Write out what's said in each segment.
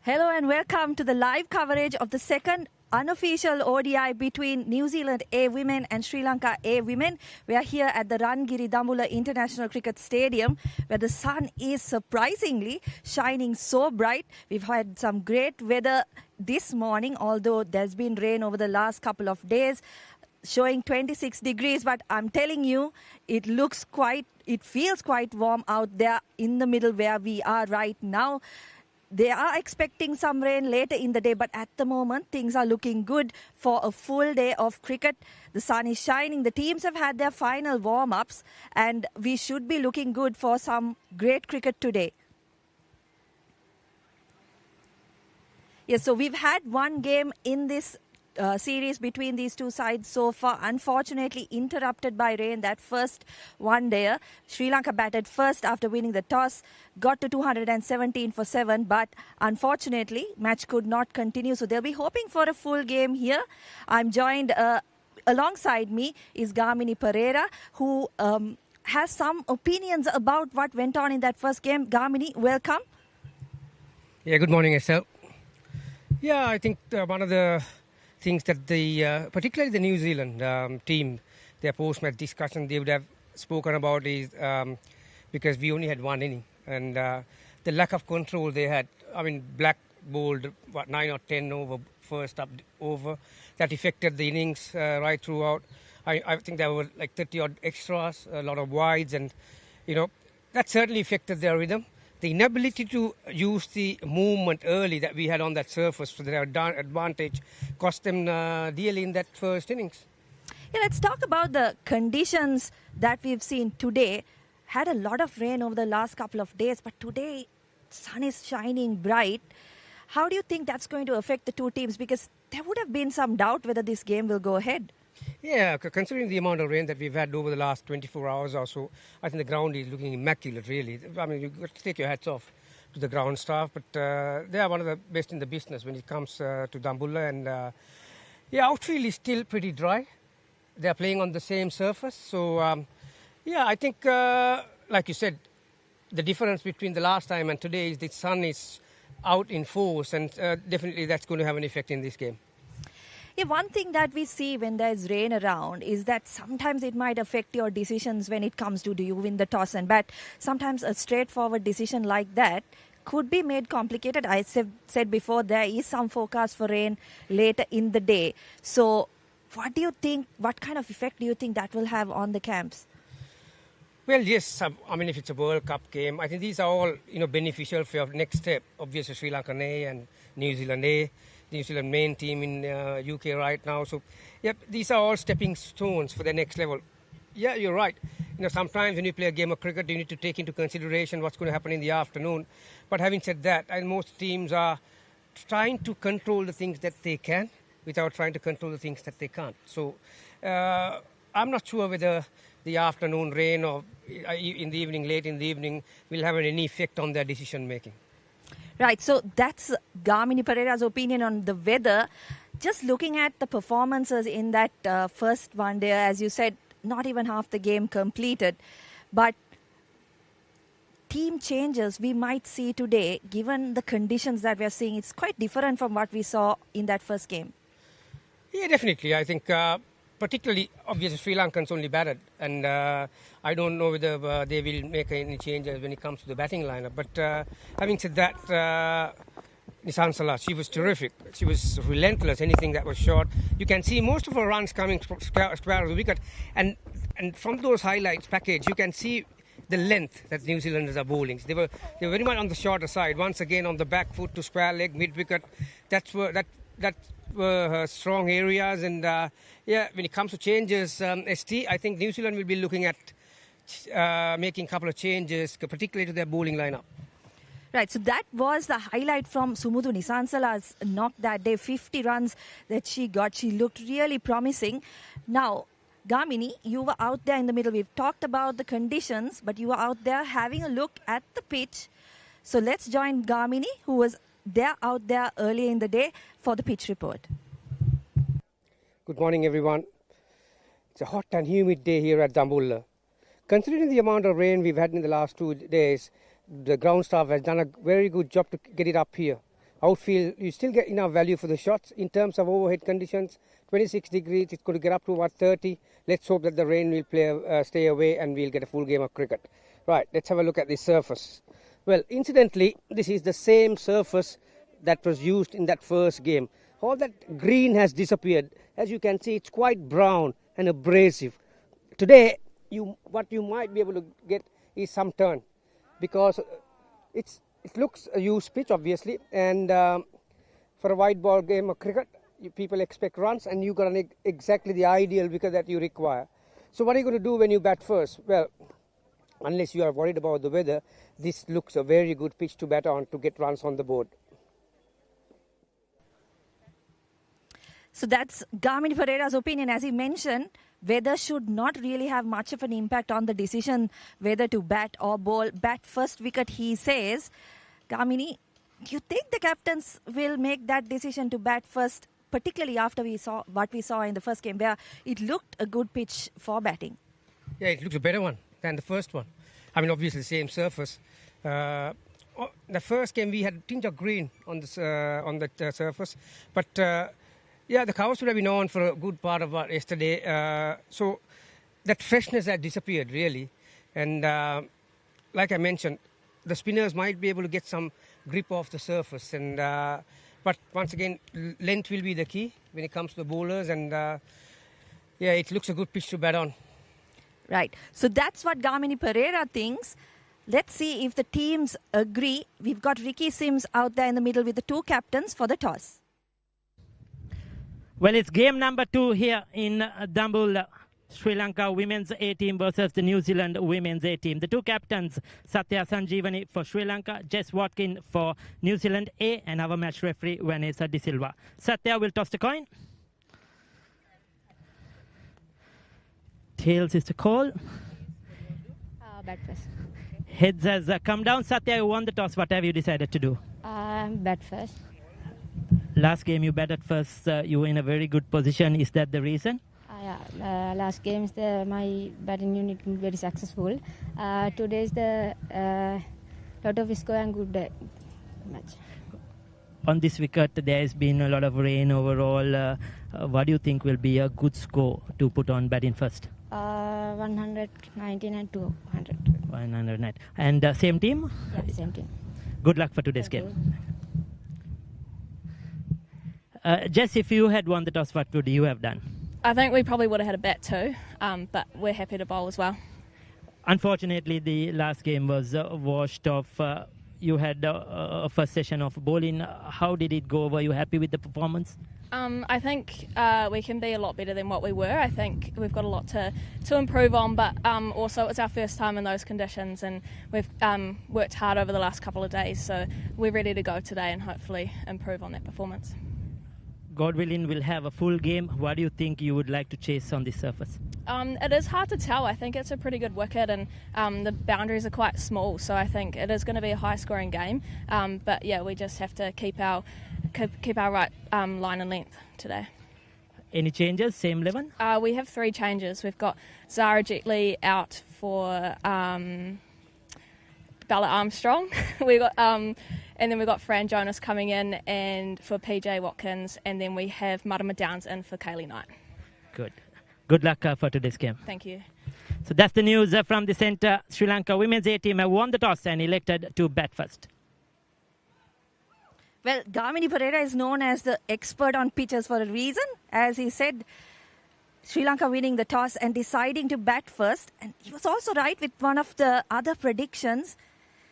Hello and welcome to the live coverage of the second unofficial ODI between New Zealand A Women and Sri Lanka A Women. We are here at the Rangiri Dambulla International Cricket Stadium where the sun is surprisingly shining so bright. We've had some great weather this morning, although there's been rain over the last couple of days, showing 26 degrees, but I'm telling you, it feels quite warm out there in the middle where we are right now. They are expecting some rain later in the day, but at the moment, things are looking good for a full day of cricket. The sun is shining. The teams have had their final warm-ups, and we should be looking good for some great cricket today. Yes, so we've had one game in this series between these two sides so far, unfortunately interrupted by rain. That first one-dayer, Sri Lanka batted first after winning the toss, got to 217 for 7, but unfortunately match could not continue, so they'll be hoping for a full game here. I'm joined alongside me is Gamini Pereira, who has some opinions about what went on in that first game. Gamini, welcome. Yeah, good morning, Estelle. Yeah, I think one of the things that particularly the New Zealand team, their post-match discussion, they would have spoken about is because we only had one inning and the lack of control they had. I mean, Black bowled 9 or 10 over first up over. That affected the innings right throughout. I think there were like 30 odd extras, a lot of wides, and that certainly affected their rhythm. The inability to use the movement early that we had on that surface for their advantage cost them dearly in that first innings. Yeah, let's talk about the conditions that we've seen today. Had a lot of rain over the last couple of days, but today sun is shining bright. How do you think that's going to affect the two teams? Because there would have been some doubt whether this game will go ahead. Yeah, considering the amount of rain that we've had over the last 24 hours or so, I think the ground is looking immaculate, really. I mean, you've got to take your hats off to the ground staff, but they are one of the best in the business when it comes to Dambulla. And, outfield is still pretty dry. They're playing on the same surface. So, I think, like you said, the difference between the last time and today is the sun is out in force, and definitely that's going to have an effect in this game. Yeah, one thing that we see when there's rain around is that sometimes it might affect your decisions when it comes to do you win the toss and bat. Sometimes a straightforward decision like that could be made complicated. I said before, there is some forecast for rain later in the day. So what do you think, what kind of effect do you think that will have on the camps? Well, yes, I mean, if it's a World Cup game, I think these are all, beneficial for your next step. Obviously, Sri Lanka A and New Zealand A. New Zealand main team in UK right now. So, these are all stepping stones for the next level. Yeah, you're right. Sometimes when you play a game of cricket, you need to take into consideration what's going to happen in the afternoon. But having said that, and most teams are trying to control the things that they can without trying to control the things that they can't. So, I'm not sure whether the afternoon rain or in the evening, late in the evening, will have any effect on their decision making. Right, so that's Gamini Pereira's opinion on the weather. Just looking at the performances in that first one day, as you said, not even half the game completed. But team changes we might see today, given the conditions that we're seeing, it's quite different from what we saw in that first game. Yeah, definitely. I think particularly, obviously, Sri Lankans only batted, and I don't know whether they will make any changes when it comes to the batting lineup. But having said that, Nisansala, she was terrific. She was relentless, anything that was short. You can see most of her runs coming square of the wicket, and from those highlights package, you can see the length that New Zealanders are bowling. They were very much on the shorter side. Once again, on the back foot to square leg, mid wicket. That were her strong areas, and when it comes to changes, ST, I think New Zealand will be looking at making a couple of changes, particularly to their bowling lineup. Right, so that was the highlight from Sumudhu Nisansala's knock that day, 50 runs that she got. She looked really promising. Now, Gamini, you were out there in the middle. We've talked about the conditions, but you were out there having a look at the pitch. So let's join Gamini, who was out there earlier in the day for the pitch report. Good morning, everyone. It's a hot and humid day here at Dambulla. Considering the amount of rain we've had in the last 2 days, the ground staff has done a very good job to get it up here. outfield, you still get enough value for the shots. In terms of overhead conditions, 26 degrees, it's going to get up to about 30. Let's hope that the rain will stay away and we'll get a full game of cricket. Right, let's have a look at this surface. Well, incidentally, this is the same surface that was used in that first game. All that green has disappeared. As you can see, it's quite brown and abrasive. Today, what you might be able to get is some turn, because it looks a used pitch, obviously, and for a white ball game of cricket, people expect runs, and you got exactly the ideal wicket that you require. So what are you going to do when you bat first? Well, unless you are worried about the weather, this looks a very good pitch to bat on to get runs on the board. So that's Gamini Pereira's opinion. As he mentioned, weather should not really have much of an impact on the decision whether to bat or bowl. Bat first wicket, he says. Gamini, do you think the captains will make that decision to bat first, particularly after we saw what we saw in the first game, where it looked a good pitch for batting? Yeah, it looks a better one than the first one. I mean, obviously the same surface. The first game we had a tinge of green on that surface, but yeah, the cows would have been on for a good part of yesterday. So that freshness had disappeared really, and like I mentioned, the spinners might be able to get some grip off the surface, and but once again, length will be the key when it comes to the bowlers, and yeah, it looks a good pitch to bat on. Right. So that's what Gamini Pereira thinks. Let's see if the teams agree. We've got Ricky Sims out there in the middle with the two captains for the toss. Well, it's game number 2 here in Dambul. Sri Lanka women's A team versus the New Zealand women's A team. The two captains, Satya Sanjeevani for Sri Lanka, Jess Watkin for New Zealand A, and our match referee, Vanessa De Silva. Satya will toss the coin. Tails is the call. Bat first. Heads has come down. Satya, you won the toss. What have you decided to do? Bat first. Last game you batted first. You were in a very good position. Is that the reason? Yeah. Last game my batting unit very successful. Today is the lot of score and good match. On this wicket, there has been a lot of rain overall. What do you think will be a good score to put on batting first? 119 and 200. 109. And same team? Yeah, same team. Good luck for today's game. Jess, if you had won the toss, what would you have done? I think we probably would have had a bat too, but we're happy to bowl as well. Unfortunately, the last game was washed off. You had a first session of bowling. How did it go? Were you happy with the performance? I think we can be a lot better than what we were. I think we've got a lot to improve on, but also it's our first time in those conditions, and we've worked hard over the last couple of days, so we're ready to go today and hopefully improve on that performance. God willing, we'll have a full game. What do you think you would like to chase on this surface? It is hard to tell. I think it's a pretty good wicket, and the boundaries are quite small, so I think it is going to be a high-scoring game. But yeah, we just have to keep our right line and length today. Any changes? Same 11? We have 3 changes. We've got Zara Jetley out for Bella Armstrong. we got and then we've got Fran Jonas coming in and for PJ Watkins, and then we have Marama Downs in for Kaylee Knight. Good. Good luck for today's game. Thank you. So that's the news from the centre. Sri Lanka women's A team have won the toss and elected to bat first. Well, Gamini Pereira is known as the expert on pitches for a reason. As he said, Sri Lanka winning the toss and deciding to bat first. And he was also right with one of the other predictions.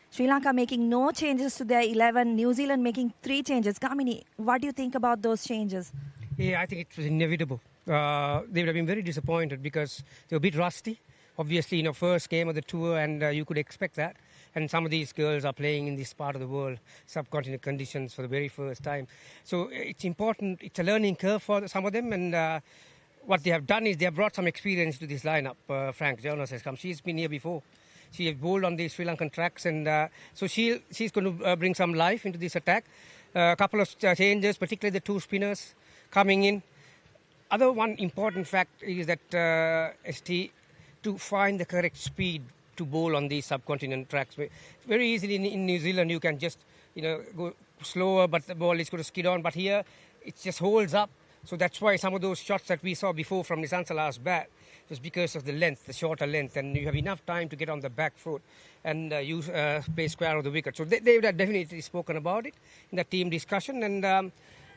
Sri Lanka making no changes to their 11, New Zealand making 3 changes. Gamini, what do you think about those changes? Yeah, I think it was inevitable. They would have been very disappointed because they were a bit rusty. Obviously, first game of the tour, and you could expect that. And some of these girls are playing in this part of the world, subcontinent conditions for the very first time. So it's important. It's a learning curve for some of them. And what they have done is they have brought some experience to this lineup. Frank Jonas has come. She's been here before. She has bowled on the Sri Lankan tracks, and so she's going to bring some life into this attack. A couple of changes, particularly the 2 spinners coming in. Other one important fact is that ST to find the correct speed to bowl on these subcontinent tracks. Very easily in New Zealand, you can just go slower, but the ball is going to skid on. But here, it just holds up. So that's why some of those shots that we saw before from Nissan Salah's bat was because of the length, the shorter length, and you have enough time to get on the back foot and play square of the wicket. So they would have definitely spoken about it in the team discussion. And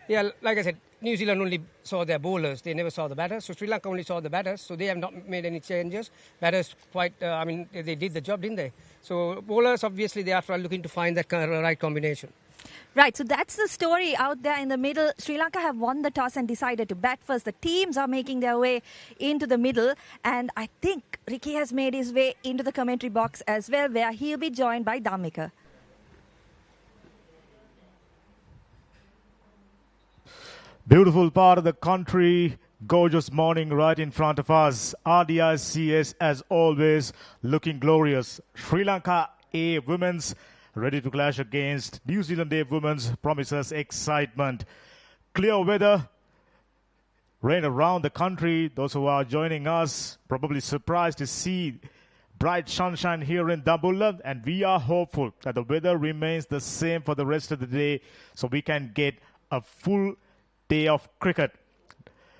yeah, like I said, New Zealand only saw their bowlers. They never saw the batters. So Sri Lanka only saw the batters. So they have not made any changes. Batters they did the job, didn't they? So bowlers, obviously, they are looking to find that right combination. Right, so that's the story out there in the middle. Sri Lanka have won the toss and decided to bat first. The teams are making their way into the middle. And I think Ricky has made his way into the commentary box as well, where he'll be joined by Dhammika. Beautiful part of the country. Gorgeous morning right in front of us. RDICS, as always, looking glorious. Sri Lanka A women's ready to clash against New Zealand A women's, promises excitement. Clear weather, rain around the country. Those who are joining us probably surprised to see bright sunshine here in Dambulla, and we are hopeful that the weather remains the same for the rest of the day so we can get a full day of cricket.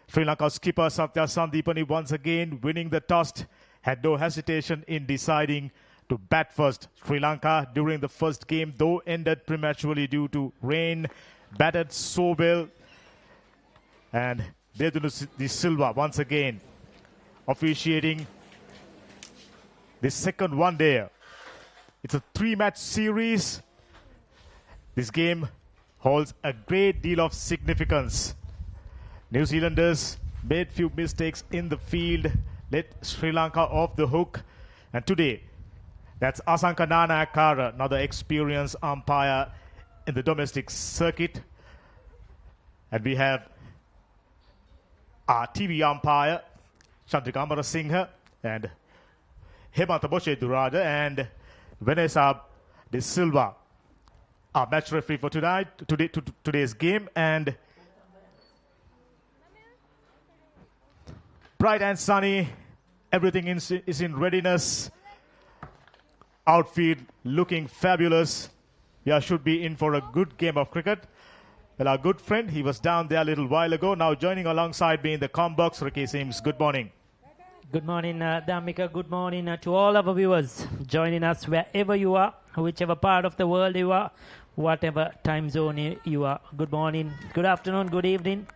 Sri Lanka skipper Satya Sandipani once again winning the toss, had no hesitation in deciding to bat first. Sri Lanka during the first game, though, ended prematurely due to rain, batted so well. And Dedunu De Silva once again officiating the second one there. It's a 3-match series. This game holds a great deal of significance. New Zealanders made few mistakes in the field, let Sri Lanka off the hook. And today, that's Asanka Nanayakara, another experienced umpire in the domestic circuit. And we have our TV umpire, Chandrika Amarasinghe, and Hemanta Boshe Durada, and Vanessa De Silva, our match referee for today's game. And bright and sunny, everything is in readiness. Outfield looking fabulous. We should be in for a good game of cricket. Well, our good friend, he was down there a little while ago. Now joining alongside me in the comm box, Ricky Sims. Good morning. Good morning, Dhammika. Good morning to all our viewers joining us wherever you are, whichever part of the world you are, whatever time zone you are. Good morning, good afternoon, good evening,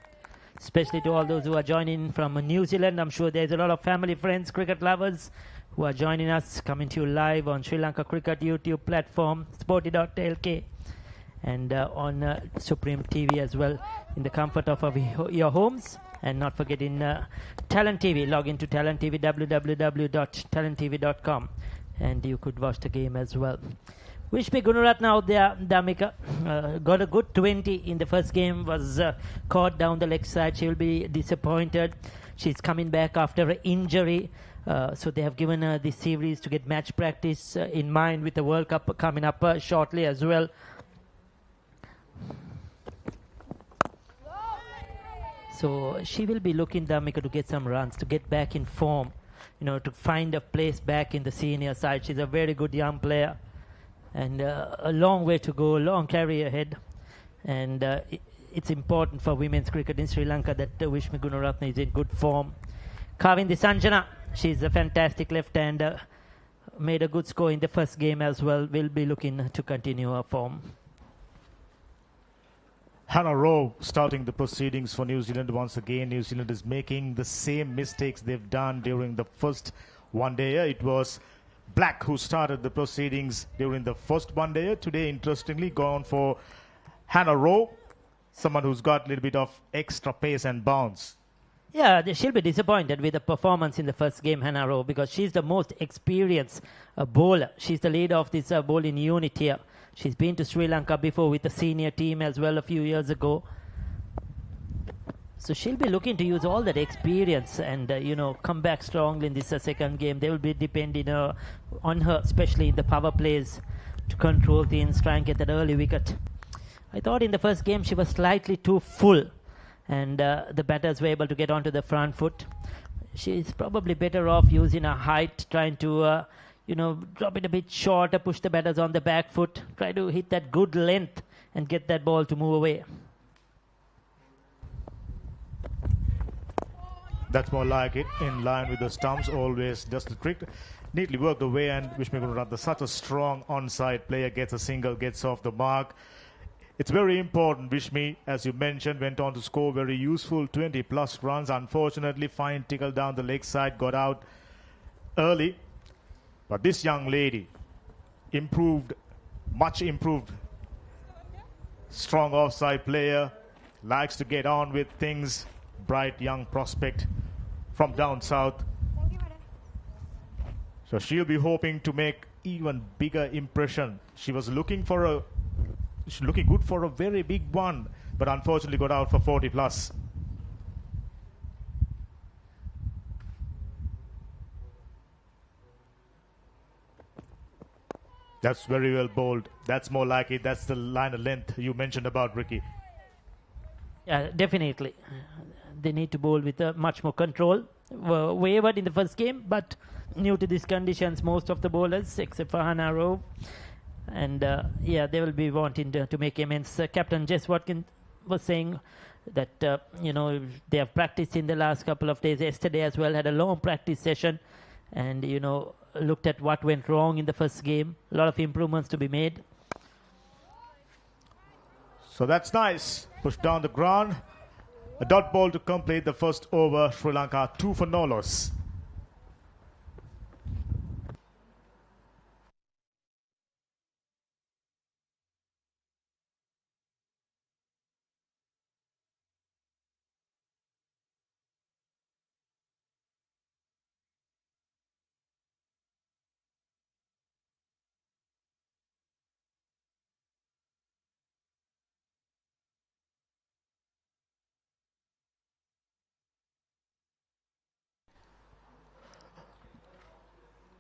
especially to all those who are joining from New Zealand. I'm sure there's a lot of family, friends, cricket lovers who are joining us, coming to you live on Sri Lanka Cricket YouTube platform, Sporty.lk, and on Supreme TV as well, in the comfort of your homes. And not forgetting Talent TV. Log into Talent TV, www.talenttv.com, and you could watch the game as well. Wishmi Gunaratne out there, Dhammika, got a good 20 in the first game, was caught down the leg side. She will be disappointed. She's coming back after an injury. So they have given her this series to get match practice in mind with the World Cup coming up shortly as well. So she will be looking, Dhammika, to get some runs, to get back in form, to find a place back in the senior side. She's a very good young player and a long way to go, long career ahead. And it's important for women's cricket in Sri Lanka that Wishmi Gunaratne is in good form. Kavindi Sanjana, she's a fantastic left-hander, made a good score in the first game as well. Will be looking to continue her form. Hannah Rowe starting the proceedings for New Zealand once again. New Zealand is making the same mistakes they've done during the first one-dayer. It was Black who started the proceedings during the first one-dayer. Today, interestingly, gone for Hannah Rowe, someone who's got a little bit of extra pace and bounce. Yeah, she'll be disappointed with the performance in the first game, Hannah Rowe, because she's the most experienced bowler. She's the leader of this bowling unit here. She's been to Sri Lanka before with the senior team as well a few years ago. So she'll be looking to use all that experience and, come back strongly in this second game. They will be depending on her, especially in the power plays, to control things, try and get that early wicket. I thought in the first game she was slightly too full, and the batters were able to get onto the front foot. She's probably better off using her height, trying to drop it a bit shorter, push the batters on the back foot, try to hit that good length and get that ball to move away. That's more like it, in line with the stumps, always just the trick. Neatly worked away, and Vishmi Gunaratne, such a strong onside player, gets a single, gets off the mark. It's very important. Vishmi, as you mentioned, went on to score very useful 20 plus runs. Unfortunately, fine tickled down the leg side, got out early. But this young lady improved, much improved. Strong offside player, likes to get on with things. Bright young prospect from down south. So she'll be hoping to make even bigger impression. She was looking good for a very big one, but unfortunately got out for 40 plus. That's very well bowled. That's more like it. That's the line of length you mentioned about, Ricky. Yeah, definitely. They need to bowl with much more control. Were wavered in the first game, but new to these conditions, most of the bowlers, except for Hannah Rove, and they will be wanting to make amends. Captain Jess Watkins was saying that they have practiced in the last couple of days. Yesterday as well had a long practice session, and looked at what went wrong in the first game. A lot of improvements to be made. So that's nice. Push down the ground. A dot ball to complete the first over. Sri Lanka 2 for no loss.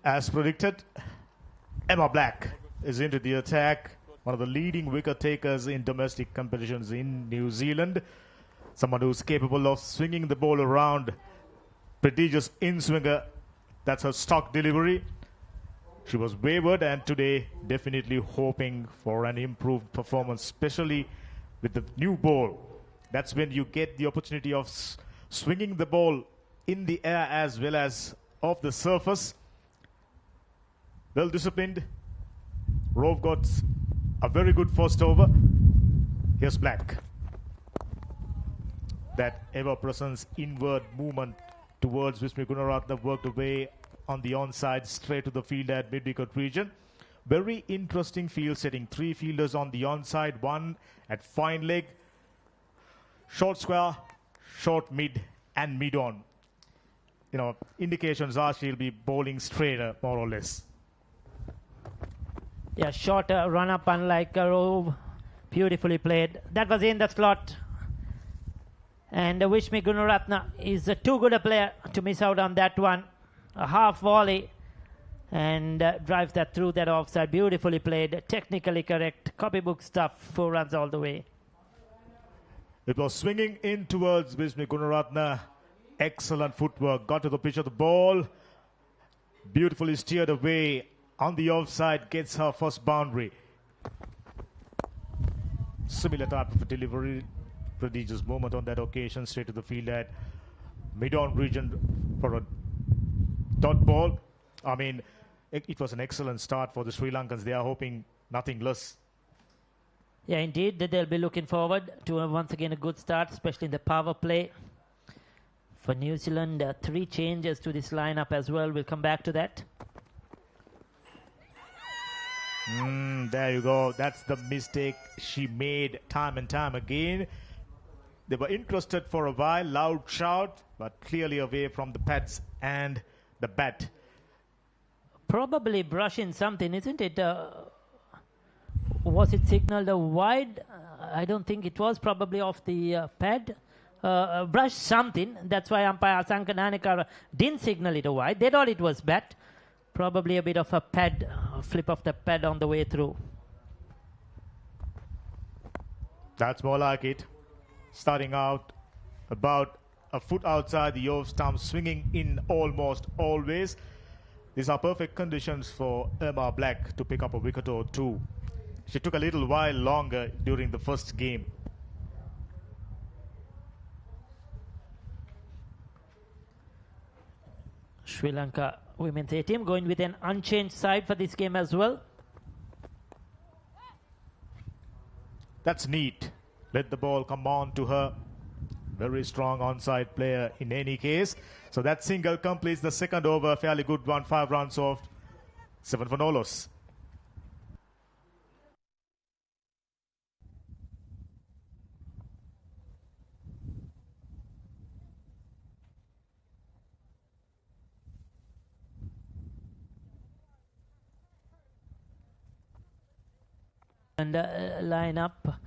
As predicted, Emma Black is into the attack. One of the leading wicket takers in domestic competitions in New Zealand. Someone who's capable of swinging the ball around. Prodigious in-swinger. That's her stock delivery. She was wavered, and today definitely hoping for an improved performance, especially with the new ball. That's when you get the opportunity of swinging the ball in the air as well as off the surface. Well disciplined. Rove got a very good first over. Here's Black. That ever-present inward movement towards Vishmi Gunaratne worked away on the onside straight to the field at mid-wicket region. Very interesting field setting. 3 fielders on the onside, 1 at fine leg. Short square, short mid and mid-on. Indications are she'll be bowling straighter, more or less. Yeah, short run-up unlike Rove. Beautifully played. That was in the slot. And Vishmi Gunaratne is too good a player to miss out on that one. A half volley and drives that through that offside. Beautifully played. Technically correct. Copybook stuff. 4 runs all the way. It was swinging in towards Vishmi Gunaratne. Excellent footwork. Got to the pitch of the ball. Beautifully steered away. On the offside, gets her first boundary. Similar type of delivery. Prodigious moment on that occasion. Straight to the field at mid-on region for a dot ball. I mean, it was an excellent start for the Sri Lankans. They are hoping nothing less. Yeah, indeed. They'll be looking forward to once again a good start, especially in the power play. For New Zealand, 3 changes to this lineup as well. We'll come back to that. There you go. That's the mistake she made time and time again. They were interested for a while. Loud shout, but clearly away from the pads and the bat. Probably brushing something, isn't it? Was it signaled a wide? I don't think it was. Probably off the pad. Brush something. That's why umpire Asanka Nanekara didn't signal it a wide. They thought it was bat. Probably a bit of a pad, flip of the pad on the way through. That's more like it. Starting out about a foot outside the off stump, swinging in almost always. These are perfect conditions for Emma Black to pick up a wicket or two. She took a little while longer during the first game. Sri Lanka women's A team going with an unchanged side for this game as well. That's neat. Let the ball come on to her. Very strong onside player in any case. So that single completes the second over. Fairly good one. 5 runs off. 7 for no loss. And line up.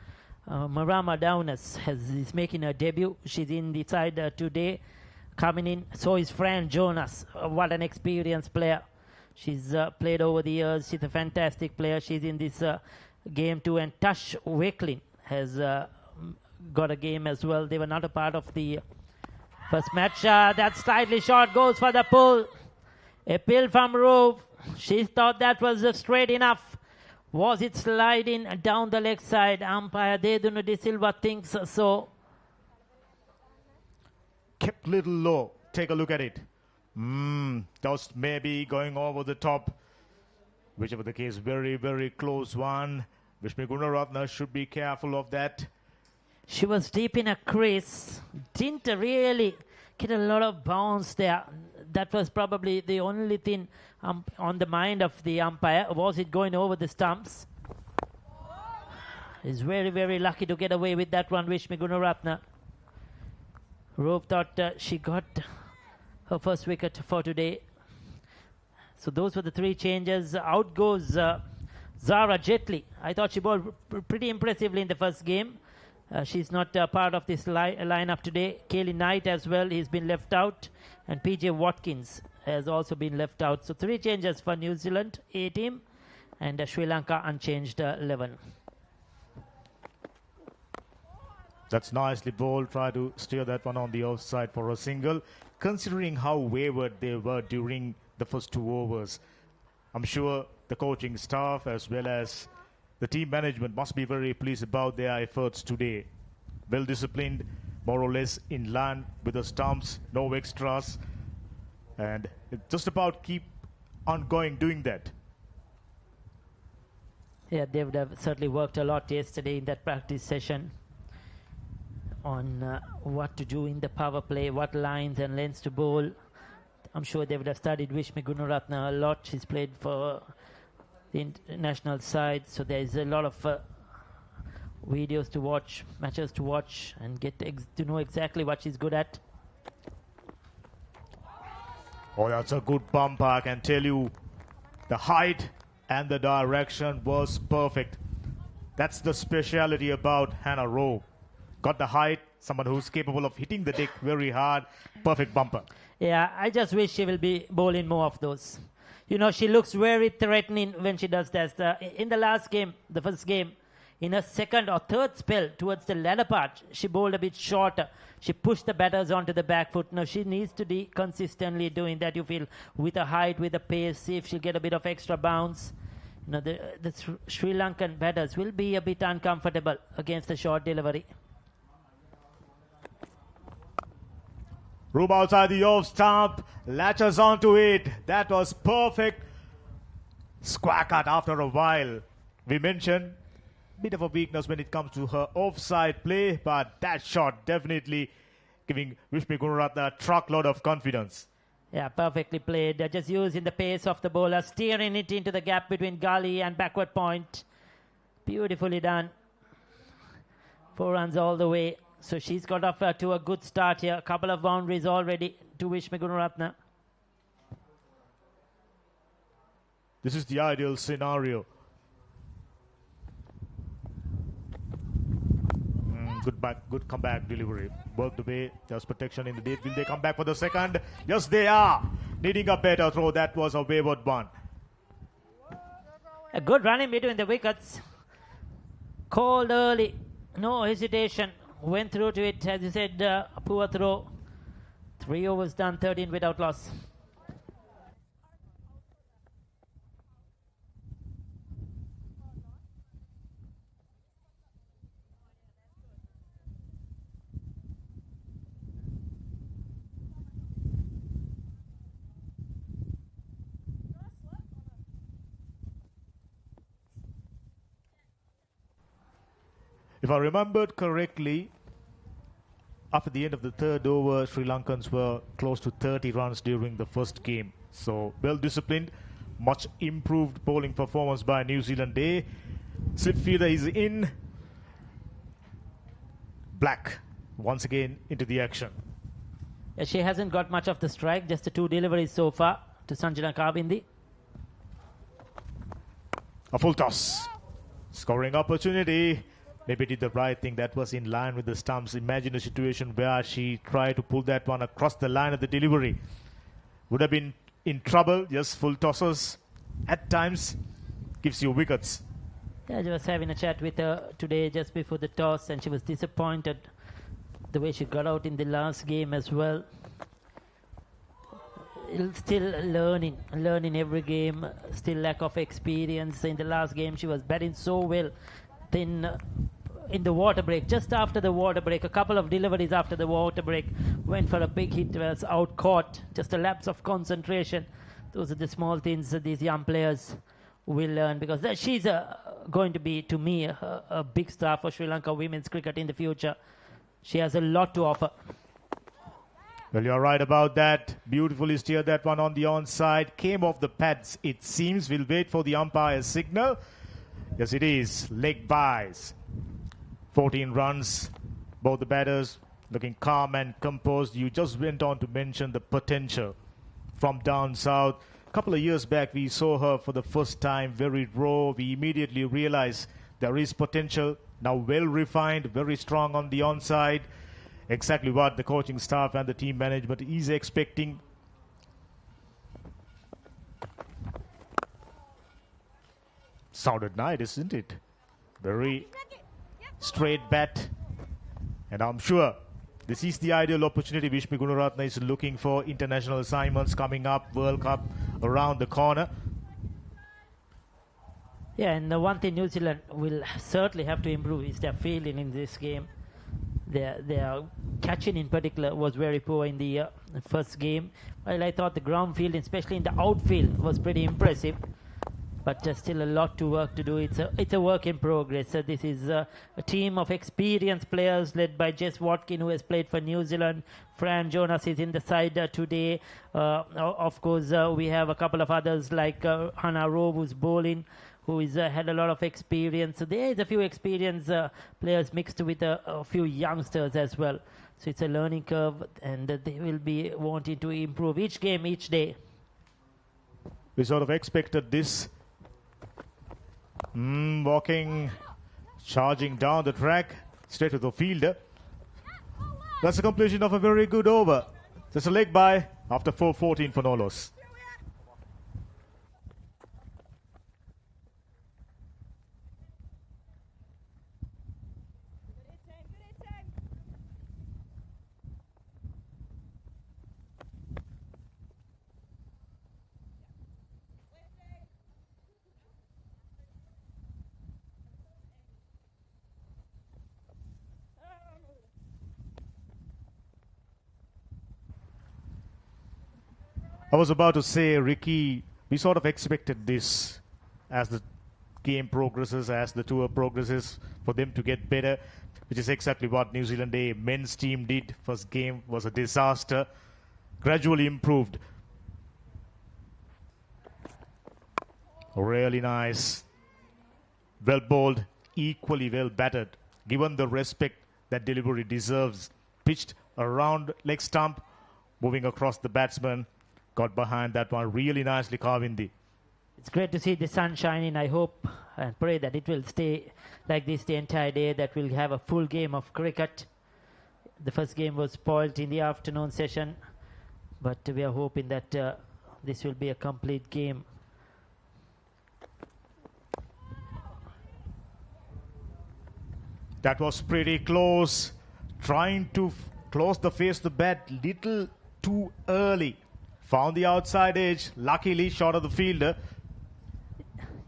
Marama Downes is making her debut. She's in the side today. Coming in, so is Fran Jonas. What an experienced player. She's played over the years. She's a fantastic player. She's in this game too. And Tash Wakelin has got a game as well. They were not a part of the first match. That slightly short goes for the pull. A pill from Rove. She thought that was straight enough. Was it sliding down the leg side? Umpire Dedunu De Silva thinks so. Kept little low. Take a look at it. Just maybe going over the top. Whichever the case, very, very close one. Vishmi Gunaratne should be careful of that. She was deep in a crease. Didn't really get a lot of bounce there. That was probably the only thing on the mind of the umpire. Was it going over the stumps? He's very, very lucky to get away with that one, Vishmi Gunaratne. Rove thought she got her first wicket for today. So those were the 3 changes. Out goes Zara Jetley. I thought she bowled pretty impressively in the first game. She's not part of this lineup today. Kaylee Knight as well, he's been left out. And PJ Watkins has also been left out. So 3 changes for New Zealand A team. And Sri Lanka unchanged 11. That's nicely bowled. Try to steer that one on the offside for a single. Considering how wayward they were during the first 2 overs, I'm sure the coaching staff as well as the team management must be very pleased about their efforts today. Well disciplined, more or less in line with the stumps, no extras, and just about keep on going doing that. Yeah, they would have certainly worked a lot yesterday in that practice session on what to do in the power play, what lines and lengths to bowl. I'm sure they would have studied Vishmi Gunaratne a lot. She's played for the international side, so there's a lot of videos to watch, matches to watch, and get to know exactly what she's good at. Oh, that's a good bumper, I can tell you. The height and the direction was perfect. That's the speciality about Hannah Rove. Got the height, someone who's capable of hitting the deck very hard. Perfect bumper. Yeah, I just wish she will be bowling more of those. You know, she looks very threatening when she does that. In the last game, the first game, in her second or third spell towards the latter part, she bowled a bit shorter. She pushed the batters onto the back foot. Now, she needs to be consistently doing that, you feel, with a height, with a pace, see if she'll get a bit of extra bounce. You know, the Sri Lankan batters will be a bit uncomfortable against the short delivery. Rove outside the off stump, latches onto it. That was perfect. Square cut after a while. We mentioned a bit of a weakness when it comes to her offside play, but that shot definitely giving Vishmi Gunaratne a truckload of confidence. Yeah, perfectly played. Just using the pace of the bowler, steering it into the gap between gully and backward point. Beautifully done. 4 runs all the way. So she's got off to a good start here. A couple of boundaries already to Vishmi Gunaratne. This is the ideal scenario. Good comeback delivery. Worked away. Just protection in the deep. Will they come back for the second? Yes, they are. Needing a better throw. That was a wayward one. A good run in between the wickets. Called early. No hesitation. Went through to it, as you said, a poor throw. 3 overs done, 13 without loss. If I remembered correctly, after the end of the third over, Sri Lankans were close to 30 runs during the first game. So well disciplined, much improved bowling performance by New Zealand A. Slip fielder is in. Black once again into the action. Yeah, she hasn't got much of the strike, just the 2 deliveries so far to Sanjana Kavindi. A full toss. Scoring opportunity. Maybe did the right thing. That was in line with the stumps. Imagine a situation where she tried to pull that one across the line of the delivery. Would have been in trouble. Just full tosses at times gives you wickets. Yeah, I was having a chat with her today just before the toss, and she was disappointed the way she got out in the last game as well. Still learning every game, still lack of experience. In the last game, she was batting so well. Then in the water break, just after the water break, a couple of deliveries after the water break, went for a big hit, was out caught. Just a lapse of concentration. Those are the small things that these young players will learn, because she's going to be, to me, a big star for Sri Lanka women's cricket in the future. She has a lot to offer. Well, you're right about that. Beautifully steered that one on the onside. Came off the pads, it seems. We'll wait for the umpire's signal. Yes, it is. Leg byes. 14 runs. Both the batters looking calm and composed. You just went on to mention the potential from down south. A couple of years back, we saw her for the first time, very raw. We immediately realized there is potential. Now well refined, very strong on the onside. Exactly what the coaching staff and the team management is expecting. Sounded nice, isn't it? Very straight bat. And I'm sure this is the ideal opportunity Vishmi Gunaratne is looking for. International assignments coming up, World Cup around the corner. Yeah, and the one thing New Zealand will certainly have to improve is their fielding in this game. Their catching in particular was very poor in the first game. While I thought the ground fielding, especially in the outfield, was pretty impressive. But there's still a lot to work to do. It's a work in progress. This is a team of experienced players led by Jess Watkin, who has played for New Zealand. Fran Jonas is in the side today. Of course, we have a couple of others like Hannah Rowe, who's bowling, who is had a lot of experience. So there is a few experienced players mixed with a few youngsters as well. So it's a learning curve, and they will be wanting to improve each game, each day. We sort of expected this. Walking, charging down the track, straight to the fielder. That's a completion of a very good over. Just a leg by after 4:14 for no loss. I was about to say, Ricky, we sort of expected this as the game progresses, as the tour progresses, for them to get better, which is exactly what New Zealand A men's team did. First game was a disaster, gradually improved. Really nice. Well bowled, equally well battered, given the respect that delivery deserves. Pitched around leg stump, moving across the batsman. Got behind that one really nicely, Kavindi. It's great to see the sun shining. I hope and pray that it will stay like this the entire day, that we'll have a full game of cricket. The first game was spoiled in the afternoon session, but we are hoping that this will be a complete game. That was pretty close. Trying to close the face of the bat little too early. Found the outside edge, luckily short of the fielder.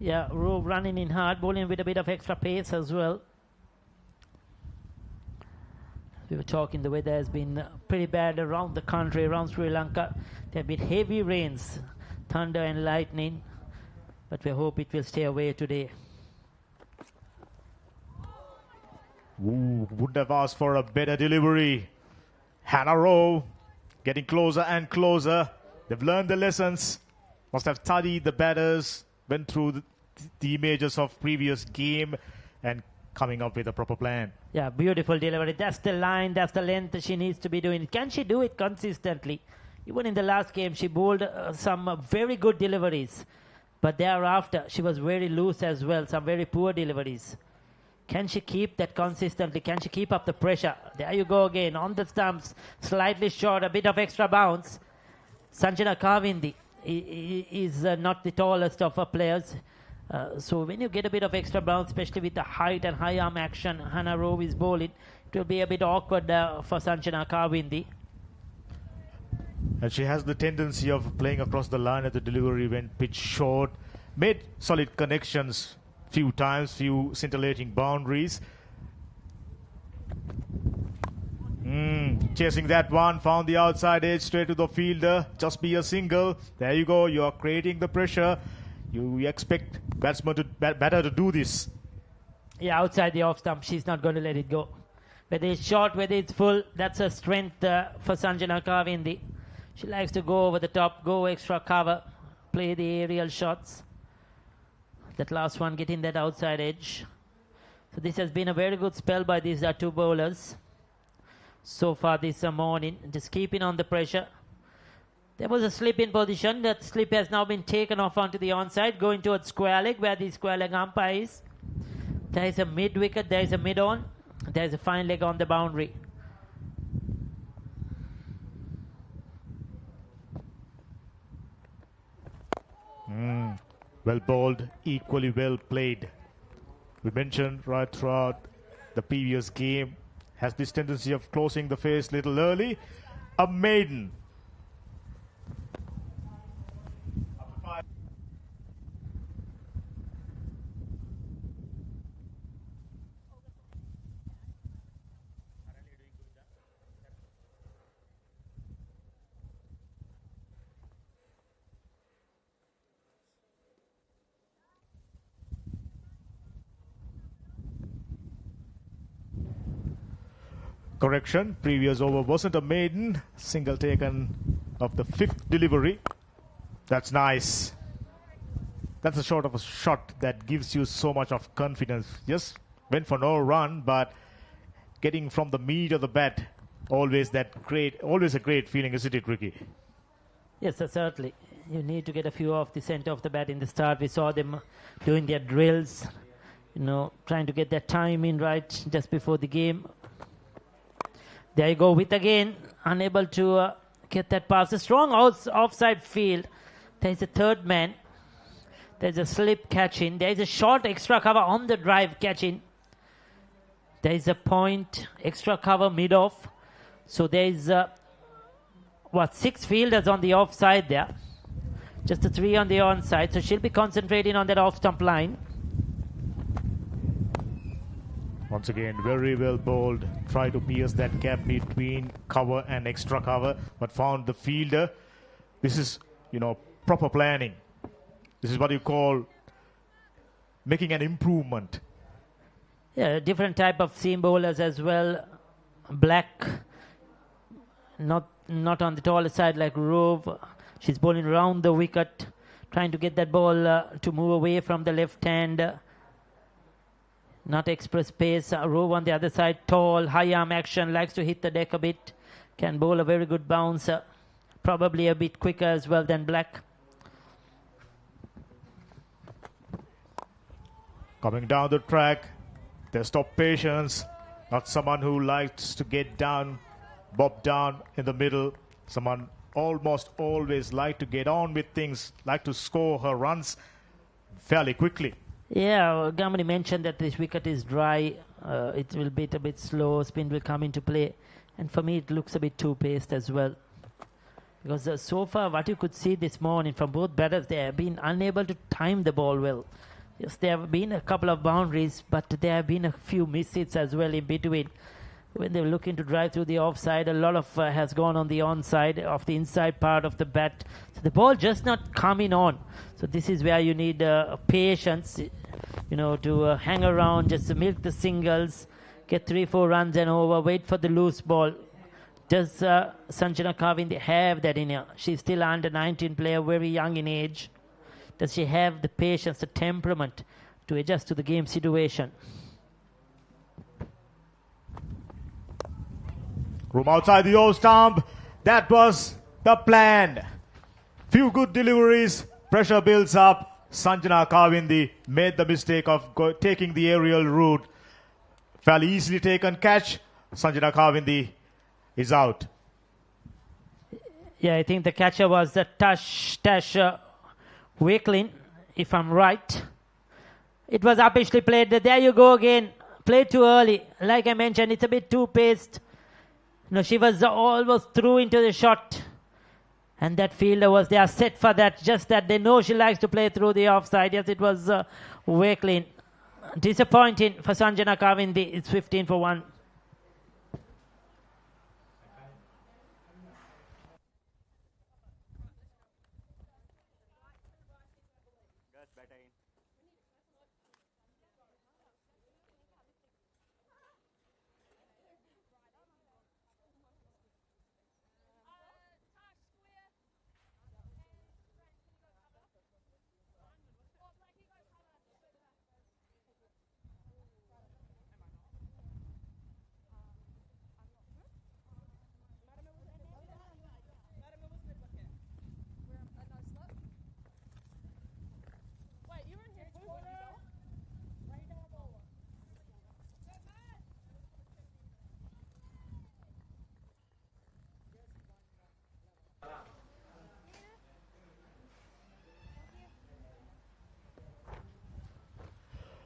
Yeah, Rowe running in hard, bowling with a bit of extra pace as well. We were talking, the weather has been pretty bad around the country, around Sri Lanka. There have been heavy rains, thunder and lightning, but we hope it will stay away today. Wouldn't have asked for a better delivery. Hannah Rowe getting closer and closer. They've learned the lessons. Must have studied the batters, went through the images of previous game and coming up with a proper plan. Yeah, beautiful delivery. That's the line, that's the length she needs to be doing. Can she do it consistently? Even in the last game, she bowled some very good deliveries. But thereafter, she was very loose as well, some very poor deliveries. Can she keep that consistently? Can she keep up the pressure? There you go again, on the stumps, slightly short, a bit of extra bounce. Sanjana Kavindi is not the tallest of her players. So when you get a bit of extra bounce, especially with the height and high arm action Hannah Rowe is bowling, it will be a bit awkward for Sanjana Kavindi. And she has the tendency of playing across the line at the delivery when pitch short. Made solid connections few times, few scintillating boundaries. Chasing that one, found the outside edge straight to the fielder. Just be a single. There you go. You are creating the pressure. You expect batsman to batter to do this. Yeah, outside the off stump, she's not going to let it go. Whether it's short, whether it's full, that's a strength for Sanjana Kavindi. She likes to go over the top, go extra cover, play the aerial shots. That last one getting that outside edge. So this has been a very good spell by these two bowlers so far this morning. Just keeping on the pressure. There was a slip in position. That slip has now been taken off onto the onside, going towards square leg, where the square leg umpire is. There is a mid wicket, there is a mid on, there is a fine leg on the boundary. Well bowled, equally well played. We mentioned right throughout the previous game, has this tendency of closing the face a little early. A maiden. Correction, previous over wasn't a maiden. Single taken of the 5th delivery. That's nice. That's a sort of a shot that gives you so much of confidence. Just went for no run, but getting from the meat of the bat, always a great feeling, isn't it, Ricky? Yes, certainly. You need to get a few off the center of the bat in the start. We saw them doing their drills, trying to get their timing right just before the game. There you go with again, unable to get that pass. A strong offside field. There's a third man. There's a slip catching. There's a short extra cover on the drive catching. There's a point extra cover mid-off. So there's 6 fielders on the offside there. Just a 3 on the onside. So she'll be concentrating on that off-stump line. Once again, very well bowled. Try to pierce that gap between cover and extra cover, but found the fielder. This is, proper planning. This is what you call making an improvement. Yeah, different type of seam bowlers as well. Black, not on the taller side like Rove. She's bowling around the wicket, trying to get that ball to move away from the left hand. Not express pace. Rove on the other side, tall, high arm action, likes to hit the deck a bit. Can bowl a very good bounce. Probably a bit quicker as well than Black. Coming down the track, there's top patience. Not someone who likes to get down, bob down in the middle. Someone almost always like to get on with things, like to score her runs fairly quickly. Yeah, Gamani mentioned that this wicket is dry. It will be a bit slow. Spin will come into play. And for me, it looks a bit too paced as well. Because so far, what you could see this morning from both batters, they have been unable to time the ball well. Yes, there have been a couple of boundaries, but there have been a few miss-hits as well in between. When they were looking to drive through the offside, a lot of has gone on the onside of the inside part of the bat. So the ball just not coming on. So this is where you need patience, to hang around, just to milk the singles, get 3-4 runs and over, wait for the loose ball. Does Sanjana Kavindi have that in her? She's still under 19 player, very young in age. Does she have the patience, the temperament to adjust to the game situation? Room outside the off stump. That was the plan. Few good deliveries. Pressure builds up. Sanjana Kavindi made the mistake of taking the aerial route. Fairly easily taken catch. Sanjana Kavindi is out. Yeah, I think the catcher was the Tash Wakelin, if I'm right. It was uppishly played. There you go again. Played too early. Like I mentioned, it's a bit too paced. No, she was almost through into the shot. And that fielder was there set for that. Just that they know she likes to play through the offside. Yes, it was Wakelin. Disappointing for Sanjana Kavindi. It's 15 for 1.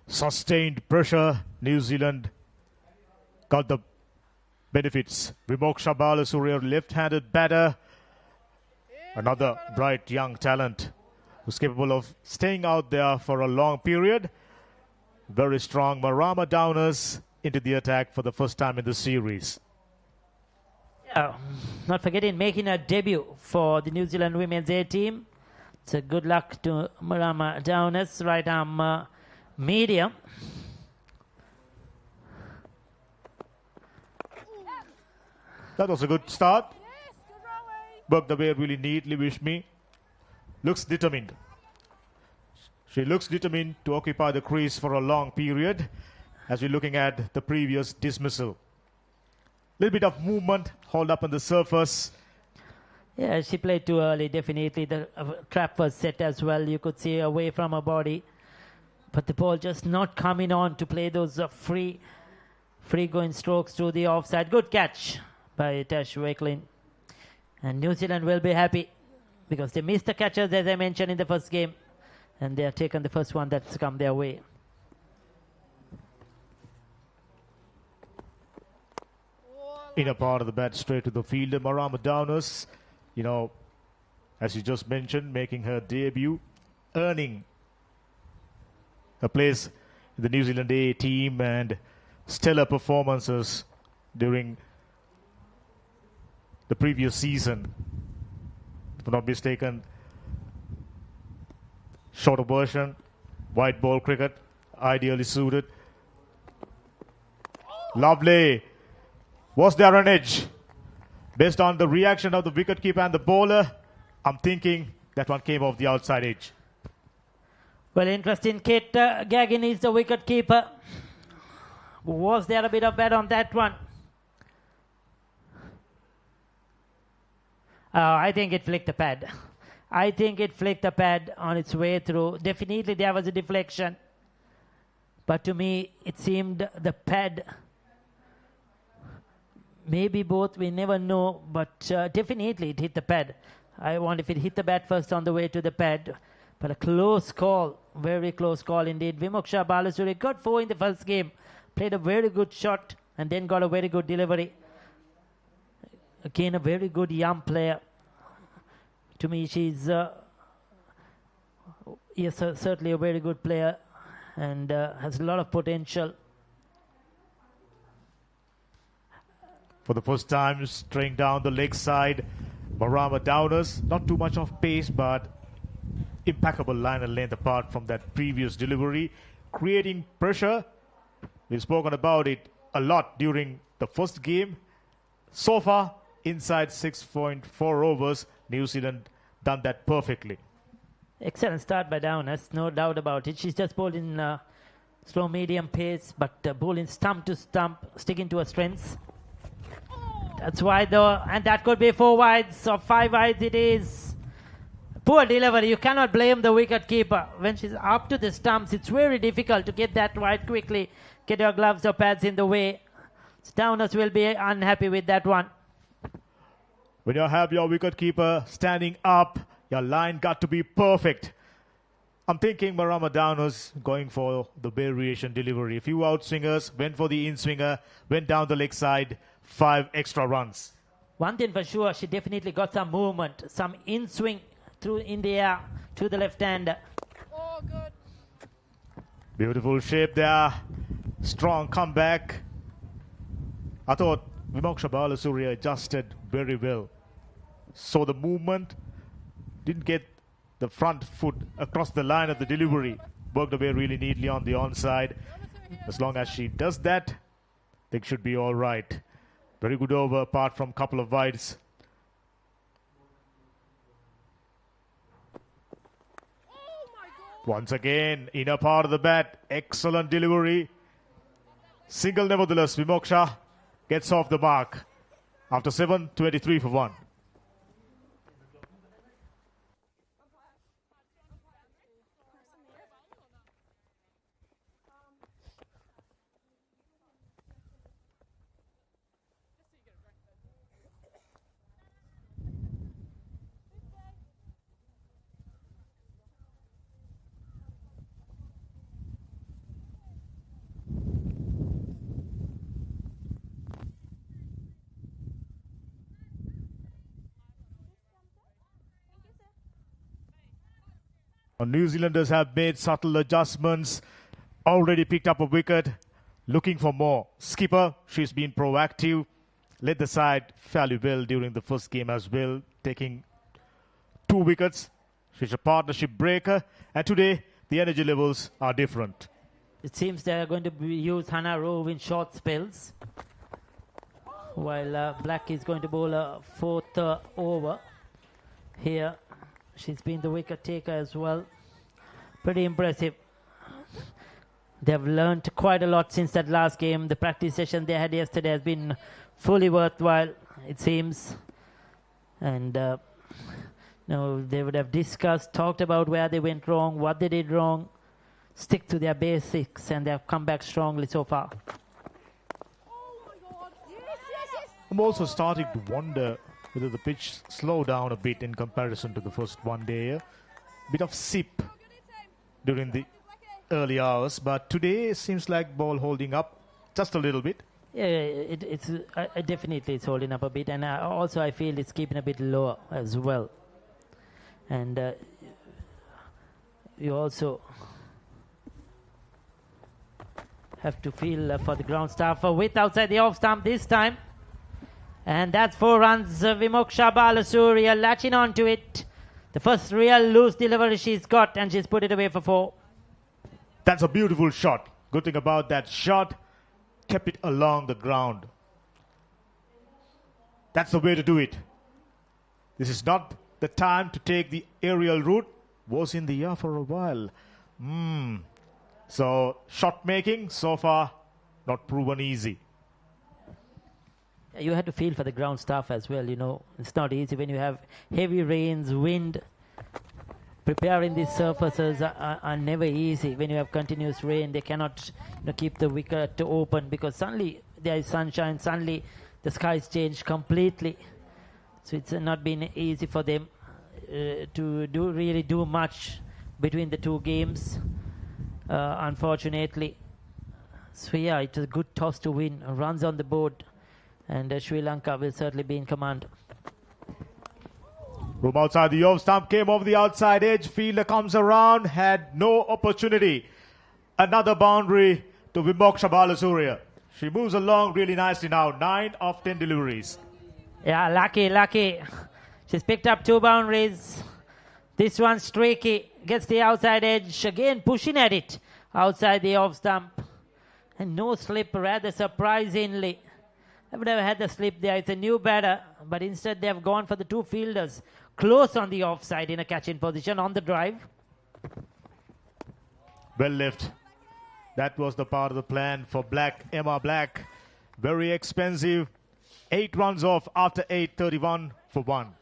Sustained pressure. New Zealand got the benefits. Vimoksha Balasuriya, left-handed batter. Another bright young talent who's capable of staying out there for a long period. Very strong Marama Downers into the attack for the first time in the series. Yeah, not forgetting making a debut for the New Zealand Women's A team. So good luck to Marama Downers, right arm medium. That was a good start. Worked the way really neatly, Vishmi. Looks determined. She looks determined to occupy the crease for a long period as we're looking at the previous dismissal. Little bit of movement, hold up on the surface. Yeah, she played too early, definitely. The trap was set as well. You could see away from her body. But the ball just not coming on to play those free going strokes through the offside. Good catch by Tash Wakelin. And New Zealand will be happy because they missed the catches, as I mentioned, in the first game. And they have taken the first one that's come their way. Inner part of the bat straight to the fielder, Marama Downers. You know, as you just mentioned, making her debut, earning a place in the New Zealand A team and stellar performances during the previous season. If I'm not mistaken, shorter version, white ball cricket, ideally suited. Lovely. Was there an edge? Based on the reaction of the wicketkeeper and the bowler, I'm thinking that one came off the outside edge. Well, interesting. Kate Gaggin is the wicketkeeper. Was there a bit of bet on that one? I think it flicked the pad. I think it flicked the pad on its way through. Definitely there was a deflection. But to me, it seemed the pad, maybe both, we never know, but definitely it hit the pad. I wonder if it hit the bat first on the way to the pad. But a close call, very close call indeed. Vimoksha Balasuriya got 4 in the first game, played a very good shot and then got a very good delivery. Again, a very good young player. To me, she's certainly a very good player and has a lot of potential. For the first time, straying down the leg side, Marama Downers. Not too much of pace, but impeccable line and length apart from that previous delivery. Creating pressure. We've spoken about it a lot during the first game. So far, inside 6.4 overs, New Zealand done that perfectly. Excellent start by Downers, no doubt about it. She's just bowled in slow medium pace, but bowling stump to stump, sticking to her strengths. That's why though, and that could be 4 wides or 5 wides it is. Poor delivery, you cannot blame the wicket keeper. When she's up to the stumps, it's very difficult to get that wide quickly, get your gloves or pads in the way. Downers will be unhappy with that one. When you have your wicket keeper standing up, your line got to be perfect. I'm thinking Marama Downers going for the variation delivery. A few outswingers, went for the in-swinger, went down the leg side, 5 extra runs. One thing for sure, she definitely got some movement, some in-swing through in the air to the left-hander. Oh, good. Beautiful shape there. Strong comeback. I thought Vimoksha Balasuriya adjusted very well. So the movement, didn't get the front foot across the line of the delivery. Worked away really neatly on the onside. As long as she does that, I think should be all right. Very good over apart from a couple of wides. Once again, inner part of the bat. Excellent delivery. Single nevertheless. Vimoksha gets off the mark. After 7, 23 for 1. New Zealanders have made subtle adjustments, already picked up a wicket, looking for more. Skipper, she's been proactive, led the side fairly well during the first game as well, taking 2 wickets. She's a partnership breaker, and today the energy levels are different. It seems they are going to use Hannah Rove in short spells, while Black is going to bowl a 4th over here. She's been the wicket taker as well. Pretty impressive. They've learned quite a lot since that last game. The practice session they had yesterday has been fully worthwhile, it seems. And they would have discussed, talked about where they went wrong, what they did wrong, stick to their basics, and they have come back strongly so far. I'm also starting to wonder whether the pitch slowed down a bit in comparison to the first one day. Bit of sip during the early hours, but today seems like ball holding up just a little bit. Yeah, it's definitely it's holding up a bit, and also I feel it's keeping a bit lower as well. And you also have to feel for the ground staff with outside the off stump this time. And that's 4 runs. Vimoksha Balasuriya latching on to it. The first real loose delivery she's got, and she's put it away for 4. That's a beautiful shot. Good thing about that shot, kept it along the ground. That's the way to do it. This is not the time to take the aerial route. Was in the air for a while. So shot making so far not proven easy. You had to feel for the ground staff as well, you know. It's not easy when you have heavy rains, wind. Preparing these surfaces are never easy. When you have continuous rain, they cannot keep the wicket open because suddenly there is sunshine, suddenly the skies change completely. So it's not been easy for them to really do much between the 2 games, unfortunately. So yeah, it's a good toss to win. Runs on the board. And Sri Lanka will certainly be in command. From outside the off stump, came over the outside edge. Fielder comes around, had no opportunity. Another boundary to Vimoksha Balasuriya. She moves along really nicely now. 9 of 10 deliveries. Yeah, lucky. She's picked up 2 boundaries. This one's tricky. Gets the outside edge. Again, pushing at it. Outside the off stump. And no slip, rather surprisingly. I would have had the slip there. It's a new batter, but instead they have gone for the two fielders close on the offside in a catch-in position on the drive. Well left. That was the part of the plan for Black, Emma Black. Very expensive. 8 runs off after 8, 31 for 1.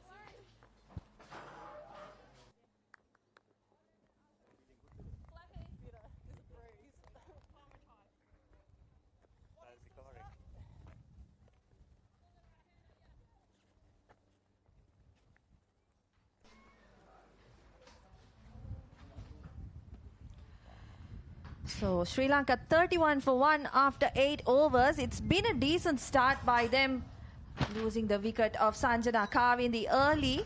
So Sri Lanka 31 for 1 after 8 overs. It's been a decent start by them, losing the wicket of Sanjana Kavi in the early.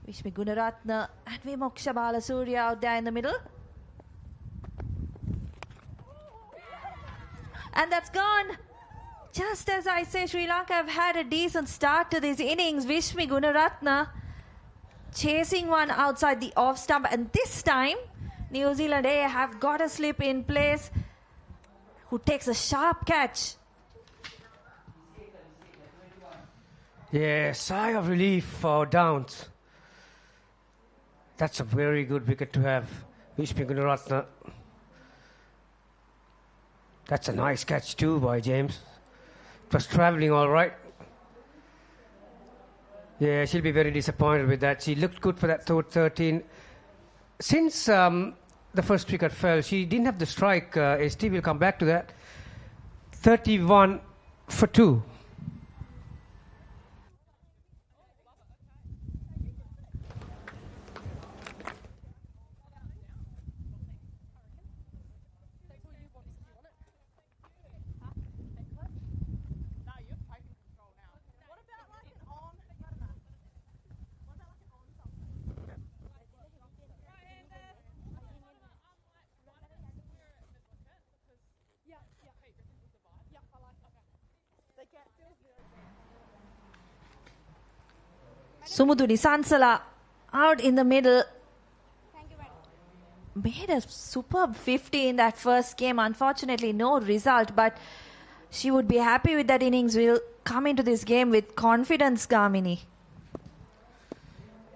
Vishmi Gunaratne and Vimoksha Balasurya out there in the middle. And that's gone. Just as I say, Sri Lanka have had a decent start to this innings. Vishmi Gunaratne chasing one outside the off stump, and this time New Zealand A have got a slip in place, who takes a sharp catch. Yeah, sigh of relief for Downs. That's a very good wicket to have. Vishmi Gunaratne. That's a nice catch too by James. It was travelling all right. Yeah, she'll be very disappointed with that. She looked good for that 13. Since the first wicket fell, she didn't have the strike. ST will come back to that. 31 for 2. Sumuduni Sansala out in the middle. Made a superb 50 in that first game. Unfortunately, no result, but she would be happy with that innings. Will come into this game with confidence, Gamini.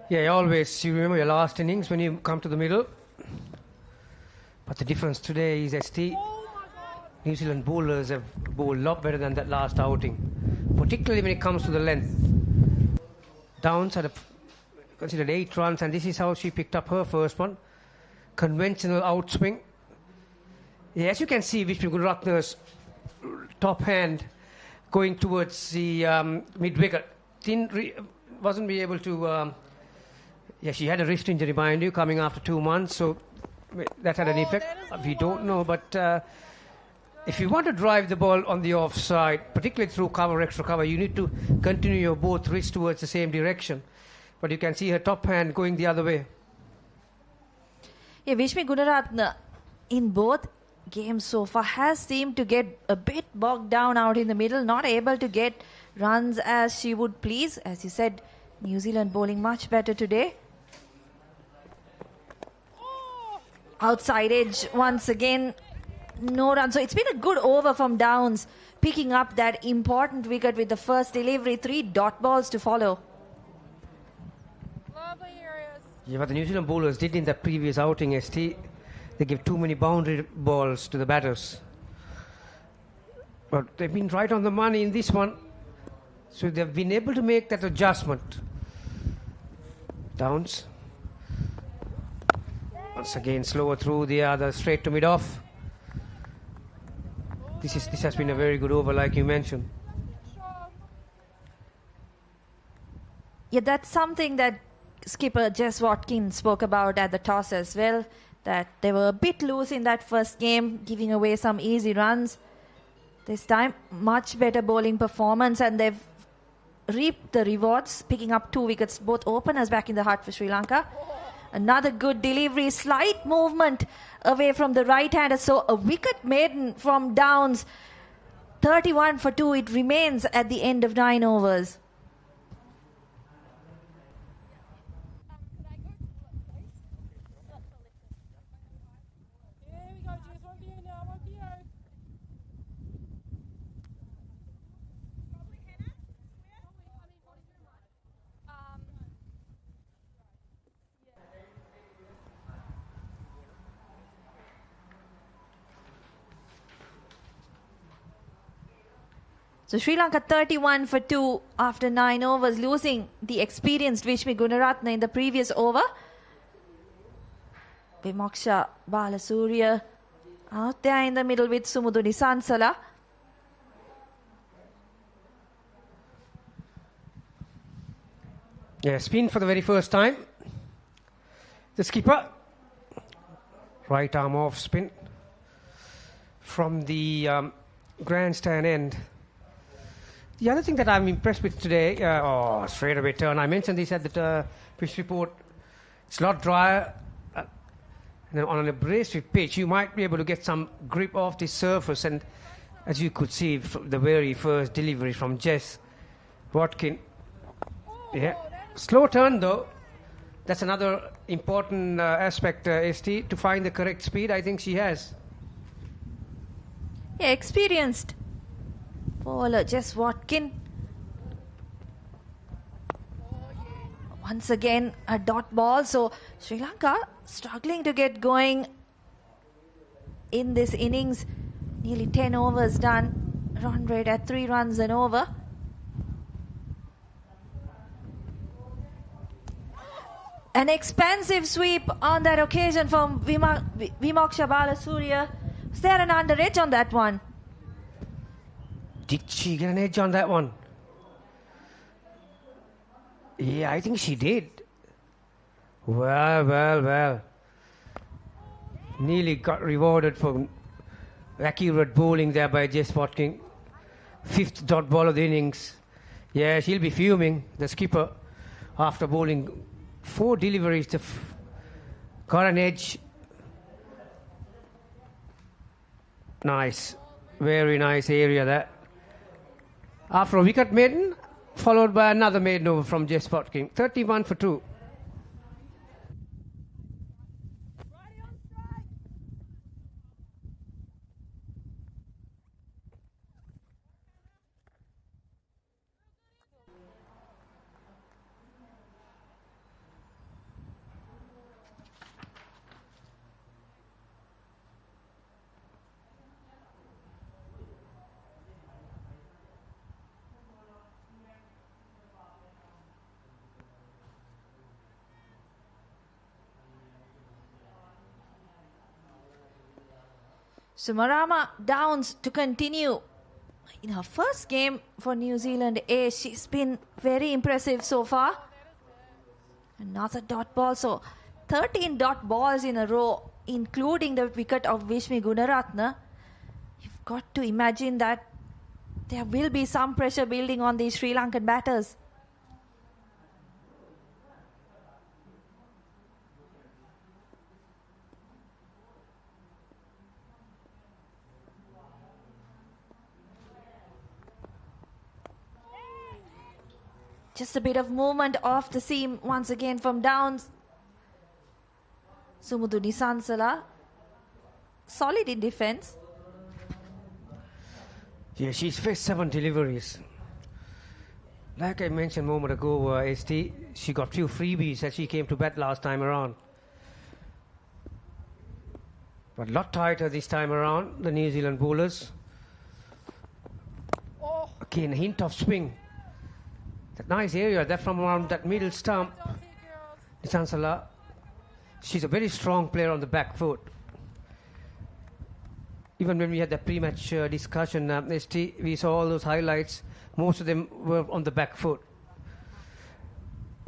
Yeah, always. You remember your last innings when you come to the middle. But the difference today is ST. New Zealand bowlers have bowled a lot better than that last outing, particularly when it comes to the length. Downs had considered 8 runs, and this is how she picked up her first one. Conventional outswing. Yeah, as you can see, Vishnu Gunaratne's top hand going towards the mid-wicket. Wasn't be able to... yeah, she had a wrist injury, mind you, coming after 2 months, so that had an effect. We don't know, but if you want to drive the ball on the offside, particularly through cover, extra cover, you need to continue your both wrists towards the same direction. But you can see her top hand going the other way. Yeah, Vishmi Gunaratne in both games so far has seemed to get a bit bogged down out in the middle, not able to get runs as she would please. As you said, New Zealand bowling much better today. Outside edge once again. No run. So it's been a good over from Downs, picking up that important wicket with the first delivery. 3 dot balls to follow. Yeah, but the New Zealand bowlers did in the previous outing, ST. They give too many boundary balls to the batters. But they've been right on the money in this one. So they've been able to make that adjustment. Downs. Once again, slower through the other, straight to mid-off. This has been a very good over, like you mentioned. Yeah, that's something that skipper Jess Watkins spoke about at the toss as well, that they were a bit loose in that first game, giving away some easy runs. This time, much better bowling performance, and they've reaped the rewards, picking up 2 wickets, both openers back in the hut for Sri Lanka. Another good delivery, slight movement away from the right-hander. So a wicket maiden from Downs. 31 for 2. It remains at the end of 9 overs. So Sri Lanka 31 for 2 after 9 overs, losing the experienced Vishmi Gunaratne in the previous over. Vimoksha Balasurya out there in the middle with Sumudu Nisansala. Yeah, spin for the very first time. The skipper, right arm off spin from the grandstand end. The other thing that I'm impressed with today, straight away turn. I mentioned this at the pitch report. It's a lot drier. And on an abrasive pitch, you might be able to get some grip off the surface. And as you could see, from the very first delivery from Jess Watkin. Yeah, slow turn though. That's another important aspect, ST, to find the correct speed. I think she has. Yeah, experienced bowler Jess Watkin. Once again, a dot ball. So Sri Lanka struggling to get going in this innings. Nearly 10 overs done. Run rate at 3 runs an over. An expansive sweep on that occasion from Vimoksha Balasurya. Was there an under edge on that one? Did she get an edge on that one? Yeah, I think she did. Well. Nearly got rewarded for accurate bowling there by Jess Watkin. 5th dot ball of the innings. Yeah, she'll be fuming, the skipper, after bowling 4 deliveries. Got an edge. Nice. Very nice area there. After a wicket maiden, followed by another maiden over from Jess Watkin. 31 for 2. Sumarama Downs to continue. In her first game for New Zealand A, she's been very impressive so far. Another dot ball. So 13 dot balls in a row, including the wicket of Vishmi Gunaratne. You've got to imagine that there will be some pressure building on these Sri Lankan batters. Just a bit of movement off the seam once again from Downs. Sumudu Nisansala, solid in defence. Yeah, she's faced 7 deliveries. Like I mentioned a moment ago, ST, she got few freebies as she came to bat last time around. But a lot tighter this time around, the New Zealand bowlers. Again, a hint of swing. That nice area, that from around that middle stump. Nisansala, she's a very strong player on the back foot. Even when we had the pre-match discussion, ST, we saw all those highlights. Most of them were on the back foot.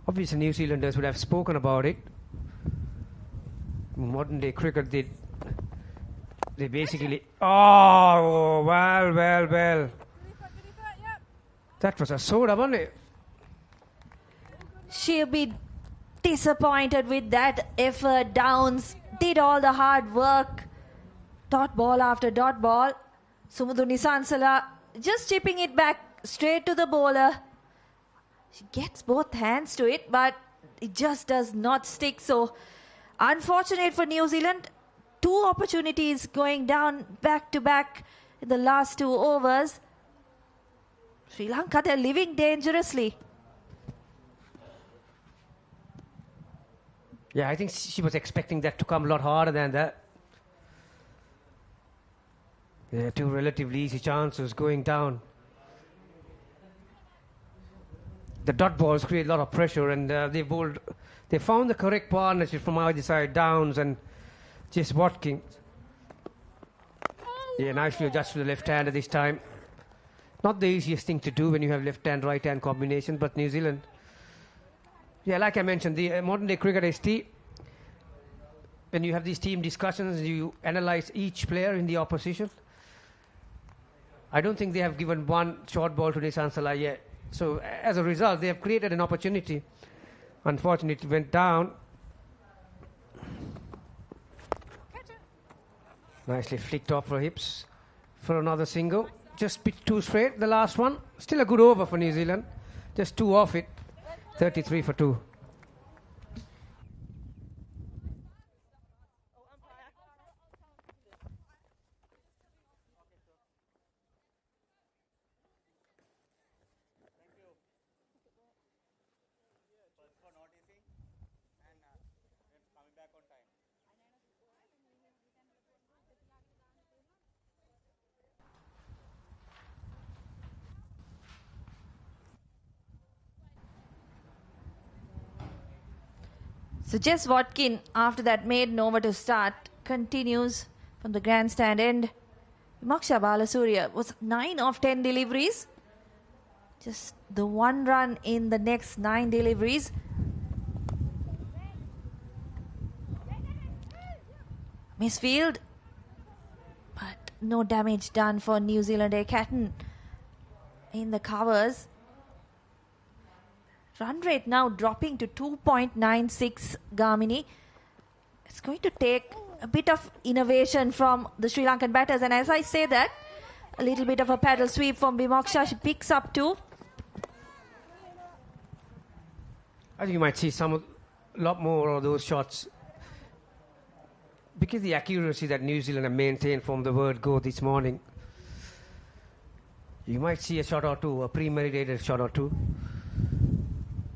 Obviously, New Zealanders would have spoken about it. In modern day cricket, they basically... Oh, well. That was a soda, wasn't it? She'll be disappointed with that effort. Downs did all the hard work. Dot ball after dot ball. Sumudu Nisansala just chipping it back straight to the bowler. She gets both hands to it, but it just does not stick. So unfortunate for New Zealand. 2 opportunities going down back to back in the last 2 overs. Sri Lanka, they're living dangerously. Yeah, I think she was expecting that to come a lot harder than that. Yeah, 2 relatively easy chances going down. the dot balls create a lot of pressure, and they found the correct partnership from either side, Downs and Jess Watkins. Yeah, nicely adjusted to the left-hander this time. Not the easiest thing to do when you have left-hand, right-hand combination, but New Zealand. Yeah, like I mentioned, the modern-day cricket ST, when you have these team discussions, you analyze each player in the opposition. I don't think they have given one short ball to Nissan Salah yet. So as a result, they have created an opportunity. Unfortunately, it went down. Nicely flicked off her hips for another single. Just bit too straight, the last one. Still a good over for New Zealand. Just 2 off it. 33 for 2. So Jess Watkin, after that maiden over to start, continues from the grandstand end. Vimaksha Balasuriya was 9 of 10 deliveries. Just the 1 run in the next 9 deliveries. Misfield, but no damage done for New Zealand. A Catton in the covers. Run rate now dropping to 2.96, Gamini. It's going to take a bit of innovation from the Sri Lankan batters. And as I say that, a little bit of a paddle sweep from Vimaksha. She picks up 2. I think you might see a lot more of those shots. Because the accuracy that New Zealand have maintained from the word go this morning, you might see a shot or two, a premeditated shot or two.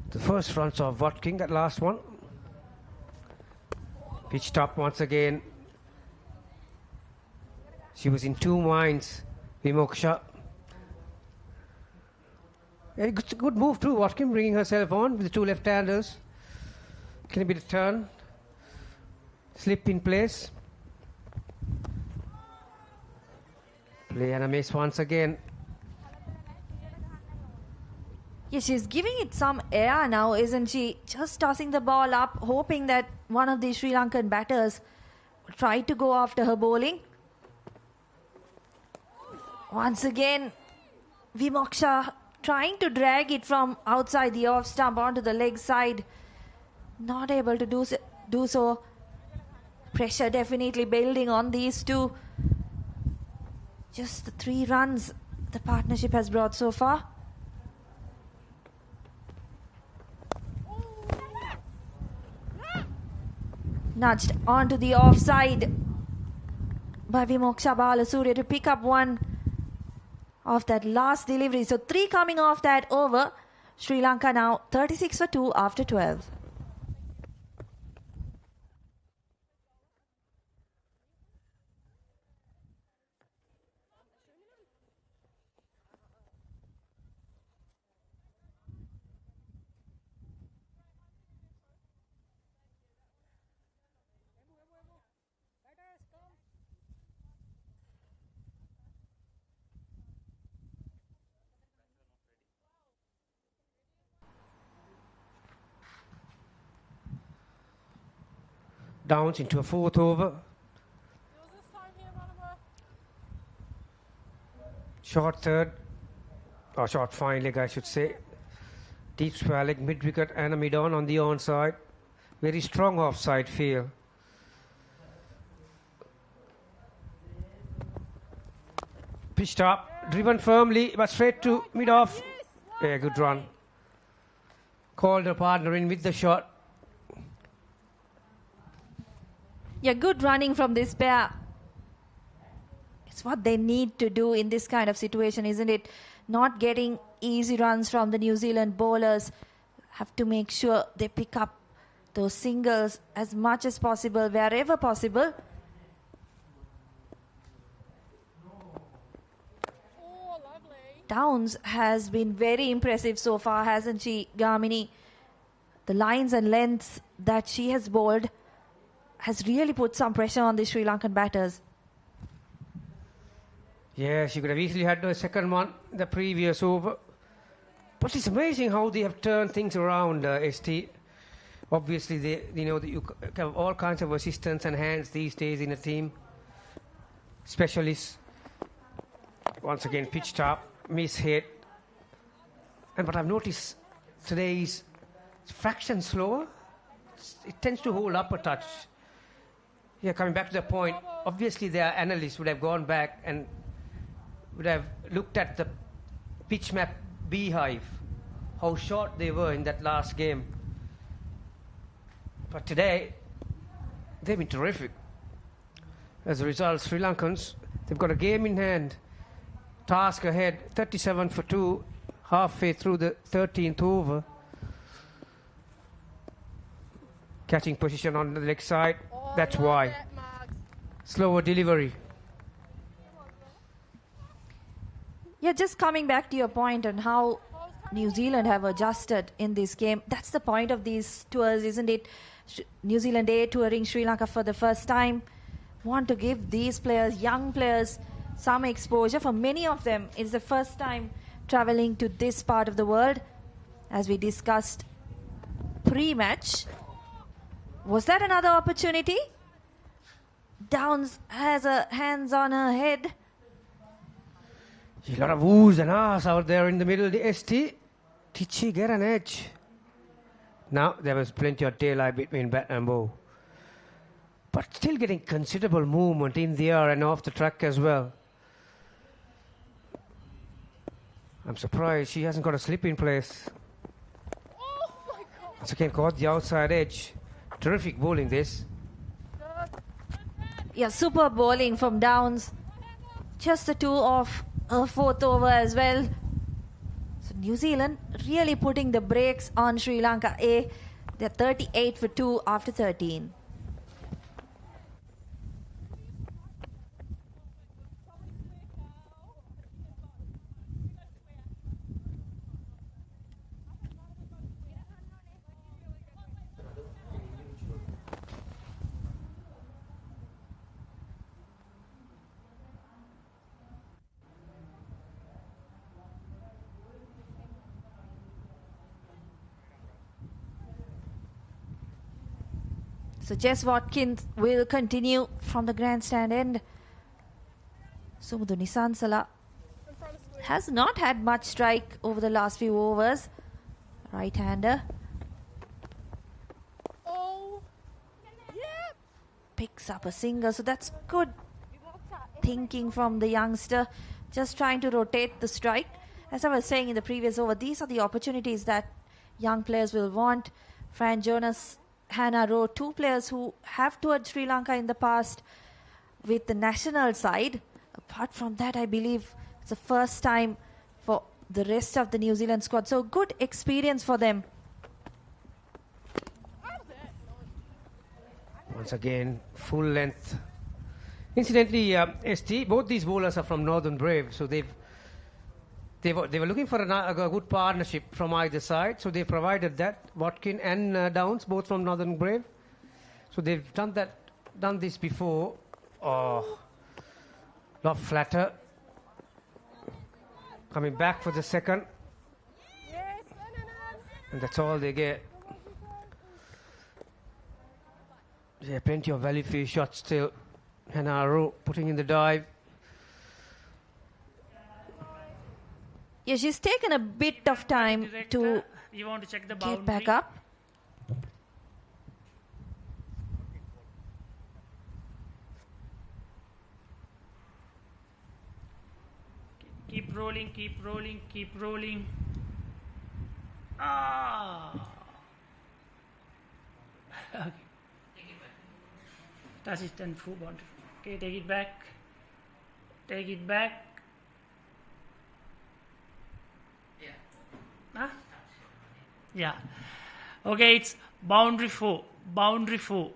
The first runs of Watkin, that last one. Pitched up once again. She was in 2 minds, Vimaksha. A good move too, Watkin, bringing herself on with the 2 left-handers. Can it be the turn? Slip in place. Play and a miss once again. Yeah, she's giving it some air now, isn't she? Just tossing the ball up, hoping that one of the Sri Lankan batters will try to go after her bowling. Once again, Vimaksha trying to drag it from outside the off stump onto the leg side. Not able to do so. Pressure definitely building on these two. Just the 3 runs the partnership has brought so far. Nudged onto the offside by Vimaksha Balasuriya to pick up 1 of that last delivery. So 3 coming off that over. Sri Lanka now 36 for 2 after 12. Downs into a 4th over. Short third, or short fine leg I should say. Deep square leg, mid wicket and a mid on the onside. Very strong offside feel. Pitched up, driven firmly, but straight to mid off. Yeah, good run. Called her partner in with the shot. Yeah, good running from this pair. It's what they need to do in this kind of situation, isn't it? Not getting easy runs from the New Zealand bowlers. Have to make sure they pick up those singles as much as possible, wherever possible. Oh, lovely. Downs has been very impressive so far, hasn't she, Gamini? The lines and lengths that she has bowled has really put some pressure on the Sri Lankan batters. Yeah, she could have easily had the second one the previous over. But it's amazing how they have turned things around, ST. Obviously, that you have all kinds of assistants and hands these days in a team. Specialists. Once again, pitched up, mishit. And what I've noticed today is it's fraction slower. It tends to hold up a touch. Yeah, coming back to the point, obviously their analysts would have gone back and would have looked at the pitch map beehive, how short they were in that last game. But today, they've been terrific. As a result, Sri Lankans, they've got a game in hand. Task ahead, 37 for 2, halfway through the 13th over. Catching position on the leg side, that's why. Slower delivery. Yeah, just coming back to your point on how New Zealand have adjusted in this game. That's the point of these tours, isn't it? New Zealand A touring Sri Lanka for the first time. Want to give these players, young players, some exposure. For many of them, it's the first time traveling to this part of the world. As we discussed pre-match, was that another opportunity? Downs has her hands on her head. A lot of oohs and ahs out there in the middle of the ST. Did she get an edge? Now, there was plenty of daylight between bat and bow. But still getting considerable movement in the air and off the track as well. I'm surprised she hasn't got a slip in place. Once again, caught the outside edge. Terrific bowling this. Yeah, super bowling from Downs. Just the two off a fourth over as well. So New Zealand really putting the brakes on Sri Lanka A. They're 38 for 2 after 13. So Jess Watkins will continue from the grandstand end. Sumudu Nisansala has not had much strike over the last few overs. Right-hander. Oh, yeah. Picks up a single, so that's good thinking from the youngster. Just trying to rotate the strike. As I was saying in the previous over, these are the opportunities that young players will want. Fran Jonas, Hannah Rowe, two players who have toured Sri Lanka in the past with the national side. Apart from that, I believe it's the first time for the rest of the New Zealand squad. So good experience for them. Once again, full length. Incidentally, ST, both these bowlers are from Northern Brave, so they were looking for a good partnership from either side, so they provided that. Watkin and Downs, both from Northern Brave. So they've done this before. Oh, lot flatter. Coming back for the second. And that's all they get. Yeah, plenty of value for shots still. Hannah Rowe putting in the dive. Yeah, she's taken a bit of time to you want to check the get back up. Keep rolling, keep rolling, keep rolling. Ah. Okay. That is 10 full boundary. Okay, take it back. Take it back. Yeah. Huh? Yeah. Okay, it's boundary 4. Boundary 4.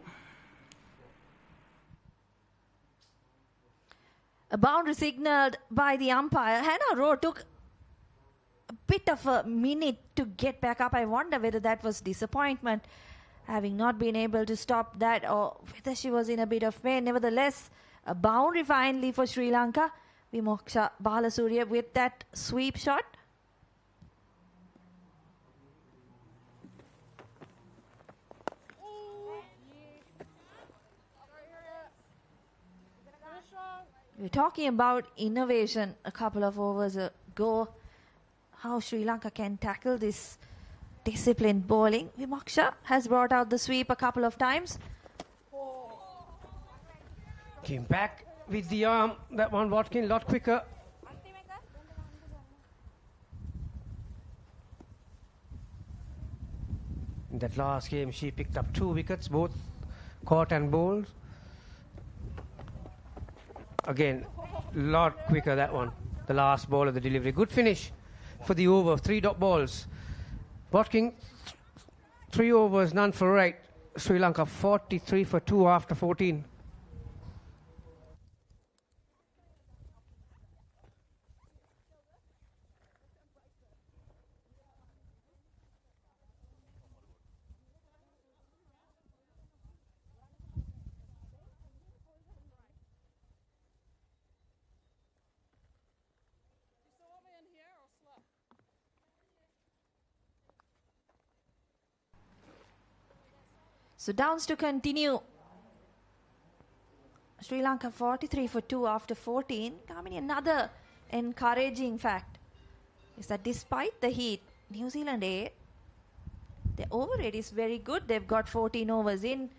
A boundary signalled by the umpire. Hannah Rowe took a bit of a minute to get back up. I wonder whether that was disappointment, having not been able to stop that, or whether she was in a bit of pain. Nevertheless, a boundary finally for Sri Lanka. Vimoksha Balasuriya with that sweep shot. We're talking about innovation a couple of overs ago. How Sri Lanka can tackle this disciplined bowling. Vimoksha has brought out the sweep a couple of times. Came back with the arm. That one, Watkin, a lot quicker. In that last game, she picked up 2 wickets, both caught and bowled. Again, lot quicker that one. The last ball of the delivery. Good finish for the over. 3 dot balls. Watkin, 3 overs, none for right. Sri Lanka 43 for 2 after 14. So downs to continue. Sri Lanka 43 for 2 after 14. Coming another encouraging fact is that despite the heat, New Zealand A, their over rate is very good. They've got 14 overs in,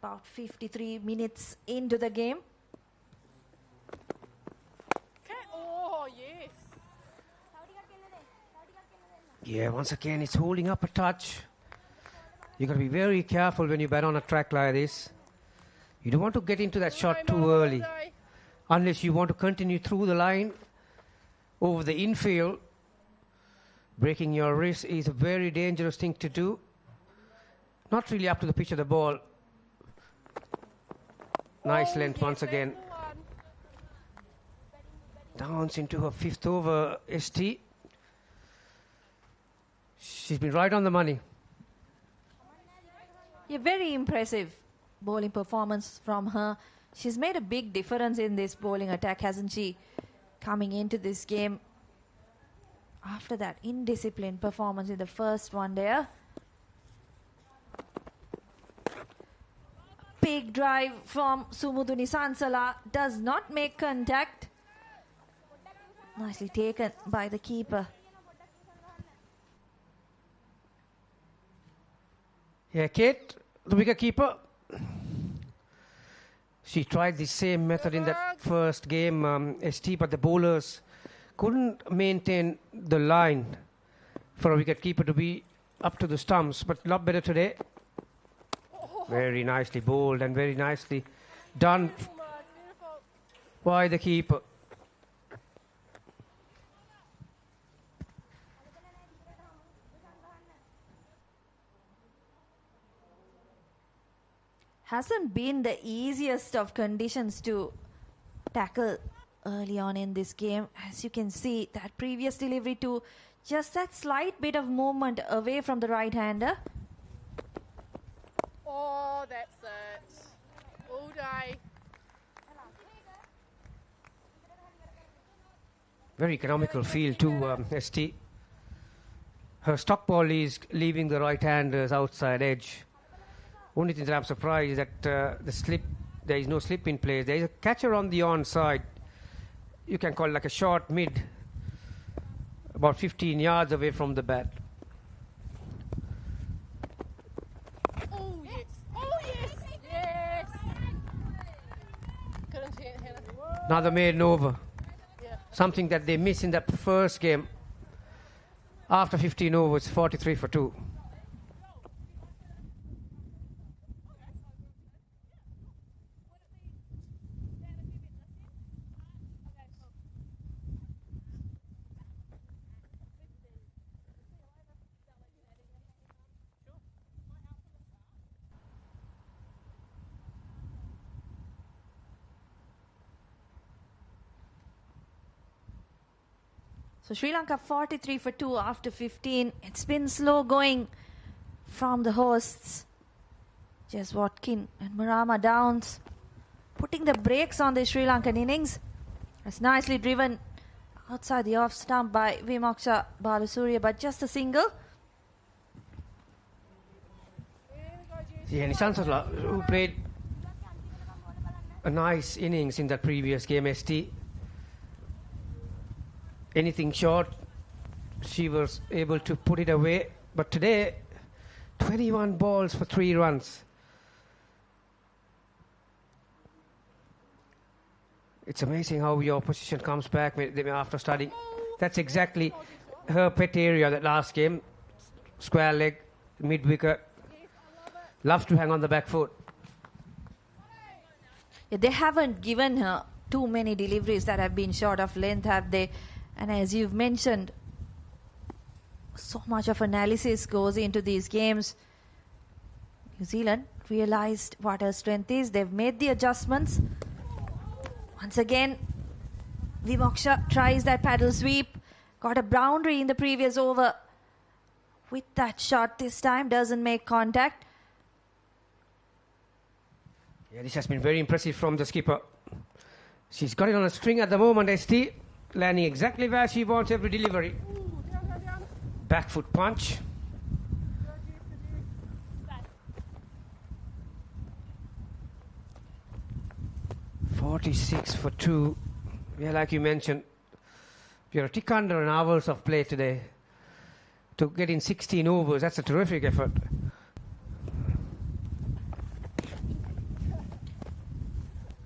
about 53 minutes into the game. Oh, yes. Yeah, once again, it's holding up a touch. You've got to be very careful when you bat on a track like this. You don't want to get into that shot too early. Unless you want to continue through the line over the infield. Breaking your wrist is a very dangerous thing to do. Not really up to the pitch of the ball. Nice length once again. Downs into her 5th over, ST. She's been right on the money. Yeah, very impressive bowling performance from her. She's made a big difference in this bowling attack, hasn't she? Coming into this game after that indisciplined performance in the first one there. Big drive from Sumuduni Sansala, does not make contact. Nicely taken by the keeper. Yeah, Kate, the wicket keeper. She tried the same method in that first game, ST, but the bowlers couldn't maintain the line for a wicket keeper to be up to the stumps, but a lot better today. Very nicely bowled and very nicely done by the keeper. Hasn't been the easiest of conditions to tackle early on in this game. As you can see, that previous delivery to just that slight bit of movement away from the right-hander. Oh, that's it. All day. Very economical field too, ST. Her stock ball is leaving the right-handers outside edge. Only thing that I'm surprised is that there is no slip in place. There is a catcher on the onside. You can call it like a short mid, about 15 yards away from the bat. Oh, yes. Oh, yes. Yes. Couldn't hit Hannah. Another maiden over. Yeah. Something that they missed in that first game. After 15 overs, 43 for 2. So Sri Lanka 43 for 2 after 15. It's been slow going from the hosts. Jess Watkin and Marama Downs putting the brakes on the Sri Lankan innings. It's nicely driven outside the off stump by Vimoksha Balasuriya, but just a single. Yeah, Nisansala, who played a nice innings in that previous game, ST. Anything short, she was able to put it away. But today, 21 balls for 3 runs. It's amazing how your opposition comes back after starting. That's exactly her pet area, that last game. Square leg, mid-wicket. Loves to hang on the back foot. Yeah, they haven't given her too many deliveries that have been short of length, have they? And as you've mentioned, so much of analysis goes into these games. New Zealand realized what her strength is. They've made the adjustments. Once again, Vimoksha tries that paddle sweep. Got a boundary in the previous over. With that shot this time, doesn't make contact. Yeah, this has been very impressive from the skipper. She's got it on a string at the moment, ST. Landing exactly where she wants every delivery. Back foot punch. .46 for 2. Yeah, like you mentioned, we are a tick under an hours of play today. To get in 16 overs, that's a terrific effort.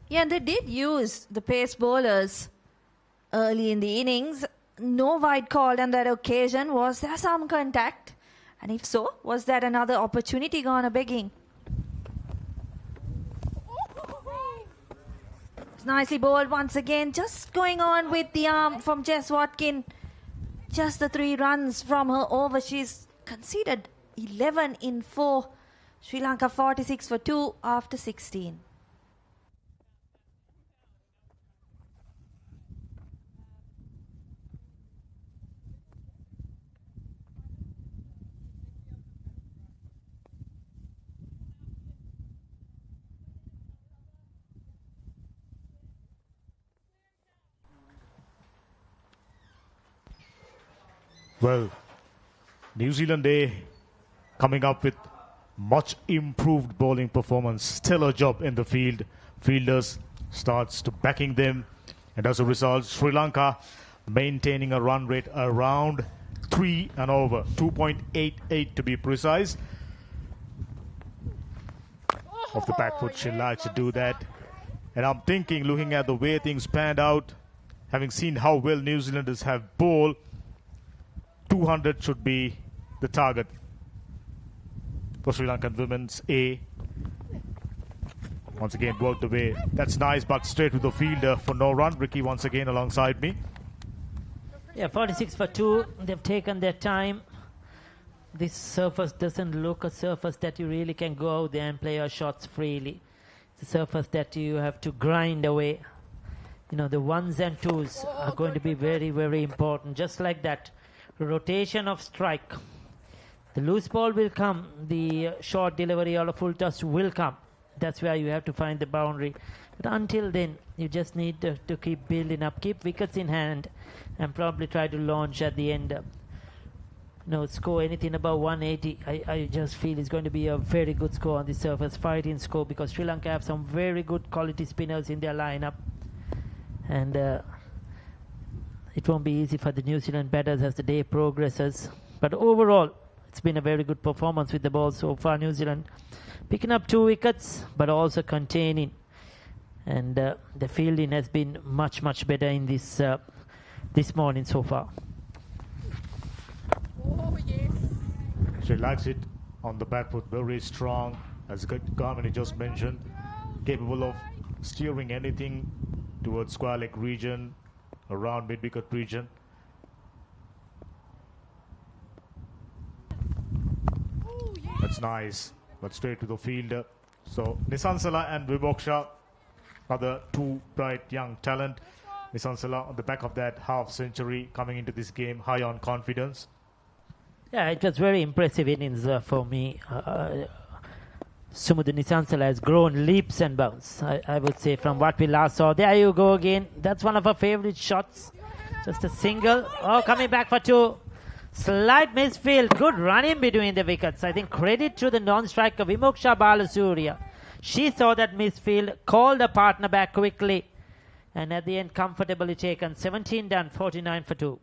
Yeah, and they did use the pace bowlers early in the innings. No wide called on that occasion. Was there some contact? And if so, was that another opportunity gone a begging? It's nicely bowled once again. Just going on with the arm from Jess Watkin. Just the 3 runs from her over. She's conceded 11 in 4. Sri Lanka 46 for 2 after 16. Well, New Zealand A coming up with much improved bowling performance. Stellar job in the field. Fielders starts to backing them. And as a result, Sri Lanka maintaining a run rate around 3 and over. 2.88 to be precise. Off the back foot, she likes to do that. And I'm thinking, looking at the way things panned out, having seen how well New Zealanders have bowled, 200 should be the target for Sri Lankan women's A. Once again, worked away. That's nice, but straight to the fielder for no run. Ricky once again alongside me. Yeah, 46 for 2. They've taken their time. This surface doesn't look a surface that you really can go out there and play your shots freely. It's a surface that you have to grind away. You know, the 1s and 2s are going to be very, very important. Just like that. Rotation of strike. The loose ball will come. The short delivery or a full toss will come. That's where you have to find the boundary. But until then, you just need to keep building up, keep wickets in hand, and probably try to launch at the end. Score anything above 180. I just feel it's going to be a very good score on the surface, fighting score, because Sri Lanka have some very good quality spinners in their lineup. And it won't be easy for the New Zealand batters as the day progresses. But overall, it's been a very good performance with the ball so far. New Zealand picking up 2 wickets, but also containing. And the fielding has been much, much better in this morning so far. Oh, yes. She likes it on the back foot, very strong, as Garmini just mentioned. Capable of steering anything towards square leg region, around mid-wicket region. Oh, yes. That's nice, but straight to the fielder. So Nisansala and Vimoksha are the 2 bright young talent. Nisansala on the back of that half century coming into this game high on confidence. Yeah, it was very impressive innings for me. Sumudhu Nisansala has grown leaps and bounds, I would say, from what we last saw. There you go again. That's one of her favorite shots. Just a single. Oh, coming back for two. Slight misfield. Good run in between the wickets. I think credit to the non-striker Vimoksha Balasuriya. She saw that misfield, called her partner back quickly, and at the end comfortably taken. 17 done, 49 for 2.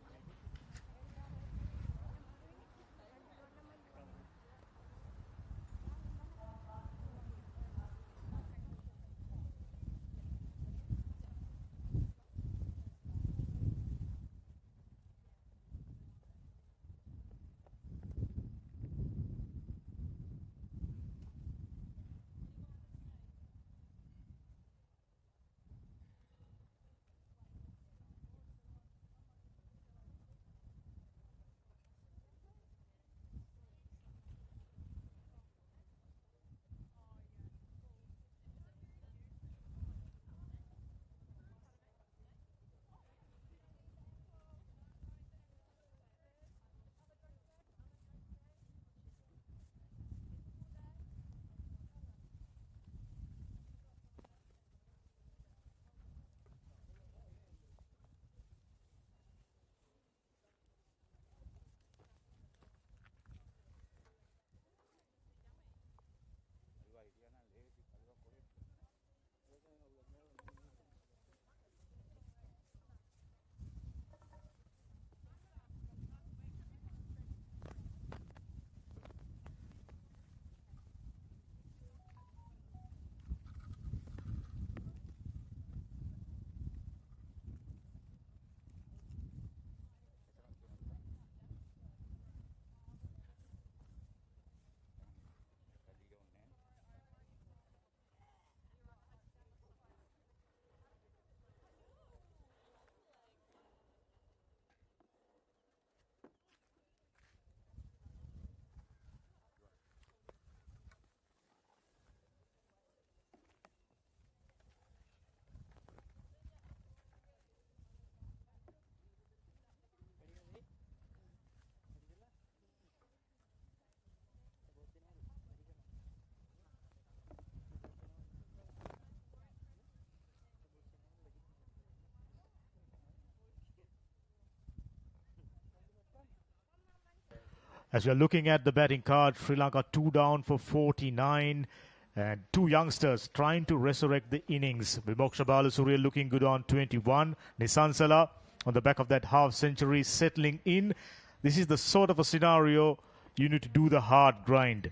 As we are looking at the batting card, Sri Lanka 2 down for 49. And two youngsters trying to resurrect the innings. Vimoksha Balasuriya looking good on 21. Nisansala on the back of that half century settling in. This is the sort of a scenario you need to do the hard grind.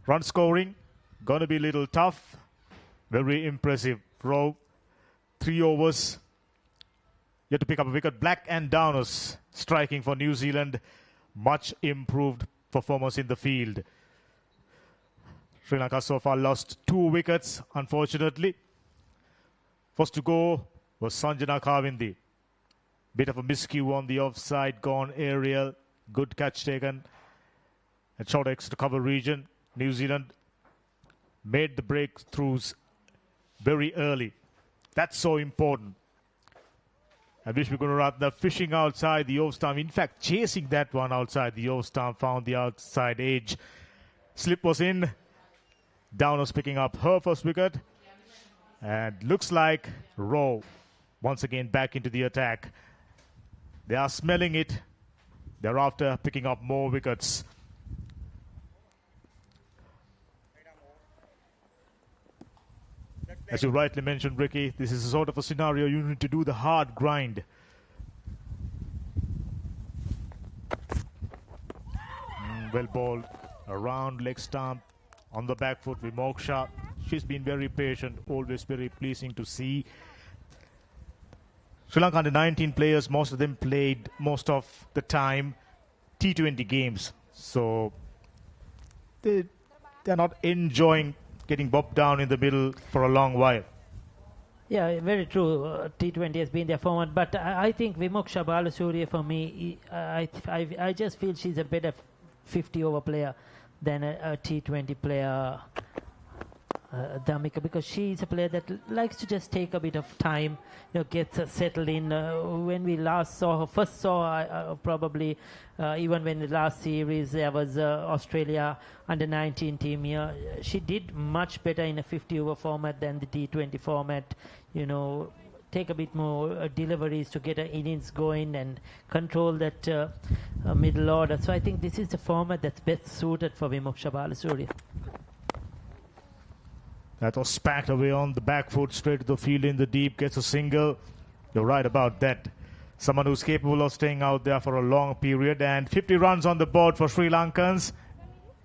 Run scoring, going to be a little tough. Very impressive. Row, 3 overs. You have to pick up a wicket. Black and Downers striking for New Zealand. Much improved performance in the field. Sri Lanka so far lost 2 wickets, unfortunately. First to go was Sanjana Kavindi. Bit of a miscue on the offside, gone aerial. Good catch taken at short extra cover region. New Zealand made the breakthroughs very early. That's so important. And Vishnu Gunaratne fishing outside the off stump. In fact, chasing that one outside the off stump, found the outside edge. Slip was in. Downers picking up her first wicket. And looks like Rowe once again back into the attack. They are smelling it. They're after picking up more wickets. As you rightly mentioned, Ricky, this is a sort of a scenario you need to do the hard grind. Well balled around leg stump on the back foot with Moksha. She's been very patient, always very pleasing to see. Sri Lanka under 19 players, most of them played most of the time T20 games. So they're not enjoying getting bobbed down in the middle for a long while. Yeah, very true. T20 has been their format, but I think Vimoksha Balasuriya for me, I just feel she's a better 50-over player than a T20 player. Damika, because she's a player that likes to just take a bit of time, gets settled in. When we first saw her, probably even when the last series there was Australia under-19 team here, she did much better in a 50-over format than the T20 format. Take a bit more deliveries to get her innings going and control that middle order. So I think this is the format that's best suited for Vimuksha Balasuriya. That was spanked away on the back foot, straight to the field in the deep, gets a single. You're right about that. Someone who's capable of staying out there for a long period, and 50 runs on the board for Sri Lankans.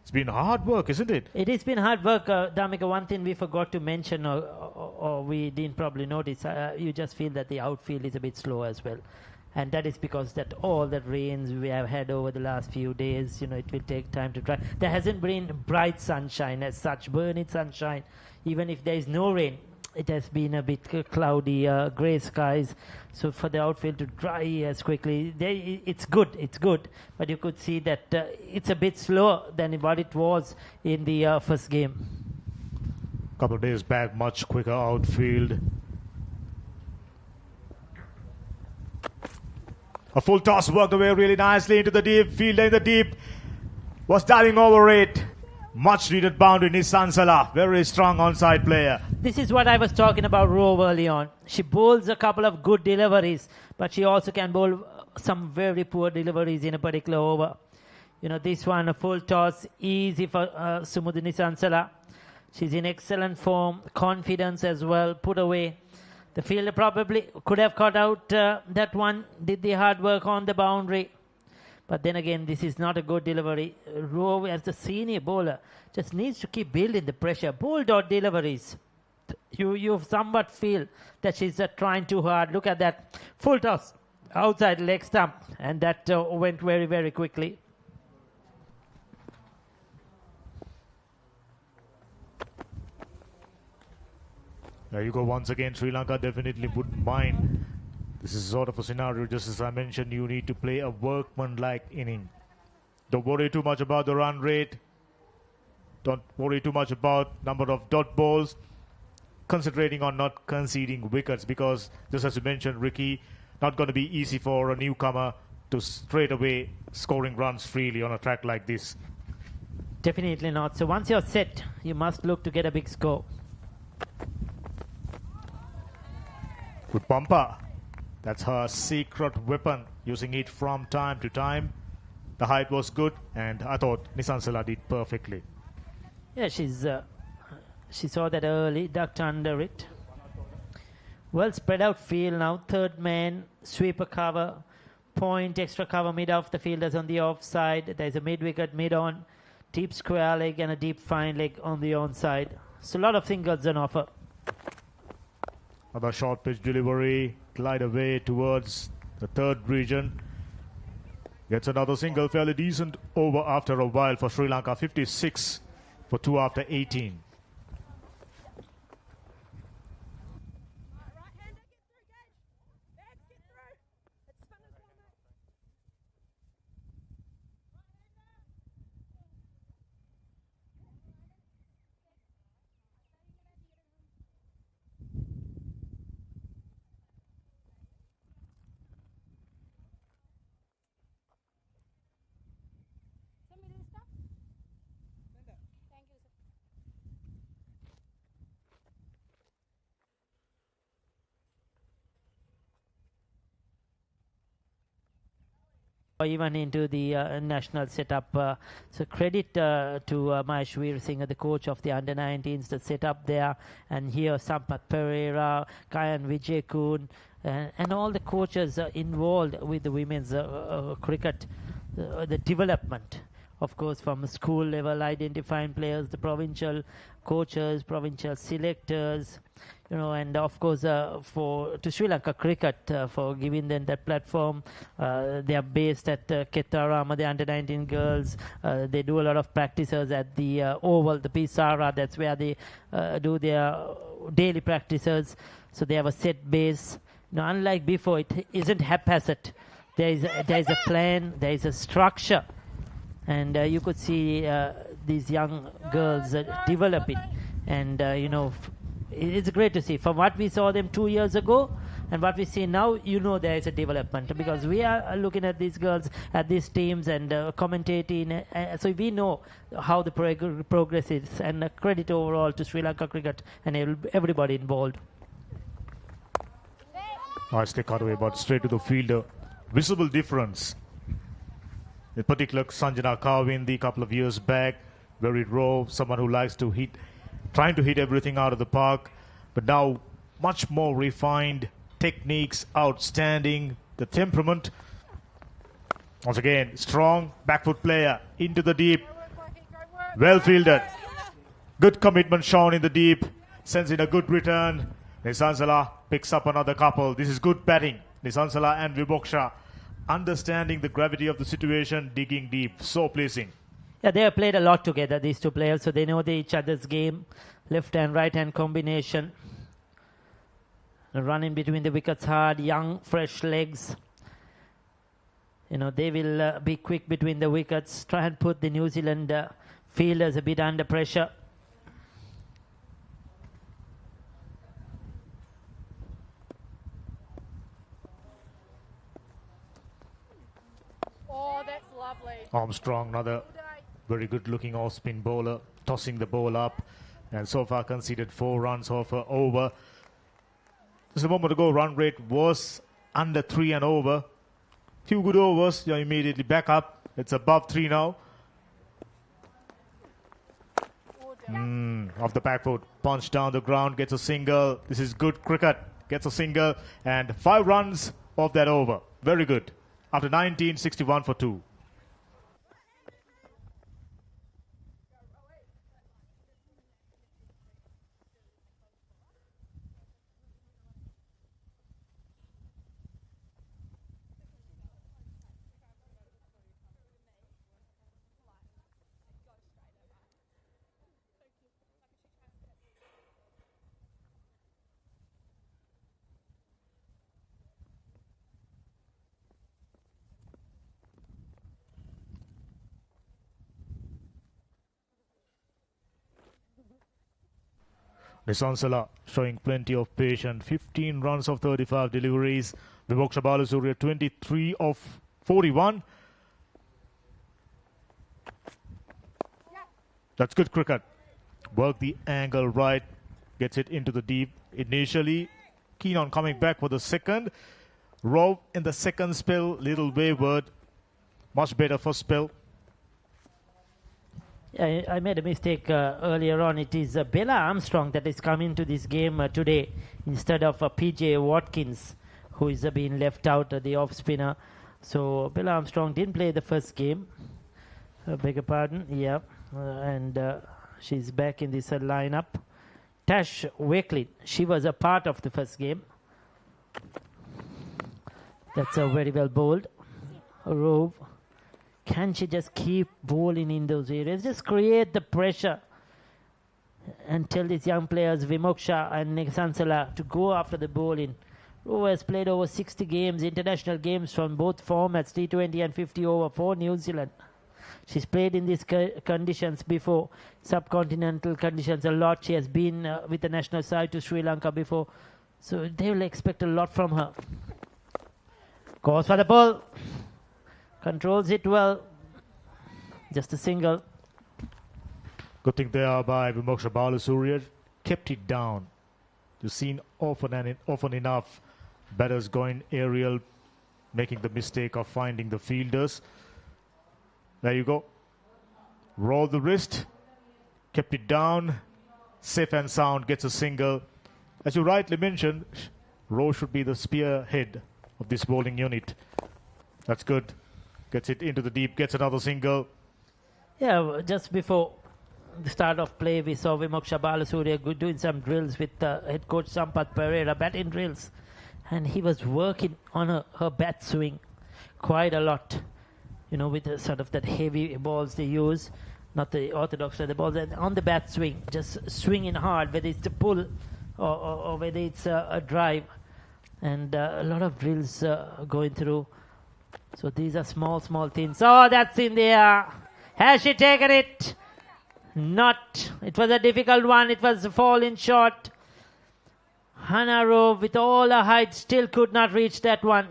It's been hard work, isn't it? It has been hard work, Damika. One thing we forgot to mention, or we didn't probably notice, you just feel that the outfield is a bit slow as well. And that is because that all that rains we have had over the last few days, it will take time to dry. There hasn't been bright sunshine as such, burning sunshine. Even if there is no rain, it has been a bit cloudy, grey skies. So for the outfield to dry as quickly, it's good. But you could see that it's a bit slower than what it was in the first game. A couple of days back, much quicker outfield. A full toss worked away really nicely into the deep. Fielder in the deep was diving over it. Much needed boundary. Nissan Salah, very strong onside player. This is what I was talking about Rove early on. She bowls a couple of good deliveries, but she also can bowl some very poor deliveries in a particular over. This one, a full toss, easy for Sumudhi Nissan Salah. She's in excellent form, confidence as well, put away. The fielder probably could have cut out that one, did the hard work on the boundary. But then again, this is not a good delivery. Rove, as the senior bowler, just needs to keep building the pressure. Bold out deliveries. You somewhat feel that she's trying too hard. Look at that. Full toss. Outside leg stump. And that went very, very quickly. There you go once again. Sri Lanka definitely wouldn't mind. This is sort of a scenario, just as I mentioned, you need to play a workman-like inning. Don't worry too much about the run rate. Don't worry too much about number of dot balls. Concentrating on not conceding wickets, because just as you mentioned, Ricky, not going to be easy for a newcomer to straight away scoring runs freely on a track like this. Definitely not. So once you're set, you must look to get a big score. Good bumper. That's her secret weapon, using it from time to time. The height was good, and I thought Nissan Salah did perfectly. Yeah, she saw that early, ducked under it. Well spread out field now. Third man, sweeper cover, point, extra cover mid off the fielders on the offside. There's a mid-wicket, mid-on, deep square leg and a deep fine leg on the onside. So a lot of singles on offer. Another short pitch delivery, glide away towards the third region. Gets another single, fairly decent over after a while for Sri Lanka. 56 for 2 after 18. Even into the national setup. So credit to Maheshwar Singh, the coach of the under-19s, the setup there. And here Sampath Pereira, Kayan Vijay Kun, and all the coaches involved with the women's cricket, the development. Of course, from school level, identifying players, the provincial coaches, provincial selectors, and of course to Sri Lanka cricket for giving them that platform. They are based at Kettarama, the under-19 girls. They do a lot of practices at the Oval, the Pisara. That's where they do their daily practices. So they have a set base. Unlike before, it isn't haphazard. There is a plan. There is a structure. And you could see these young girls developing And, it's great to see. From what we saw them 2 years ago and what we see now, there is a development. Because we are looking at these girls, at these teams and commentating. So we know how the progress is. And credit overall to Sri Lanka Cricket and everybody involved. Nicely cut away, but straight to the fielder. Visible difference. In particular, Sanjana Kawindi a couple of years back, very raw, someone who likes to hit, trying to hit everything out of the park, but now much more refined, techniques outstanding, the temperament. Once again, strong back foot player into the deep, well fielded, good commitment shown in the deep, sends in a good return. Nisansala picks up another couple. This is good batting. Nisansala and Vimoksha understanding the gravity of the situation, digging deep, so pleasing. Yeah, they have played a lot together, these two players, so they know each other's game. Left and right hand combination. Running between the wickets hard, young, fresh legs. They will be quick between the wickets, try and put the New Zealand fielders a bit under pressure. Oh, that's lovely. Armstrong, another very good looking off spin bowler, tossing the ball up, and so far conceded 4 runs off her over. Just a moment ago, run rate was under 3 and over. Few good overs, you're immediately back up. It's above 3 now. Off the back foot, punch down the ground, gets a single. This is good cricket, gets a single, and 5 runs off that over. Very good. After 19, 61 for 2. Nisansala showing plenty of patience. 15 runs of 35 deliveries. Vimoksha Balasuriya 23 of 41. That's good cricket. Work the angle right. Gets it into the deep. Initially keen on coming back for the second. Rove in the second spell. Little wayward. Much better first spell. Yeah, I made a mistake earlier on. It is Bella Armstrong that is coming to this game today instead of PJ Watkins, who is being left out, the off spinner. So Bella Armstrong didn't play the first game. Beg your pardon. Yeah, and she's back in this lineup. Tash Wakelin, she was a part of the first game. That's very well bowled. Rove. Can she just keep bowling in those areas? Just create the pressure and tell these young players, Vimoksha and Nisansala, to go after the bowling. Rove has played over 60 games, international games from both formats, T20 and 50 over for New Zealand. She's played in these conditions before, subcontinental conditions a lot. She has been with the national side to Sri Lanka before. So they will expect a lot from her. Goes for the ball. Controls it well. Just a single. Good thing there by Vimoksha Balasuriya. Kept it down. You've seen often enough batters going aerial, making the mistake of finding the fielders. There you go. Roll the wrist. Kept it down. Safe and sound. Gets a single. As you rightly mentioned, Rose should be the spearhead of this bowling unit. That's good. Gets it into the deep, gets another single. Yeah, just before the start of play, we saw Vimoksha Balasuriya doing some drills with head coach Sampath Pereira, batting drills. And he was working on her bat swing quite a lot. With the sort of that heavy balls they use, not the orthodox the balls, and on the bat swing, just swinging hard, whether it's a pull or whether it's a drive. And a lot of drills going through. So these are small things. Oh, that's in there. Has she taken it? Not. It was a difficult one. It was a falling shot. Hanaro, with all her height, still could not reach that one.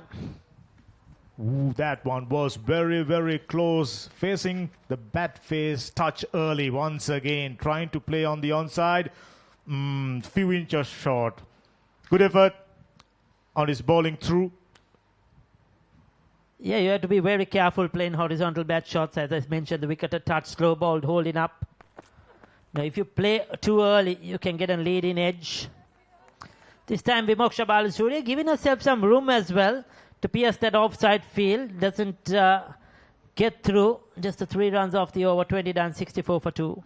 Ooh, that one was very, very close. Facing the bat face, touch early once again. Trying to play on the onside. Few inches short. Good effort on his bowling through. Yeah, you have to be very careful playing horizontal bat shots. As I mentioned, the wicket a touch, slow ball, holding up. Now, if you play too early, you can get a leading edge. This time, Vimoksha Balasuriya giving herself some room as well to pierce that offside field. Doesn't get through. Just the 3 runs off the over, 20 done, 64 for 2.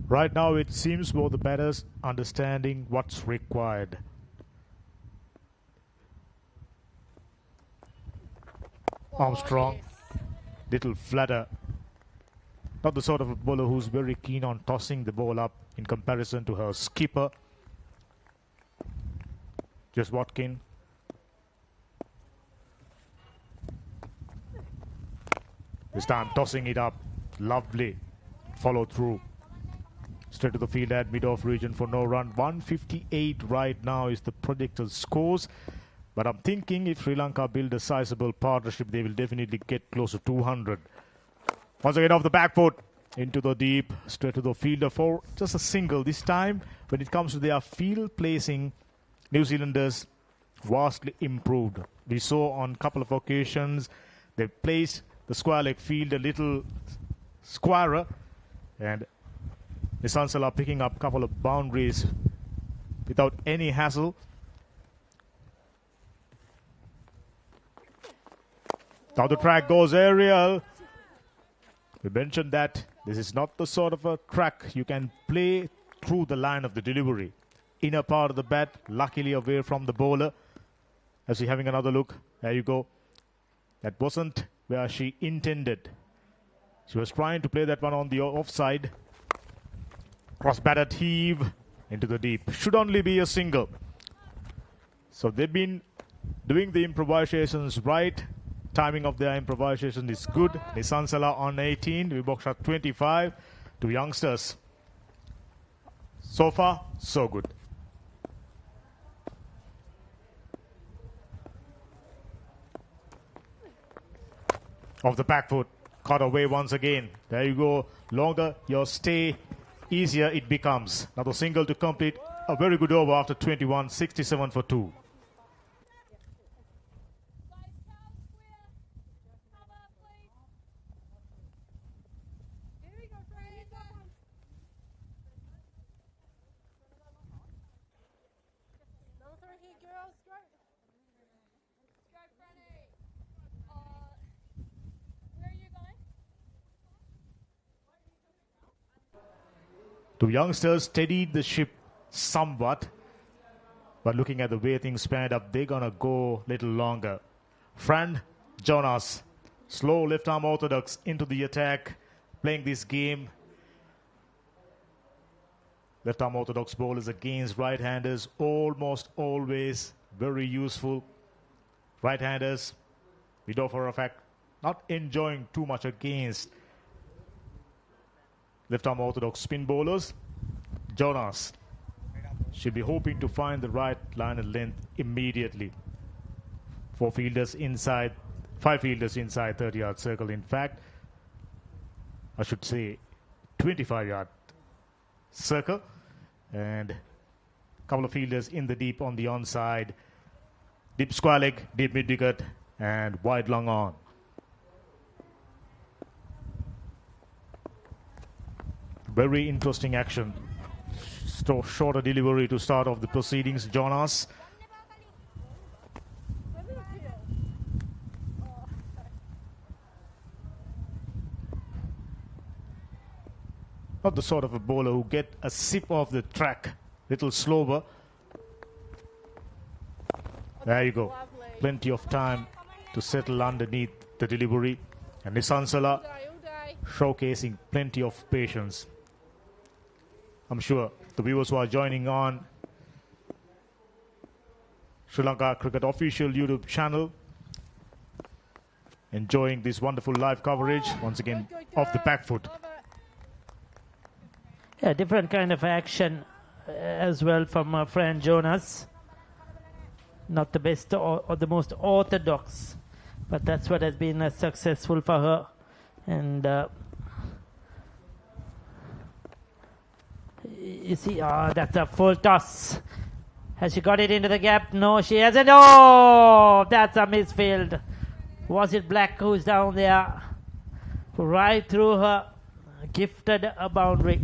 Right now, it seems both the batters understanding what's required. Armstrong, little flatter. Not the sort of a bowler who's very keen on tossing the ball up in comparison to her skipper. Just Watkin. This time tossing it up. Lovely. Follow through. Straight to the field at mid-off region for no run. 158 right now is the projected scores. But I'm thinking if Sri Lanka build a sizable partnership, they will definitely get close to 200. Once again off the back foot. Into the deep. Straight to the fielder for just a single. This time, when it comes to their field placing, New Zealanders vastly improved. We saw on a couple of occasions, they placed the square leg field a little squarer. And Nisansala picking up a couple of boundaries without any hassle. Now the track goes aerial. We mentioned that this is not the sort of a track you can play through the line of the delivery. Inner part of the bat, luckily away from the bowler. As we're having another look, there you go. That wasn't where she intended. She was trying to play that one on the offside. Cross-batted heave into the deep. Should only be a single. So they've been doing the improvisations right. Timing of their improvisation is good. Nisansala on 18. Vimoksha 25. 2 youngsters. So far, so good. Off the back foot. Caught away once again. There you go. Longer your stay, easier it becomes. Another single to complete a very good over after 21, 67 for 2. Two youngsters steadied the ship somewhat, but looking at the way things panned up, they're gonna go a little longer. Fran Jonas, slow left arm orthodox into the attack, playing this game. Left arm orthodox bowlers against right-handers, almost always very useful. Right-handers, we know for a fact, not enjoying too much against left-arm orthodox spin bowlers. Jonas should be hoping to find the right line and length immediately. 5 fielders inside 30-yard circle. In fact, I should say 25-yard circle. And a couple of fielders in the deep on the onside. Deep square leg, deep mid-wicket, and wide long on. Very interesting action. Shorter delivery to start off the proceedings. Jonas. Not the sort of a bowler who get a sip of the track, little slower. There you go. Plenty of time to settle underneath the delivery. And Nisansala showcasing plenty of patience. I'm sure the viewers who are joining on Sri Lanka Cricket Official YouTube channel enjoying this wonderful live coverage once again off the back foot. Yeah, different kind of action as well from Fran Jonas. Not the best or the most orthodox, but that's what has been successful for her. And you see, that's a full toss. Has she got it into the gap? No, she hasn't. Oh, that's a misfield. Was it Black who's down there? Right through her, gifted a boundary.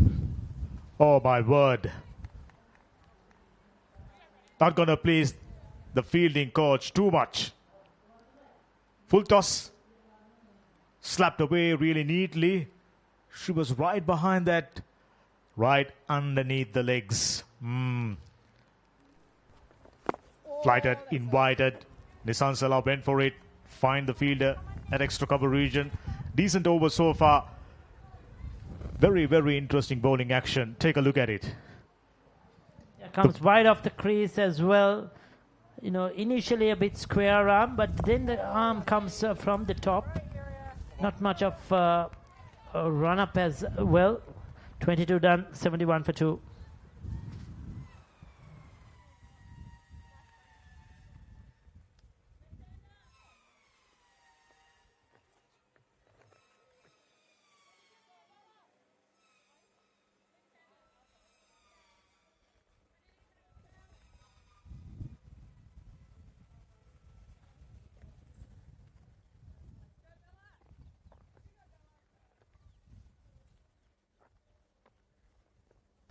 Oh my word. Not gonna please the fielding coach too much. Full toss. Slapped away really neatly. She was right behind that. Right underneath the legs. Flighted, invited. Nisansala went for it. Find the fielder at extra cover region. Decent over so far. Very, very interesting bowling action. Take a look at it. Comes wide off the crease as well. You know, initially a bit square arm, but then the arm comes from the top. Not much of a run-up as well. 22 done, 71 for 2.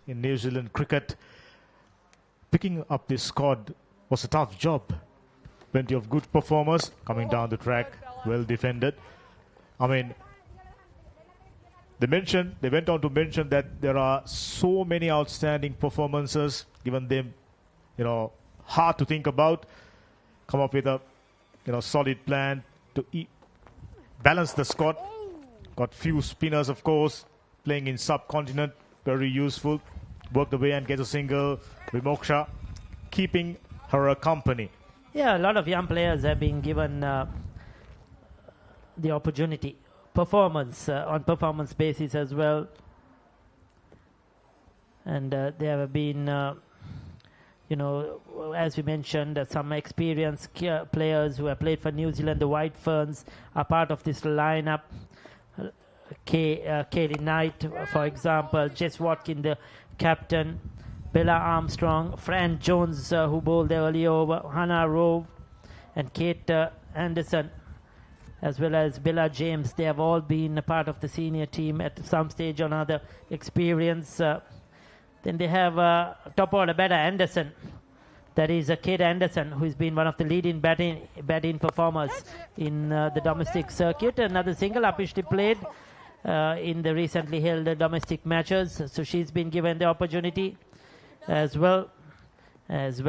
In New Zealand cricket, picking up this squad was a tough job. Plenty of good performers coming down the track, well defended. I mean, they went on to mention that there are so many outstanding performances, given them, you know, hard to think about. Come up with a, you know, solid plan to balance the squad. Got few spinners, of course, playing in subcontinent, very useful. Worked away and gets a single. Vimoksha keeping her company. Yeah, a lot of young players have been given the opportunity. Performance on performance basis as well. And there have been, you know, as we mentioned, some experienced players who have played for New Zealand. The White Ferns are part of this lineup. Kaylee Knight, for example, Jess Watkin, the captain, Bella Armstrong, Fran Jones, who bowled the early over, Hannah Rove, and Kate Anderson, as well as Bella James. They have all been a part of the senior team at some stage or another. Experience. Then they have top order batter Anderson. That is Kate Anderson, who has been one of the leading batting performers in the domestic circuit. Another single upishly played in the recently held domestic matches. So she's been given the opportunity as well as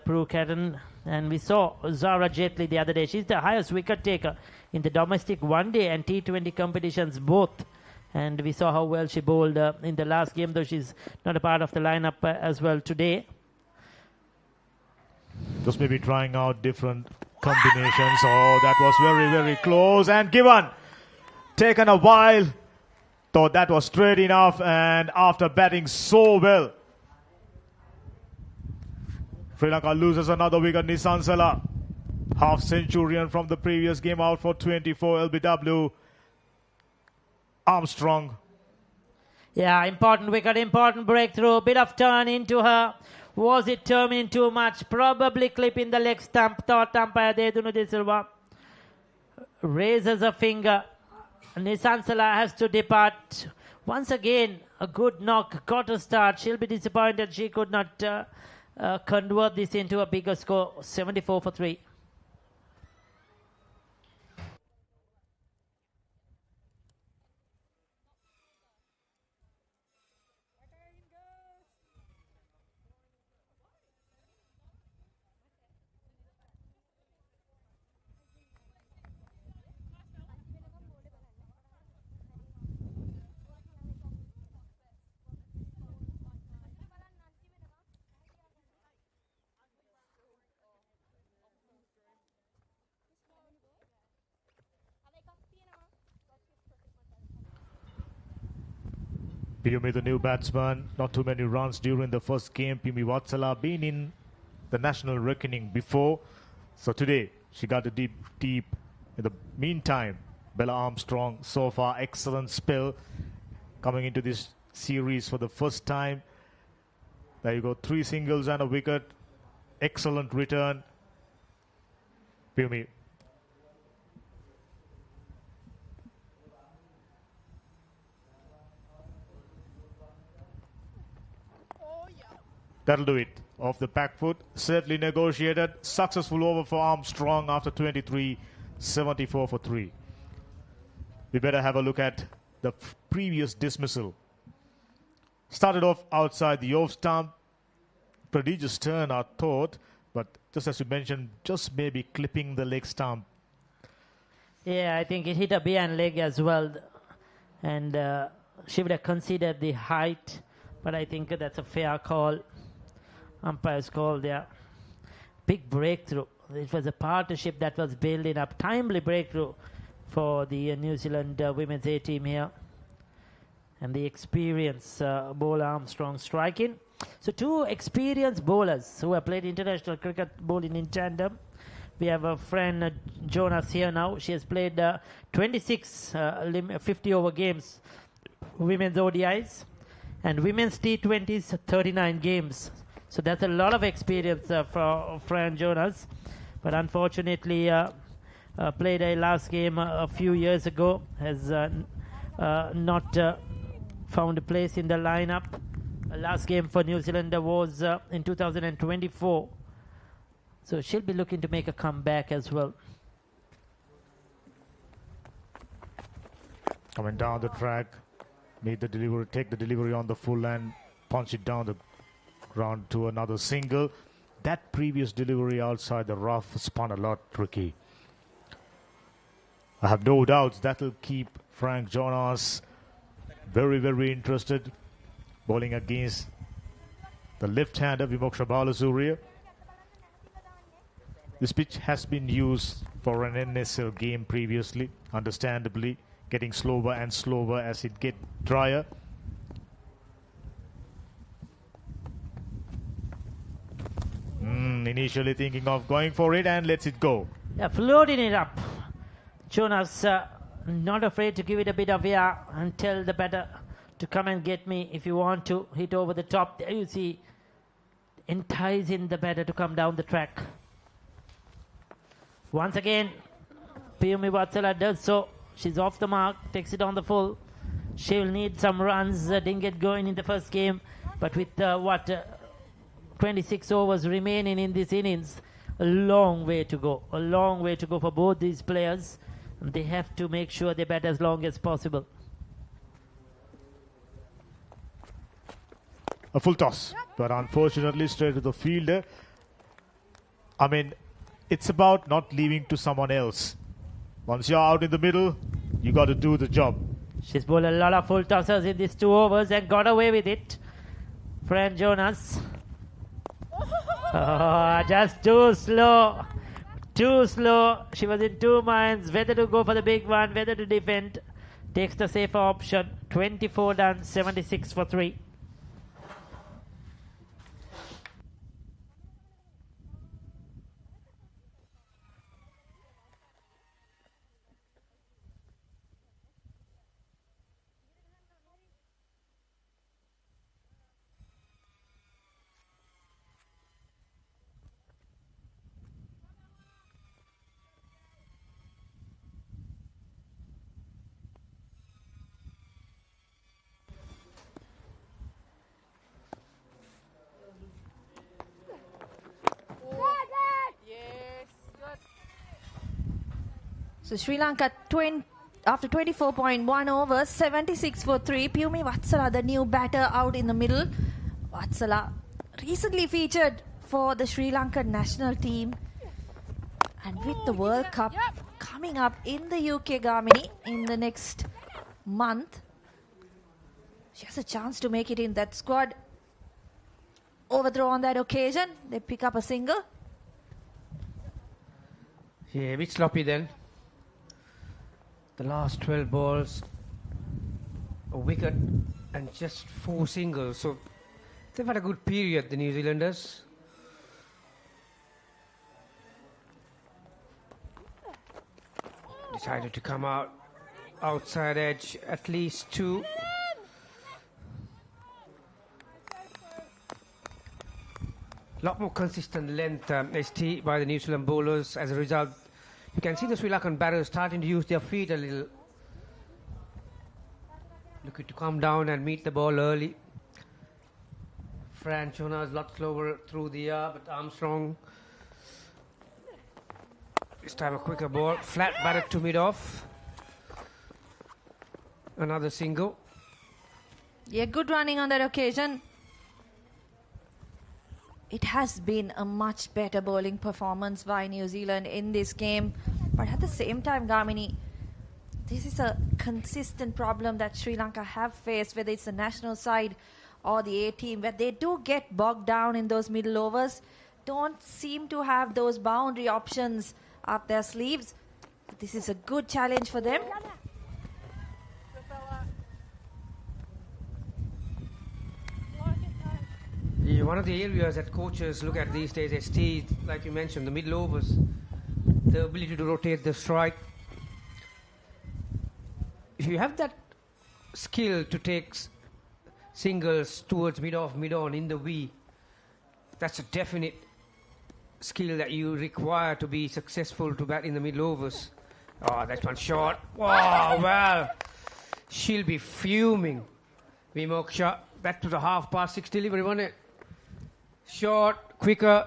Prue Catton. And we saw Zara Jaitley the other day. She's the highest wicket taker in the domestic one-day and T20 competitions both. And we saw how well she bowled in the last game, though she's not a part of the lineup as well today. Just maybe trying out different combinations. Oh, that was very, very close. And given. Taken a while. Thought that was straight enough. And after batting so well, Sri Lanka loses another wicket. Nisansala, half centurion from the previous game, out for 24 LBW. Armstrong. Yeah, important wicket, important breakthrough. Bit of turn into her. Was it turning too much? Probably clip in the leg stump. Thought umpire Dedunu De Silva raises a finger. Nisansala has to depart. Once again, a good knock. Got a start. She'll be disappointed she could not convert this into a bigger score. 74 for 3. Piyumi, the new batsman, not too many runs during the first game. Piyumi Vatsala been in the national reckoning before. So today, she got a deep. In the meantime, Bella Armstrong, so far, excellent spell coming into this series for the first time. There you go, 3 singles and a wicket. Excellent return. Piyumi. That'll do it. Off the back foot, certainly negotiated. Successful over for Armstrong after 23, 74 for 3. We better have a look at the previous dismissal. Started off outside the off stump. Prodigious turn, I thought, but just as you mentioned, just maybe clipping the leg stump. Yeah, I think it hit a behind leg as well. And she would have considered the height, but I think that's a fair call. Umpire's call there. Big breakthrough. It was a partnership that was building up. Timely breakthrough for the New Zealand women's A team here. And the experienced bowler Armstrong striking. So 2 experienced bowlers who have played international cricket bowling in tandem. We have a friend Jonas here now. She has played 26 50-over games, women's ODIs, and women's T20s 39 games. So that's a lot of experience for Fran Jonas. But unfortunately, played a last game a few years ago, has not found a place in the lineup. Last game for New Zealand was in 2024. So she'll be looking to make a comeback as well. Coming down the track, need the delivery, take the delivery on the full and punch it down the ground to another single. That previous delivery outside the rough spun a lot tricky. I have no doubts that'll keep Frank Jonas very, very interested. Bowling against the left-hander Vimoksha Balasuriya. This pitch has been used for an NSL game previously, understandably, getting slower and slower as it gets drier. Initially thinking of going for it and lets it go. Yeah, floating it up. Jonas not afraid to give it a bit of air and tell the batter to come and get me if you want to. Hit over the top. There you see, enticing the batter to come down the track. Once again, Piyumi Vatsala does so. She's off the mark, takes it on the full. She'll need some runs. Didn't get going in the first game, but with 26 overs remaining in this innings, a long way to go. A long way to go for both these players. And they have to make sure they bat as long as possible. A full toss, but unfortunately straight to the fielder. I mean, it's about not leaving to someone else. Once you're out in the middle, you got to do the job. She's bowled a lot of full tosses in these 2 overs and got away with it. Fran Jonas. Oh, just too slow. Too slow. She was in 2 minds whether to go for the big one, whether to defend. Takes the safer option. 24 done, 76 for 3. So Sri Lanka after 24.1 overs, 76 for 3. Piyumi Vatsala, the new batter, out in the middle. Vatsala recently featured for the Sri Lankan national team. And with the World Cup coming up in the UK, Gamini, in the next month, she has a chance to make it in that squad. Overthrow on that occasion. They pick up a single. Yeah, a bit sloppy then. The last 12 balls, a wicket and just 4 singles. So they've had a good period, the New Zealanders. Decided to come out outside edge, at least 2. Lot more consistent length ST by the New Zealand bowlers. As a result, you can see the Sri Lankan batters starting to use their feet a little. Looking to come down and meet the ball early. Fran Chona is a lot slower through the air, but Armstrong this time a quicker ball, flat batted to mid-off. Another single. Yeah, good running on that occasion. It has been a much better bowling performance by New Zealand in this game. But at the same time, Gamini, this is a consistent problem that Sri Lanka have faced, whether it's the national side or the A team, where they do get bogged down in those middle overs, don't seem to have those boundary options up their sleeves. This is a good challenge for them. Yeah, one of the areas that coaches look at these days, ST, like you mentioned, the middle overs, the ability to rotate the strike. If you have that skill to take singles towards mid-off, mid-on in the V, that's a definite skill that you require to be successful to bat in the middle overs. Oh, that's one shot. Wow, well, she'll be fuming. Vimoksha, back to the 6:30 delivery, wasn't it? Short, quicker,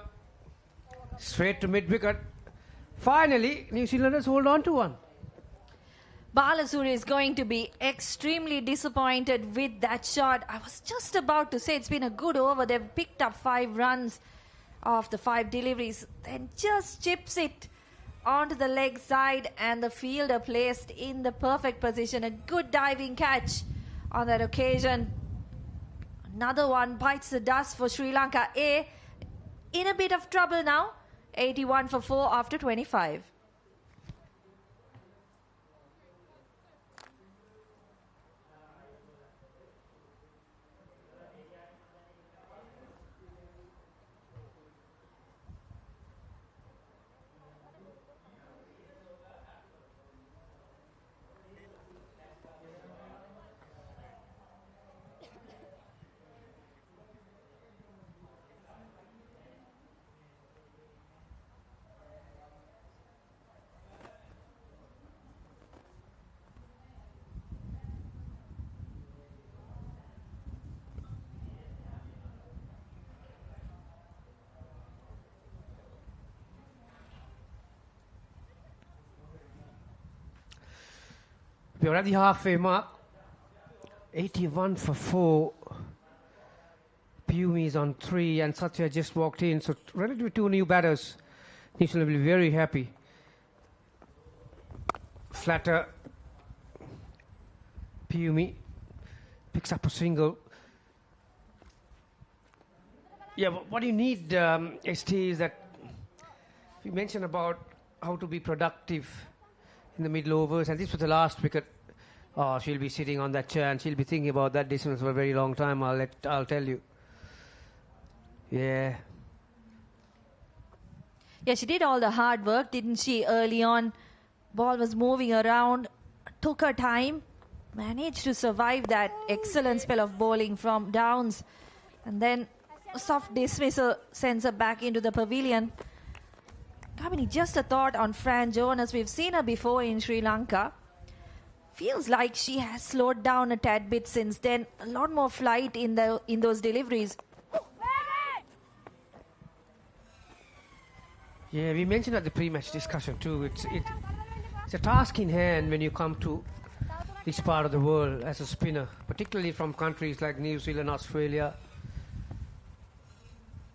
straight to mid-wicket. Finally, New Zealanders hold on to one. Balasuri is going to be extremely disappointed with that shot. I was just about to say it's been a good over. They've picked up 5 runs off the 5 deliveries. Then just chips it onto the leg side and the fielder placed in the perfect position. A good diving catch on that occasion. Another one bites the dust for Sri Lanka A. In a bit of trouble now. 81 for 4 after 25. We're at the halfway mark. 81 for 4. Pumi is on 3 and Satya just walked in. So relatively 2 new batters. New Zealand will be very happy. Flatter. Pumi picks up a single. Yeah, what you need, ST, is that you mentioned about how to be productive in the middle overs, and this was the last wicket. Oh, she'll be sitting on that chair and she'll be thinking about that distance for a very long time. I'll tell you. Yeah. Yeah, she did all the hard work, didn't she, early on? Ball was moving around, took her time, managed to survive that excellent spell of bowling from Downs, and then a soft dismissal sends her back into the pavilion. Kamini, just a thought on Fran Jonas. We've seen her before in Sri Lanka. Feels like she has slowed down a tad bit since then. A lot more flight in those deliveries. Yeah, we mentioned at the pre-match discussion too. It's a task in hand when you come to this part of the world as a spinner, particularly from countries like New Zealand, Australia,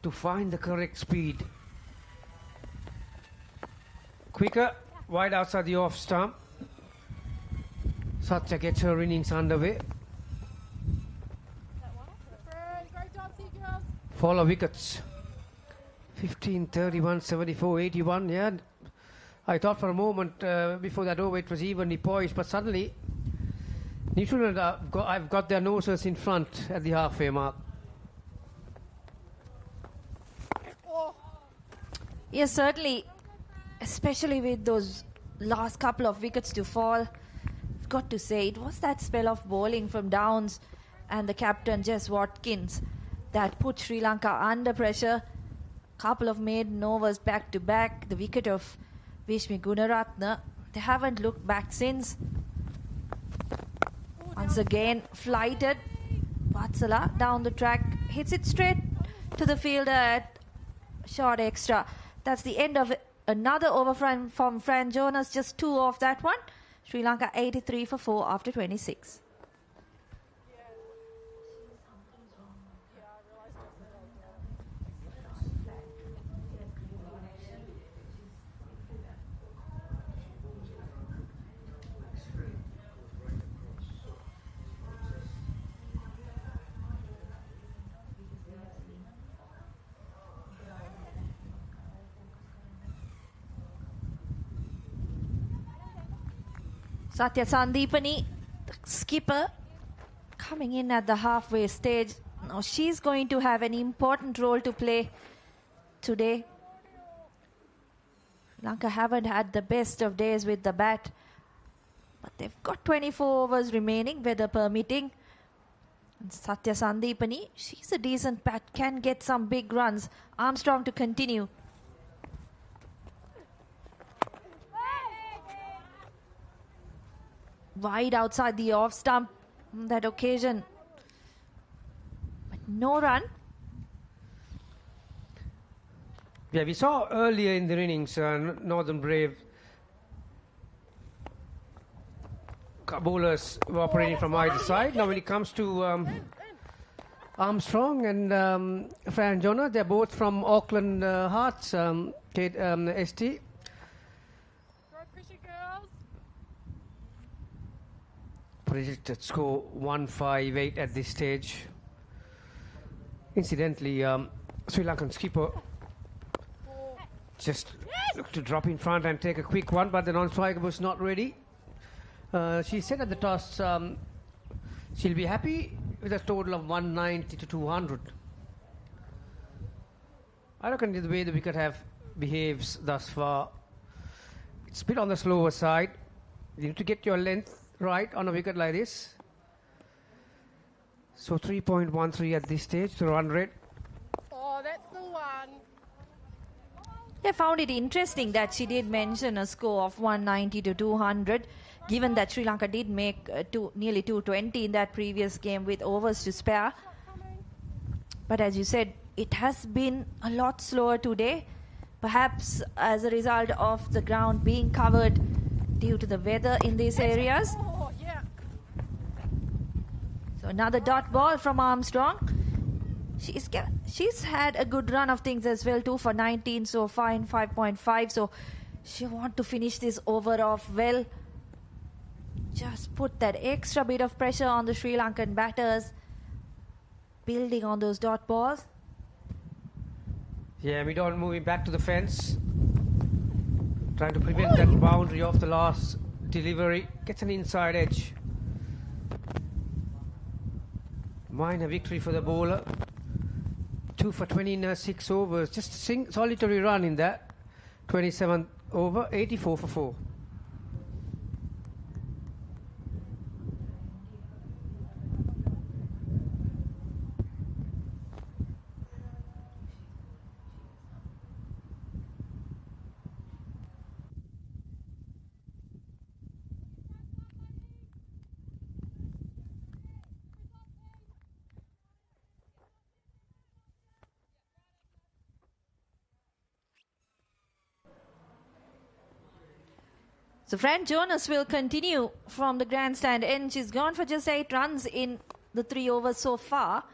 to find the correct speed. Quicker, wide outside the off stump. Satya gets her innings underway. Follow wickets. 15, 31, 74, 81. Yeah, I thought for a moment before that over it was evenly poised, but suddenly New Zealand, I've got their noses in front at the halfway mark. Yes, certainly, especially with those last couple of wickets to fall. I've got to say, it was that spell of bowling from Downs and the captain, Jess Watkins, that put Sri Lanka under pressure. Couple of maiden overs back to back. The wicket of Vishmi Gunaratne. They haven't looked back since. Once again, flighted. Vatsala down the track. Hits it straight to the fielder at short extra. That's the end of another over from Fran Jonas. Just 2 off that one. Sri Lanka 83 for 4 after 26. Satya Sandeepani, the skipper, coming in at the halfway stage. Now she's going to have an important role to play today. Sri Lanka haven't had the best of days with the bat, but they've got 24 overs remaining, weather permitting. And Satya Sandeepani, she's a decent bat, can get some big runs. Armstrong to continue. Wide outside the off stump on that occasion. But no run. Yeah, we saw earlier in the innings Northern Brave bowlers were operating from either side. Now when it comes to Armstrong and Fran Jonas, they're both from Auckland Hearts, ST. Predicted score 158 at this stage. Incidentally, Sri Lankan skipper just looked to drop in front and take a quick one, but the non-striker was not ready. She said at the toss she'll be happy with a total of 190 to 200. I reckon the way the wicket have behaves thus far, it's a bit on the slower side. You need to get your length right on a wicket like this. So 3.13 at this stage to run rate. Oh, that's the one. I found it interesting that she did mention a score of 190 to 200, given that Sri Lanka did make nearly 220 in that previous game with overs to spare. But as you said, it has been a lot slower today, perhaps as a result of the ground being covered due to the weather in these areas. Oh, yeah. So another dot ball from Armstrong. She's had a good run of things as well, 2 for 19 so far in 5.5. So she want to finish this over off well. Just put that extra bit of pressure on the Sri Lankan batters, building on those dot balls. Yeah, we don't moving back to the fence. Trying to prevent that boundary of the last delivery. Gets an inside edge. Minor victory for the bowler. 2 for 20 in 6 overs. Just a solitary run in that. 27th over, 84 for 4. So Fran Jonas will continue from the grandstand end. She's gone for just 8 runs in the 3 overs so far.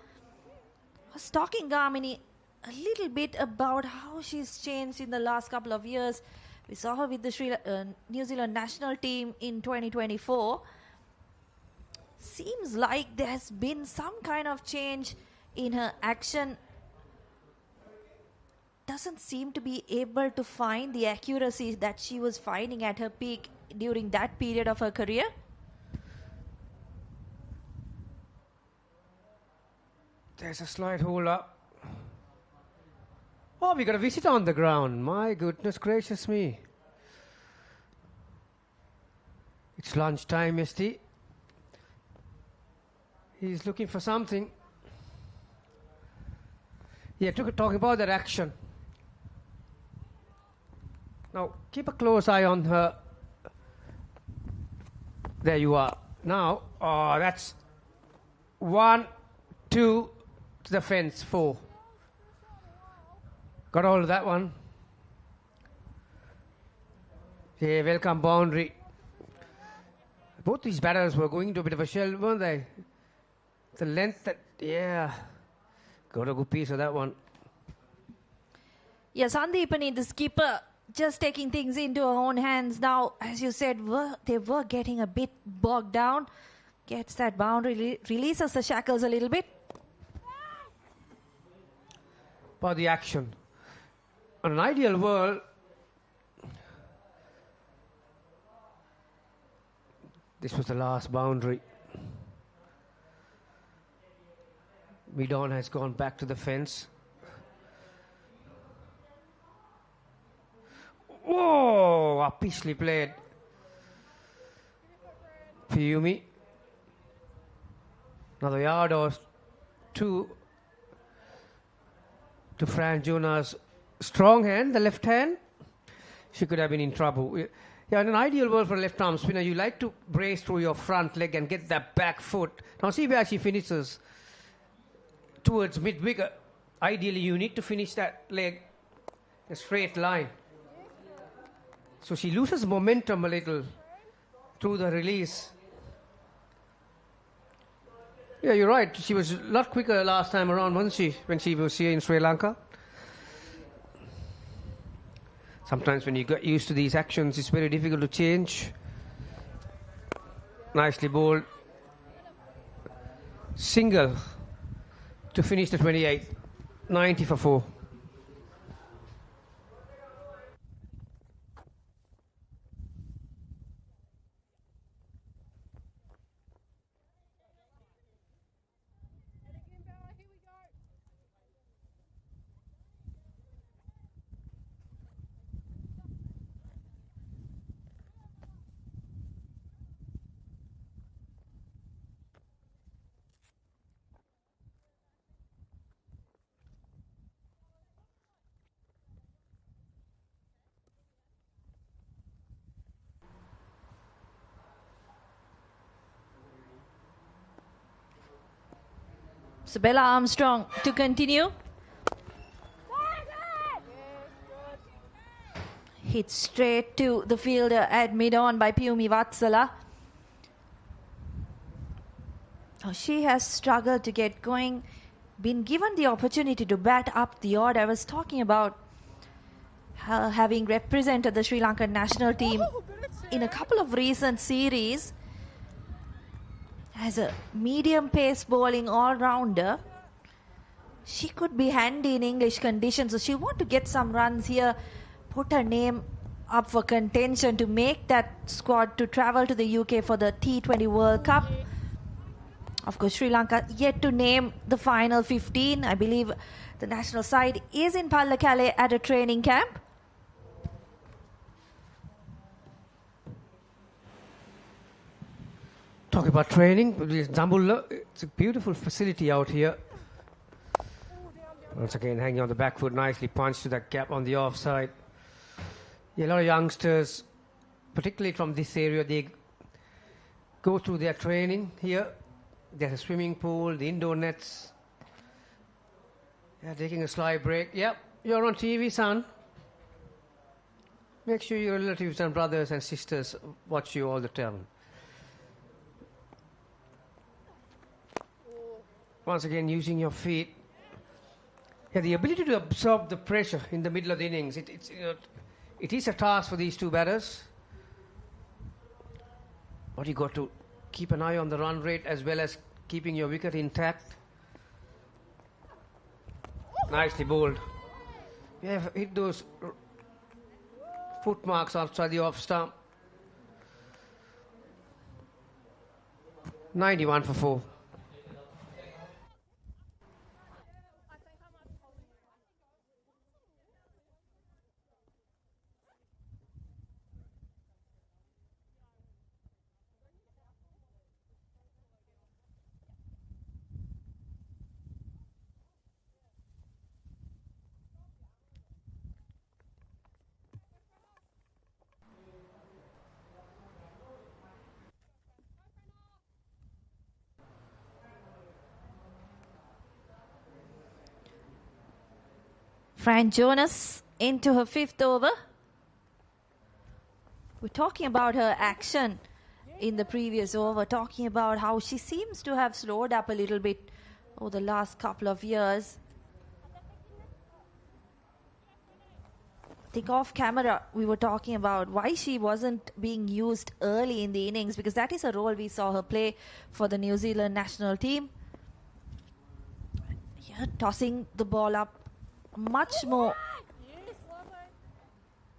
I was talking Garmini a little bit about how she's changed in the last couple of years. We saw her with the New Zealand national team in 2024. Seems like there has been some kind of change in her action. Doesn't seem to be able to find the accuracy that she was finding at her peak during that period of her career. There's a slight hole up. Oh, we got a visitor on the ground. My goodness gracious me. It's lunchtime, Misty. He's looking for something. Yeah, talking about that action. Now, keep a close eye on her. There you are. Now, oh, that's 1, 2 to the fence, 4. Got all of that one. Yeah, welcome boundary. Both these batters were going to a bit of a shell, weren't they? The length that, yeah. Got a good piece of that one. Yeah, Sandeepani, the skipper, just taking things into her own hands now. As you said, they were getting a bit bogged down. Gets that boundary, releases the shackles a little bit. About the action. On an ideal world, this was the last boundary. Midon has gone back to the fence. Whoa, uppishly played. Piumi. Another yard or 2 to Fran Jona's strong hand, the left hand. She could have been in trouble. Yeah, in an ideal world for a left arm spinner, you like to brace through your front leg and get that back foot. Now see where she finishes. Towards mid-wicket. Ideally, you need to finish that leg in a straight line. So she loses momentum a little through the release. Yeah, you're right. She was a lot quicker last time around, wasn't she, when she was here in Sri Lanka? Sometimes when you get used to these actions, it's very difficult to change. Nicely bowled. Single to finish the 28th. 90 for 4. So Bella Armstrong to continue. Hit straight to the fielder at mid-on by Piumi Vatsala. Oh, she has struggled to get going. Been given the opportunity to bat up the odd. I was talking about her having represented the Sri Lankan national team in a couple of recent series. As a medium pace bowling all-rounder, she could be handy in English conditions. So she want to get some runs here, put her name up for contention to make that squad to travel to the UK for the T20 World Cup. Of course, Sri Lanka yet to name the final 15. I believe the national side is in Pallekele at a training camp. Talk about training. Zambulla, it's a beautiful facility out here. Once again, hanging on the back foot, nicely punched to that gap on the offside. Yeah, a lot of youngsters, particularly from this area, they go through their training here. There's a swimming pool, the indoor nets. Yeah, taking a slight break. Yep, you're on TV, son. Make sure your relatives and brothers and sisters watch you all the time. Once again, using your feet. Yeah, the ability to absorb the pressure in the middle of the innings. It is a task for these two batters. But you got to keep an eye on the run rate as well as keeping your wicket intact. Nicely bowled. You have hit those foot marks outside the off stump. 91 for 4. Fran Jonas into her 5th over. We're talking about her action in the previous over, talking about how she seems to have slowed up a little bit over the last couple of years. I think off camera we were talking about why she wasn't being used early in the innings, because that is a role we saw her play for the New Zealand national team. Here, tossing the ball up much more.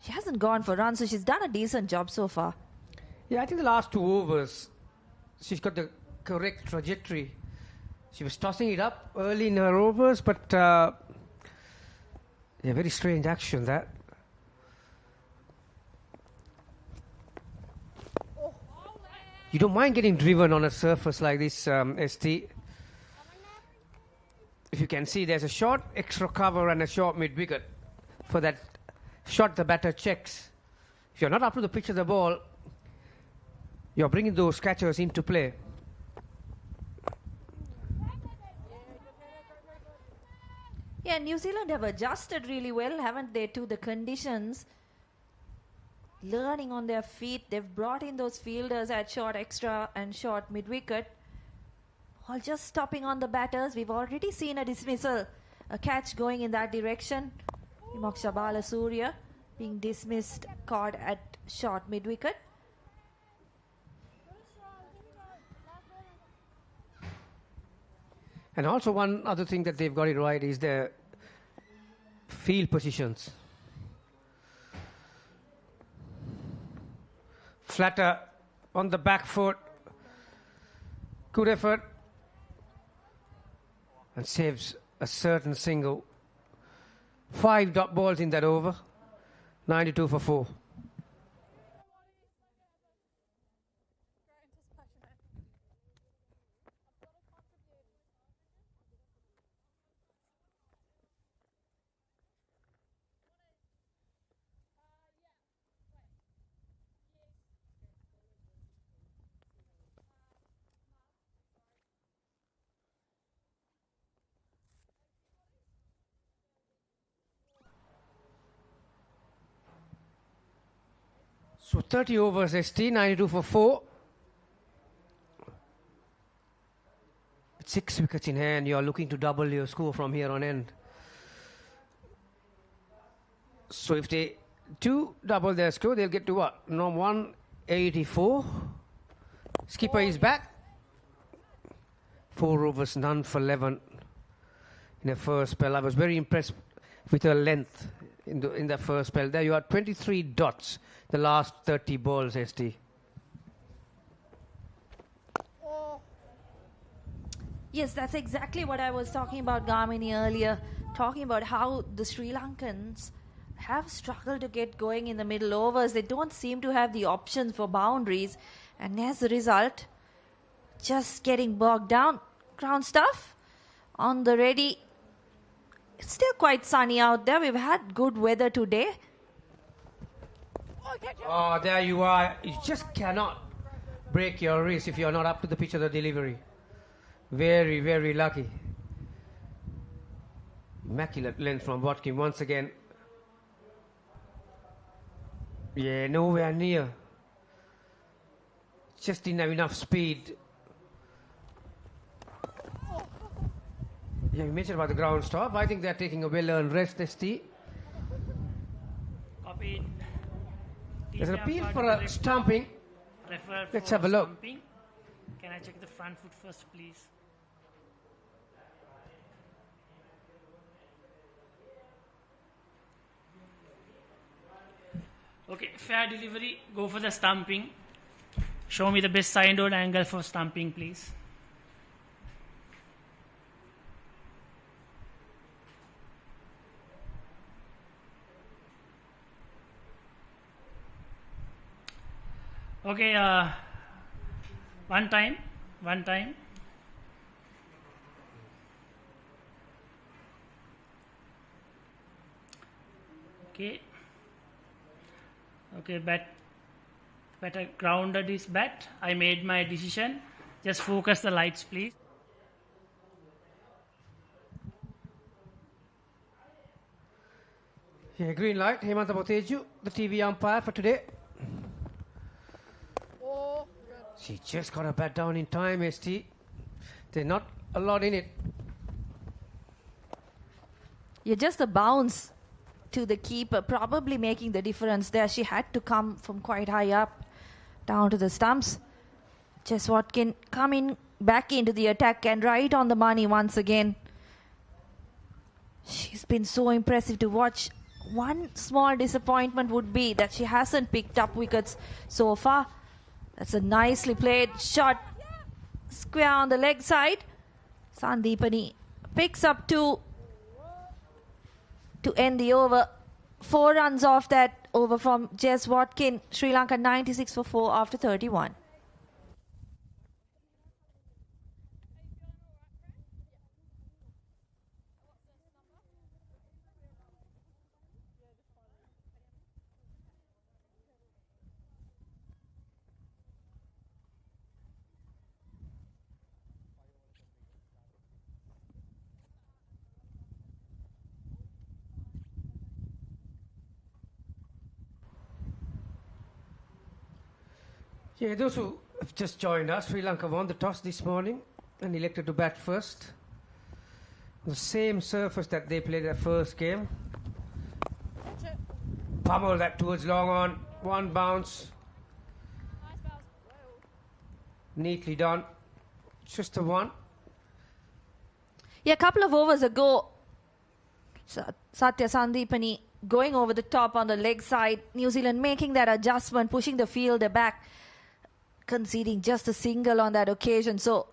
She hasn't gone for runs, so she's done a decent job so far. Yeah, I think the last 2 overs, she's got the correct trajectory. She was tossing it up early in her overs, but yeah, very strange action that. You don't mind getting driven on a surface like this, ST. If you can see, there's a short extra cover and a short mid-wicket. For that shot, the batter checks. If you're not up to the pitch of the ball, you're bringing those catchers into play. Yeah, New Zealand have adjusted really well, haven't they, to the conditions. Learning on their feet. They've brought in those fielders at short extra and short mid-wicket. All just stopping on the batters. We've already seen a dismissal, a catch going in that direction. Moksha Balasuriya being dismissed, caught at short mid-wicket. And also one other thing that they've got it right is their field positions. Flatter on the back foot. Good effort. And saves a certain single. 5 dot balls in that over. 92 for 4. So 30 overs, ST, 92 for 4. 6 wickets in hand, you're looking to double your score from here on end. So if they do double their score, they'll get to what? No, 184. Skipper is back. 4 overs, none for 11 in the first spell. I was very impressed with her length in the first spell. There you are, 23 dots. The last 30 balls, ST. Yes, that's exactly what I was talking about, Gamini, earlier. Talking about how the Sri Lankans have struggled to get going in the middle overs. They don't seem to have the options for boundaries. And as a result, just getting bogged down. Ground stuff on the ready. It's still quite sunny out there. We've had good weather today. Oh, there you are. You just cannot break your wrist if you're not up to the pitch of the delivery. Very, very lucky. Immaculate length from Watkin once again. Yeah, nowhere near. Just didn't have enough speed. Yeah, you mentioned about the ground stop. I think they're taking a well-earned rest, ST. Copied. There's an appeal for a stumping. Let's have a look. Stumping. Can I check the front foot first, please? Okay, fair delivery. Go for the stumping. Show me the best side-on angle for stumping, please. Okay, one time. Okay, better grounded is bat. I made my decision. Just focus the lights, please. Okay, green light. Hemanta Boteju, the TV umpire for today. Oh, good. She just got her bat down in time, ST. There's not a lot in it. Yeah, just a bounce to the keeper, probably making the difference there. She had to come from quite high up down to the stumps. Jess Watkin coming back into the attack and right on the money once again. She's been so impressive to watch. One small disappointment would be that she hasn't picked up wickets so far. That's a nicely played shot. Square on the leg side. Sandeepani picks up 2 to end the over. 4 runs off that over from Jess Watkin. Sri Lanka 96 for 4 after 31. Yeah, those who have just joined us, Sri Lanka won the toss this morning and elected to bat first. The same surface that they played their first game. Pummel that towards long on. One bounce. Neatly done. Just a one. Yeah, a couple of overs ago, Satya Sandeepani going over the top on the leg side. New Zealand making that adjustment, pushing the fielder back, conceding just a single on that occasion. So,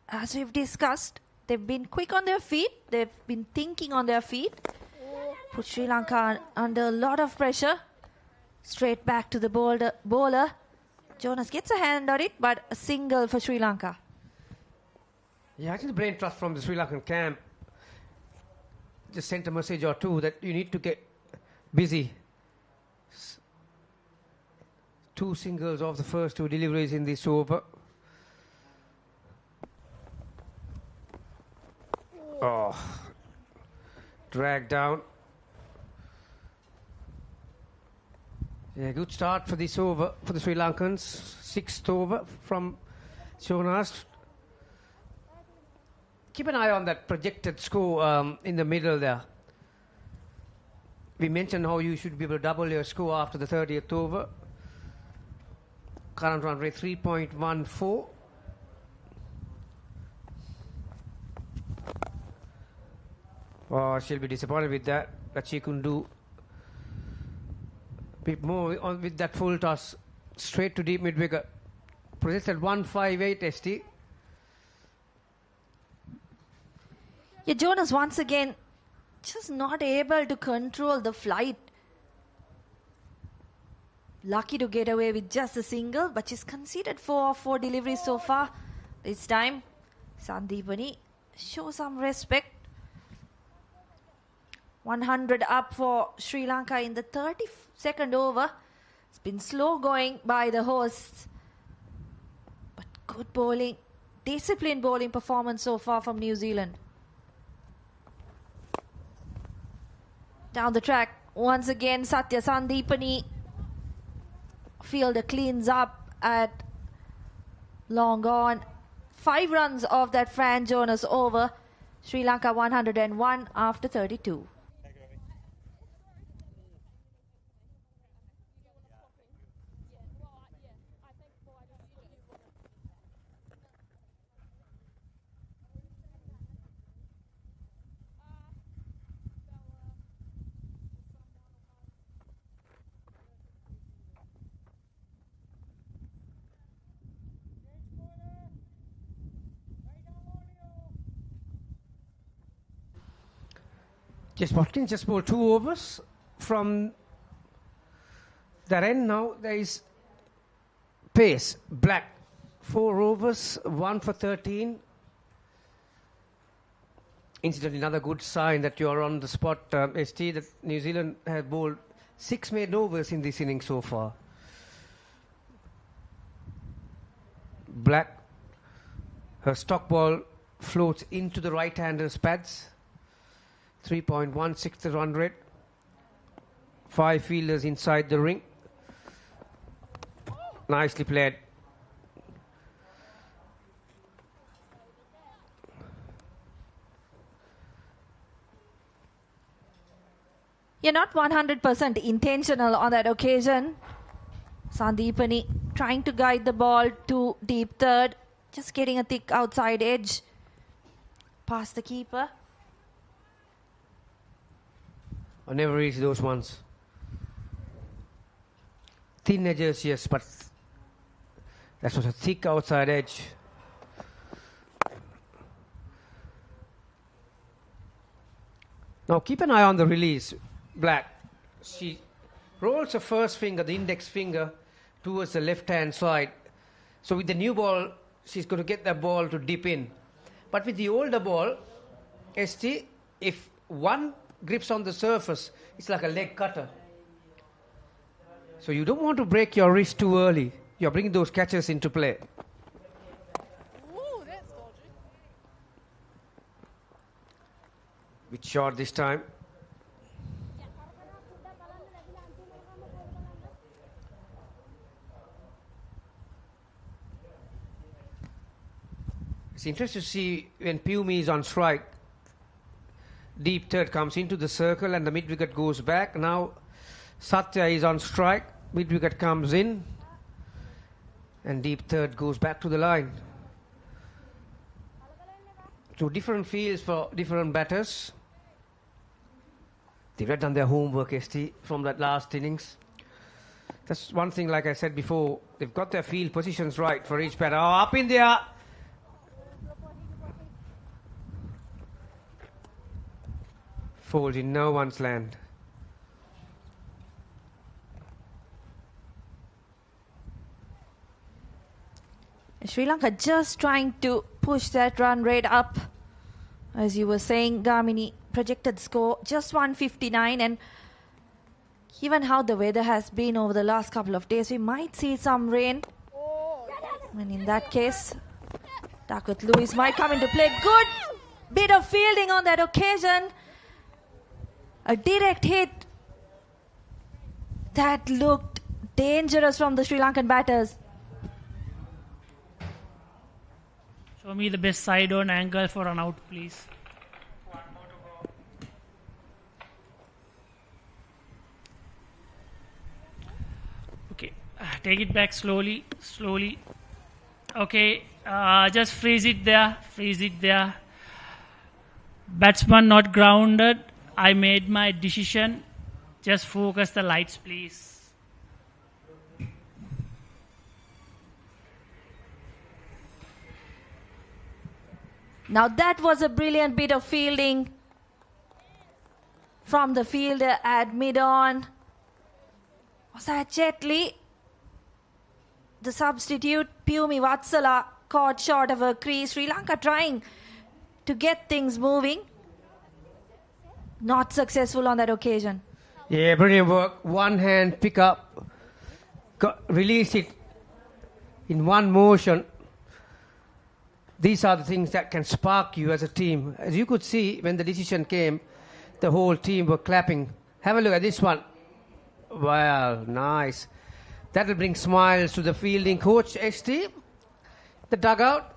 as we've discussed, they've been quick on their feet. They've been thinking on their feet. Put Sri Lanka under a lot of pressure. Straight back to the bowler. Jonas gets a hand on it, but a single for Sri Lanka. Yeah, I think the brain trust from the Sri Lankan camp just sent a message or two that you need to get busy. 2 singles of the first 2 deliveries in this over. Oh, drag down. Yeah, good start for this over for the Sri Lankans. 6th over from Jonas. Keep an eye on that projected score in the middle there. We mentioned how you should be able to double your score after the 30th over. Current run rate 3.14. Oh, she'll be disappointed with that she couldn't do a bit more on with that full toss straight to deep mid wicket. Projected 158 ST. Yeah, Jonas once again just not able to control the flight. Lucky to get away with just a single, but she's conceded 4 of 4 deliveries so far. This time, Sandeepani show some respect. 100 up for Sri Lanka in the 32nd over. It's been slow going by the hosts, but good bowling, disciplined bowling performance so far from New Zealand. Down the track, once again, Satya Sandeepani. Fielder cleans up at long on. 5 runs off that Fran Jonas over. Sri Lanka 101 after 32. Yes, Watkins just bowled 2 overs from that end. Now there is pace. Black 4 overs, 1 for 13. Incidentally, another good sign that you are on the spot, ST, that New Zealand have bowled 6 made overs in this innings so far. Black, her stock ball floats into the right-hander's pads. 3.16 the run rate. 5 fielders inside the ring. Nicely played. You're not 100% intentional on that occasion. Sandeepani trying to guide the ball to deep third. Just getting a thick outside edge. Past the keeper. I never reached those ones. Thin edges, yes, but that was a thick outside edge. Now keep an eye on the release. Black. She rolls her first finger, the index finger, towards the left-hand side. So with the new ball, she's going to get that ball to dip in. But with the older ball, ST, if one grips on the surface, it's like a leg cutter. So you don't want to break your wrist too early. You're bringing those catches into play. Ooh, that's dodgy. Which shot this time? It's interesting to see when Pumi is on strike. Deep third comes into the circle and the mid wicket goes back. Now Satya is on strike. Mid wicket comes in and deep third goes back to the line. So different fields for different batters. They've done their homework, ST, from that last innings. That's one thing, like I said before, they've got their field positions right for each batter. Oh, up in there. Falls in no one's land. Sri Lanka just trying to push that run rate up. As you were saying, Gamini, projected score just 159, and given how the weather has been over the last couple of days, we might see some rain. And in that case, Duckworth Lewis might come into play. Good bit of fielding on that occasion. A direct hit that looked dangerous from the Sri Lankan batters. Show me the best side on angle for an out, please. Okay, take it back slowly, slowly. Okay, just freeze it there, freeze it there. Batsman not grounded. I made my decision. Just focus the lights, please. Now that was a brilliant bit of fielding from the fielder at mid-on. Was that Jetli? The substitute, Pumi Vatsala, caught short of a crease. Sri Lanka trying to get things moving. Not successful on that occasion. Yeah, brilliant work. One hand pick up. Release it in one motion. These are the things that can spark you as a team. As you could see, when the decision came, the whole team were clapping. Have a look at this one. Well, nice. That'll bring smiles to the fielding coach, ST. The dugout.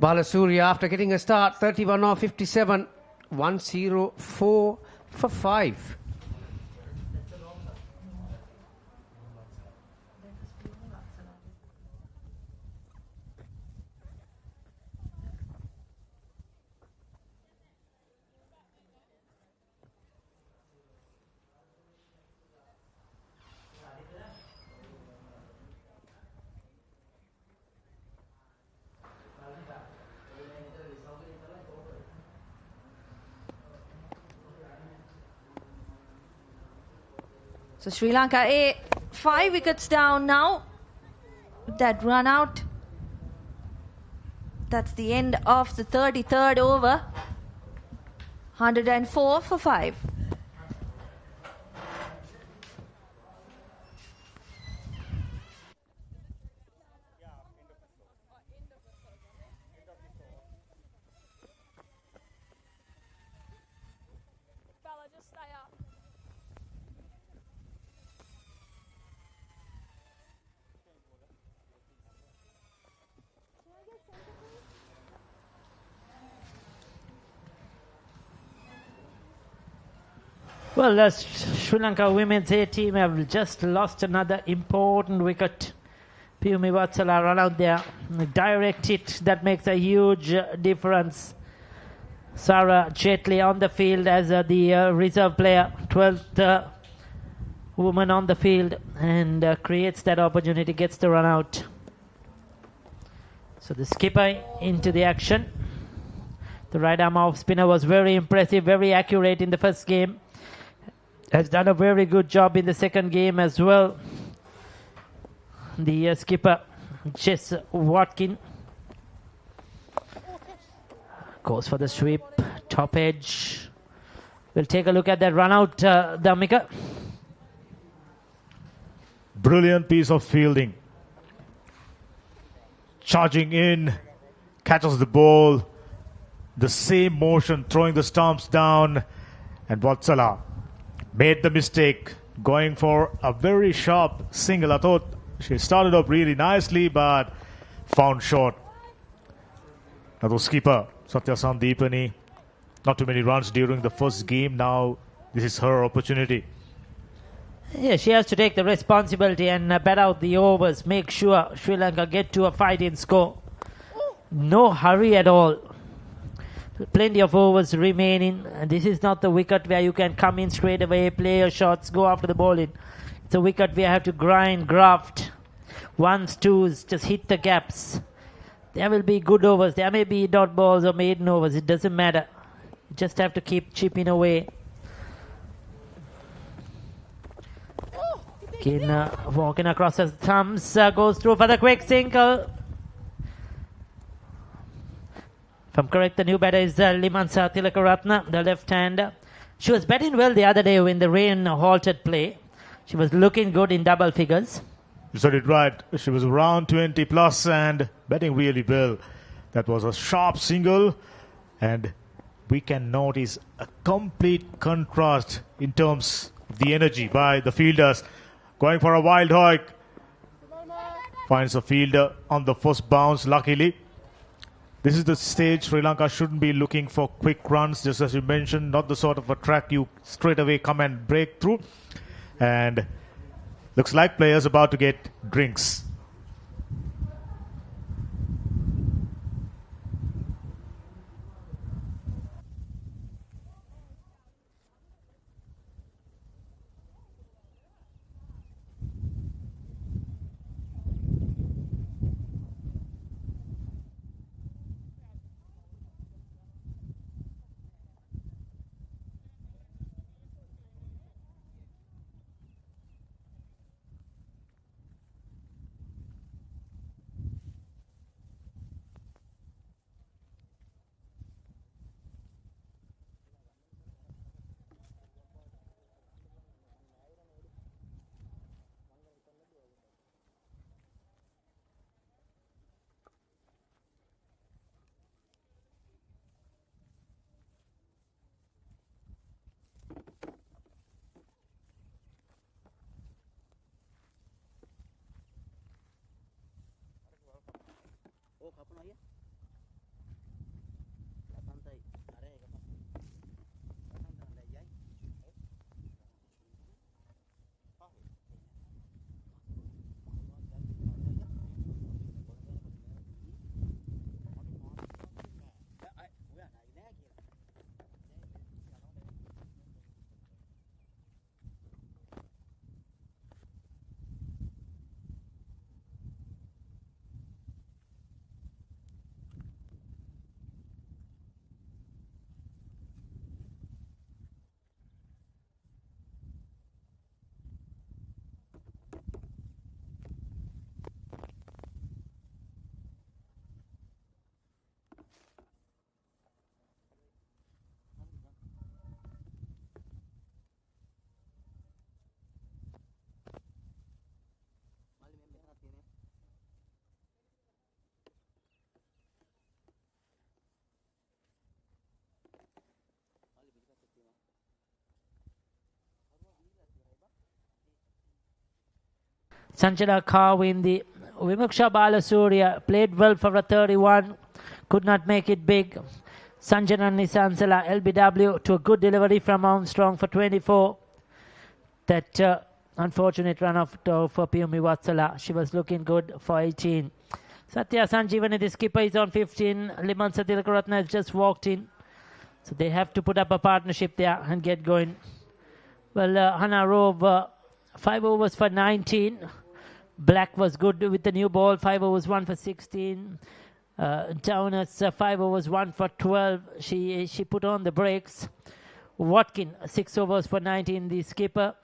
Balasuriya, after getting a start, 31 off 57, 104 for 5. So Sri Lanka 5 wickets down now. That run out. That's the end of the 33rd over. 104 for 5. Bella, just stay up. Well, the Sri Lanka women's A team have just lost another important wicket. Piyumi Vatsala run out there, direct hit that makes a huge difference. Sarah Chetli on the field as the reserve player, 12th woman on the field, and creates that opportunity, gets the run out. So the skipper into the action. The right arm off spinner was very impressive, very accurate in the first game. Has done a very good job in the second game as well. The skipper, Jess Watkin, goes for the sweep, top edge. We'll take a look at that run out, Damika. Brilliant piece of fielding. Charging in, catches the ball. The same motion, throwing the stumps down. And Vatsala made the mistake, going for a very sharp single. I thought she started up really nicely, but found short. That was skipper Satya Sandeepani. Not too many runs during the first game. Now this is her opportunity. Yeah, she has to take the responsibility and bat out the overs. Make sure Sri Lanka get to a fighting score. No hurry at all. Plenty of overs remaining. And this is not the wicket where you can come in straight away, play your shots, go after the ball in. It's a wicket where you have to grind, graft. Ones, twos, just hit the gaps. There will be good overs. There may be dot balls or maiden overs. It doesn't matter. You just have to keep chipping away. Again, walking across his thumbs, goes through for the quick single. If I'm correct, the new batter is Limansa Tilakaratna, the left-hander. She was batting well the other day when the rain halted play. She was looking good in double figures. You said it right. She was around 20 plus and batting really well. That was a sharp single, and we can notice a complete contrast in terms of the energy by the fielders. Going for a wild hike. Finds a fielder on the first bounce, luckily. This is the stage Sri Lanka shouldn't be looking for quick runs, just as you mentioned, not the sort of a track you straight away come and break through. And looks like players about to get drinks. Sanjana Kaur in the Vimuksha Balasurya played well for a 31, could not make it big. Sanjana Nisansala, LBW, to a good delivery from Armstrong for 24. That unfortunate run off for Piyumi Vatsala. She was looking good for 18. Satya Sanjeevani, the skipper, is on 15. Liman Satilakaratna has just walked in. So they have to put up a partnership there and get going. Well, Hannah Rove, 5 overs for 19. Black was good with the new ball, 5 overs, 1 for 16. Downers, 5 overs, 1 for 12. She put on the brakes. Watkin, 6 overs for 19, the skipper.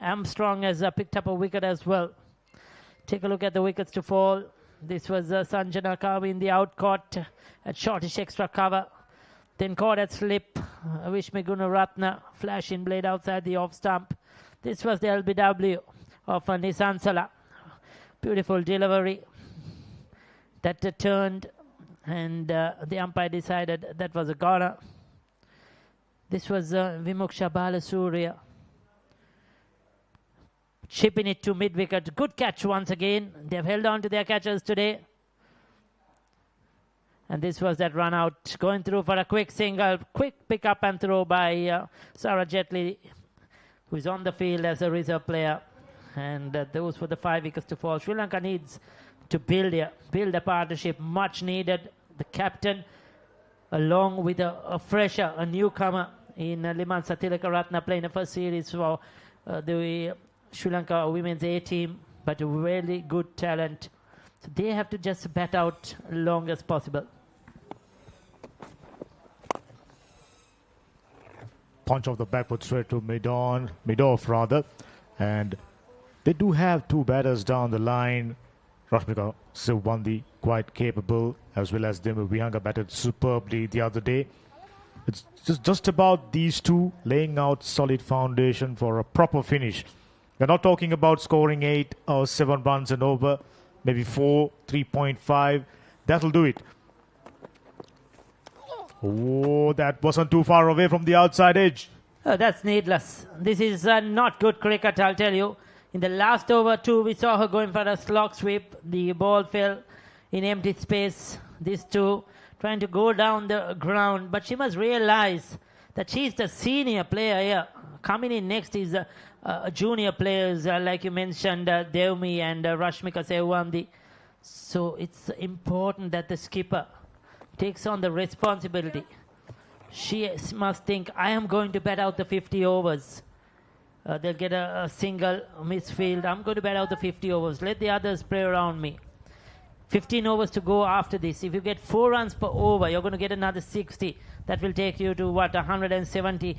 Armstrong has picked up a wicket as well. Take a look at the wickets to fall. This was Sanjana Kavi in the out caught at shortish extra cover. Then caught at slip. Vishmi Gunaratna, flash in blade outside the off stump. This was the LBW of Nisansala. Beautiful delivery. That turned and the umpire decided that was a goner. This was Vimuksha Balasurya. Chipping it to mid-wicket. Good catch once again. They've held on to their catches today. And this was that run out. Going through for a quick single. Quick pick up and throw by Sarah Jetley, who is on the field as a reserve player. And those were the 5 wickets to fall. Sri Lanka needs to build a partnership. Much needed. The captain, along with a fresher, a newcomer in Liman Satilakaratna, playing the first series for the Sri Lanka women's A team, but a really good talent. So they have to just bat out long as possible. Punch of the back foot straight to mid-off rather. And they do have 2 batters down the line. Rashmika Sivwandi, quite capable, as well as Demu Vihanga batted superbly the other day. It's just about these 2 laying out solid foundation for a proper finish. We're not talking about scoring 8 or 7 runs and over, maybe 4, 3.5. That'll do it. Oh, that wasn't too far away from the outside edge. Oh, that's needless. This is not good cricket, I'll tell you. In the last over 2, we saw her going for a slog sweep. The ball fell in empty space. These 2 trying to go down the ground. But she must realize that she's the senior player here. Coming in next is junior players, like you mentioned, Devmi and Rashmika Sewandi. So it's important that the skipper takes on the responsibility. She must think, I am going to bat out the 50 overs. They'll get a single misfield. I'm going to bat out the 50 overs. Let the others play around me. 15 overs to go after this. If you get 4 runs per over, you're going to get another 60. That will take you to, 170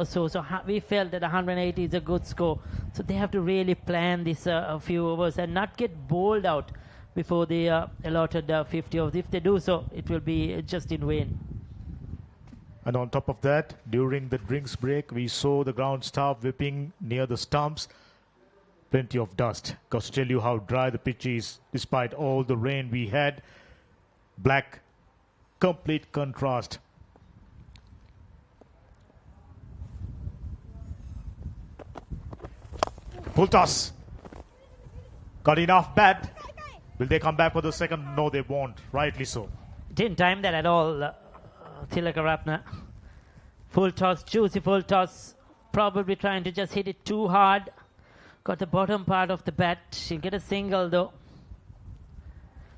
so. So we felt that 180 is a good score. So they have to really plan this a few overs and not get bowled out before the allotted 50 overs. If they do so, it will be just in vain. And on top of that, during the drinks break, we saw the ground staff whipping near the stumps. Plenty of dust. Got to tell you how dry the pitch is despite all the rain we had. Black, complete contrast. Full toss. Got enough bat. Will they come back for the second? No, they won't. Rightly so. Didn't time that at all, Tilakaratna. Full toss, juicy full toss. Probably trying to just hit it too hard. Got the bottom part of the bat. She'll get a single though.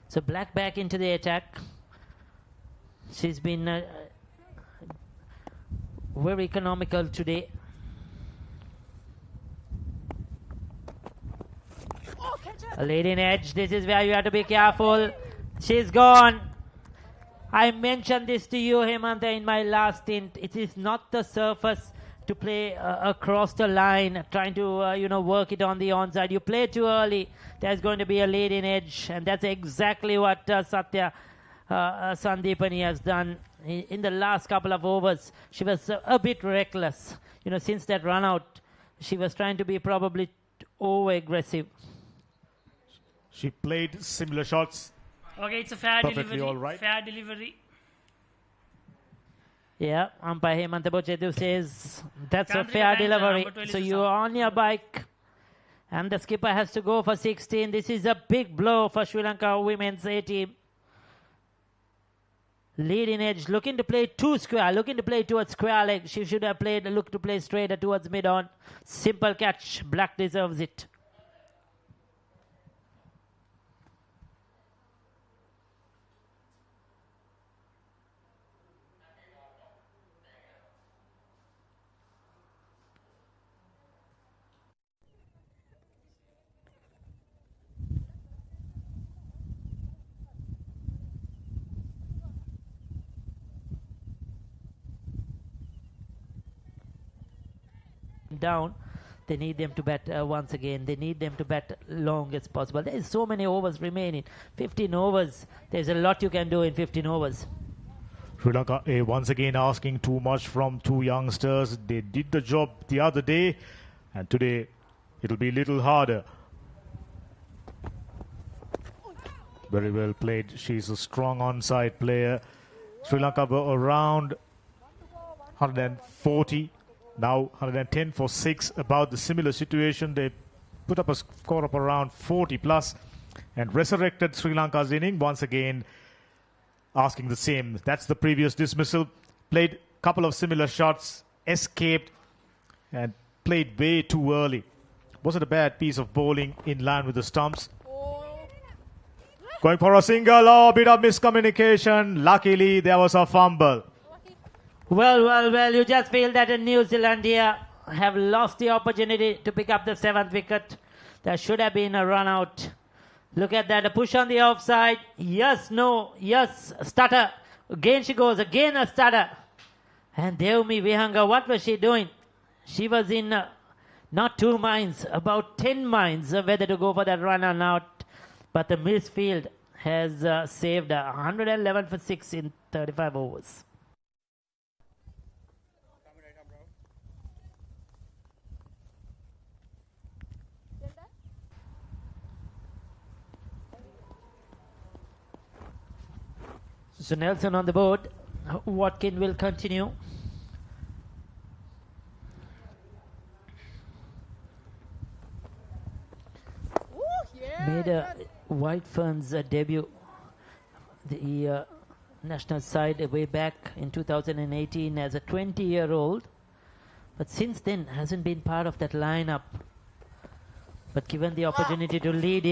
So Black back into the attack. She's been very economical today. A leading edge. This is where you have to be careful. She's gone. I mentioned this to you, Hemanta, in my last stint. It is not the surface to play across the line, trying to work it on the onside. You play too early, there's going to be a leading edge, and that's exactly what Satya Sandeepani has done in the last couple of overs. She was a bit reckless. Since that run out, she was trying to be probably over aggressive. She played similar shots. Okay, it's a fair Perfectly delivery. all right. Fair delivery. Yeah, umpire Hemanta Bochedu says that's Can't a fair really time, delivery. number 12 So is you're out. on your bike, and the skipper has to go for 16. This is a big blow for Sri Lanka women's A team. Leading edge, looking to play two square, looking to play towards square leg. She should have looked to play straighter towards mid-on. Simple catch. Black deserves it. Down, they need them to bat once again. They need them to bat long as possible. There is so many overs remaining. 15 overs. There's a lot you can do in 15 overs. Sri Lanka once again asking too much from two youngsters. They did the job the other day, and today it'll be a little harder. Very well played. She's a strong onside player. Sri Lanka were around 140. Now 110 for 6. About the similar situation, they put up a score of around 40 plus and resurrected Sri Lanka's inning once again, asking the same. That's the previous dismissal. Played a couple of similar shots, escaped and played way too early. Wasn't a bad piece of bowling in line with the stumps. Going for a single. Oh, bit of miscommunication. Luckily, there was a fumble. Well, you just feel that in New Zealand here have lost the opportunity to pick up the 7th wicket. There should have been a run out. Look at that, a push on the offside. Yes, no, yes, stutter. Again she goes, again a stutter. And Devmi Vihanga, what was she doing? She was in not 2 minds, about 10 minds whether to go for that run or not. But the midfield has saved 111 for 6 in 35 overs. So Nelson on the board. Watkin will continue. Made a White Ferns debut, the national side way back in 2018 as a 20-year-old. But since then hasn't been part of that lineup. But given the opportunity to lead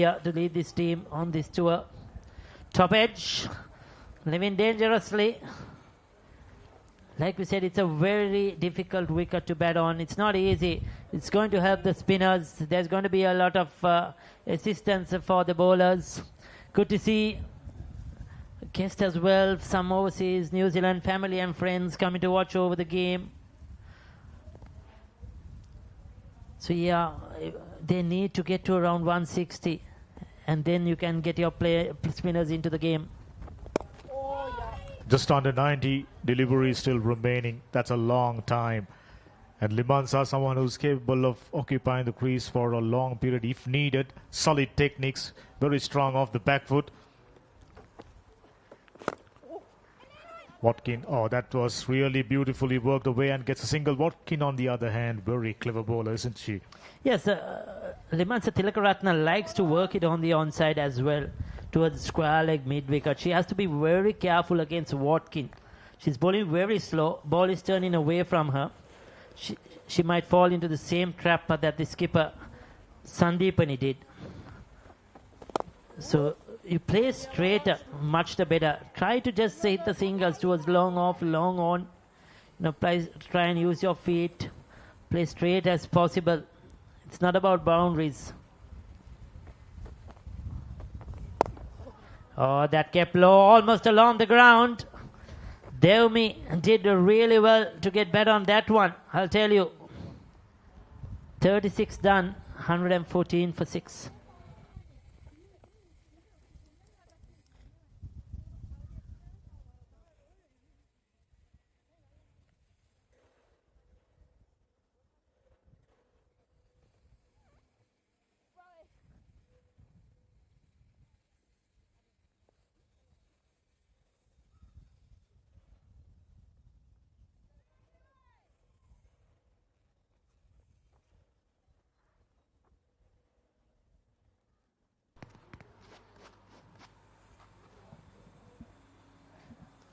this team on this tour. Top edge. Living dangerously. Like we said, it's a very difficult wicket to bat on. It's not easy. It's going to help the spinners. There's going to be a lot of assistance for the bowlers. Good to see guests as well. Some overseas New Zealand family and friends coming to watch over the game. So yeah, they need to get to around 160. And then you can get your spinners into the game. Just under 90 deliveries still remaining. That's a long time. And Limansa, someone who's capable of occupying the crease for a long period if needed. Solid techniques, very strong off the back foot. Watkin, oh, that was really beautifully worked away and gets a single. Watkin, on the other hand, very clever bowler, isn't she? Yes, Limansa Tilakaratna likes to work it on the onside as well, towards square leg mid-wicket. She has to be very careful against Watkin. She's bowling very slow. Ball is turning away from her. She might fall into the same trap that the skipper Sandeepani did. So you play straighter, much the better. Try to just hit the singles towards long off, long on. Try and use your feet. Play straight as possible. It's not about boundaries. Oh, that kept low, almost along the ground. Devmi did really well to get better on that one, I'll tell you. 36 done, 114 for 6.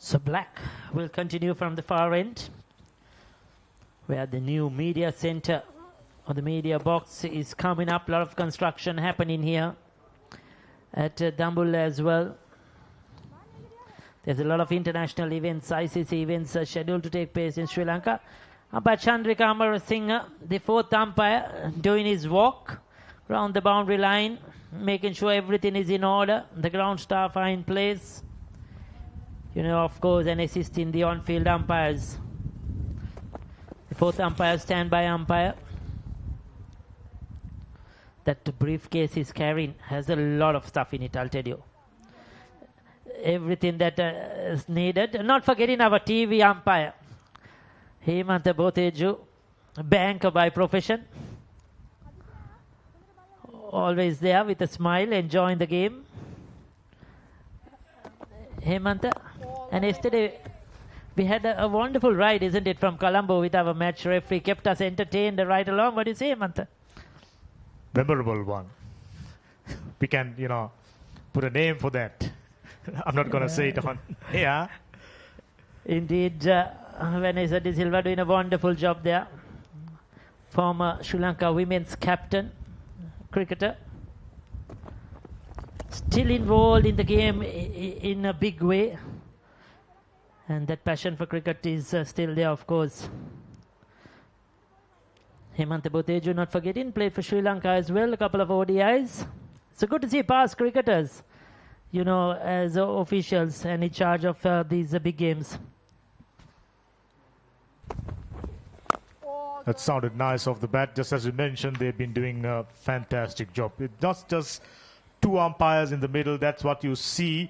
So Black will continue from the far end, where the new media center or the media box is coming up. A lot of construction happening here at Dambulla as well. There's a lot of international events, ICC events scheduled to take place in Sri Lanka. Umpire Chandrika Amarasinghe, the fourth umpire, doing his walk around the boundary line, making sure everything is in order. The ground staff are in place. You know, of course, and assisting the on-field umpires. The fourth umpire, standby umpire. That briefcase is carrying has a lot of stuff in it, I'll tell you. Everything that is needed. Not forgetting our TV umpire, Hemantha Botheju, banker by profession. Always there with a smile, enjoying the game. Hemantha. And yesterday we had a wonderful ride, isn't it, from Colombo with our match referee. Kept us entertained right along. What do you say, Hemantha? Memorable one. We can, put a name for that. I'm not going to say it on. Yeah. Indeed, Vanessa De Silva doing a wonderful job there. Former Sri Lanka women's captain, cricketer. Still involved in the game in a big way. And that passion for cricket is still there, of course. Hemantha Botheju, not forgetting, played for Sri Lanka as well, a couple of ODIs. So good to see past cricketers, as officials and in charge of these big games. That sounded nice off the bat. Just as you mentioned, they've been doing a fantastic job. It's not just two umpires in the middle, that's what you see,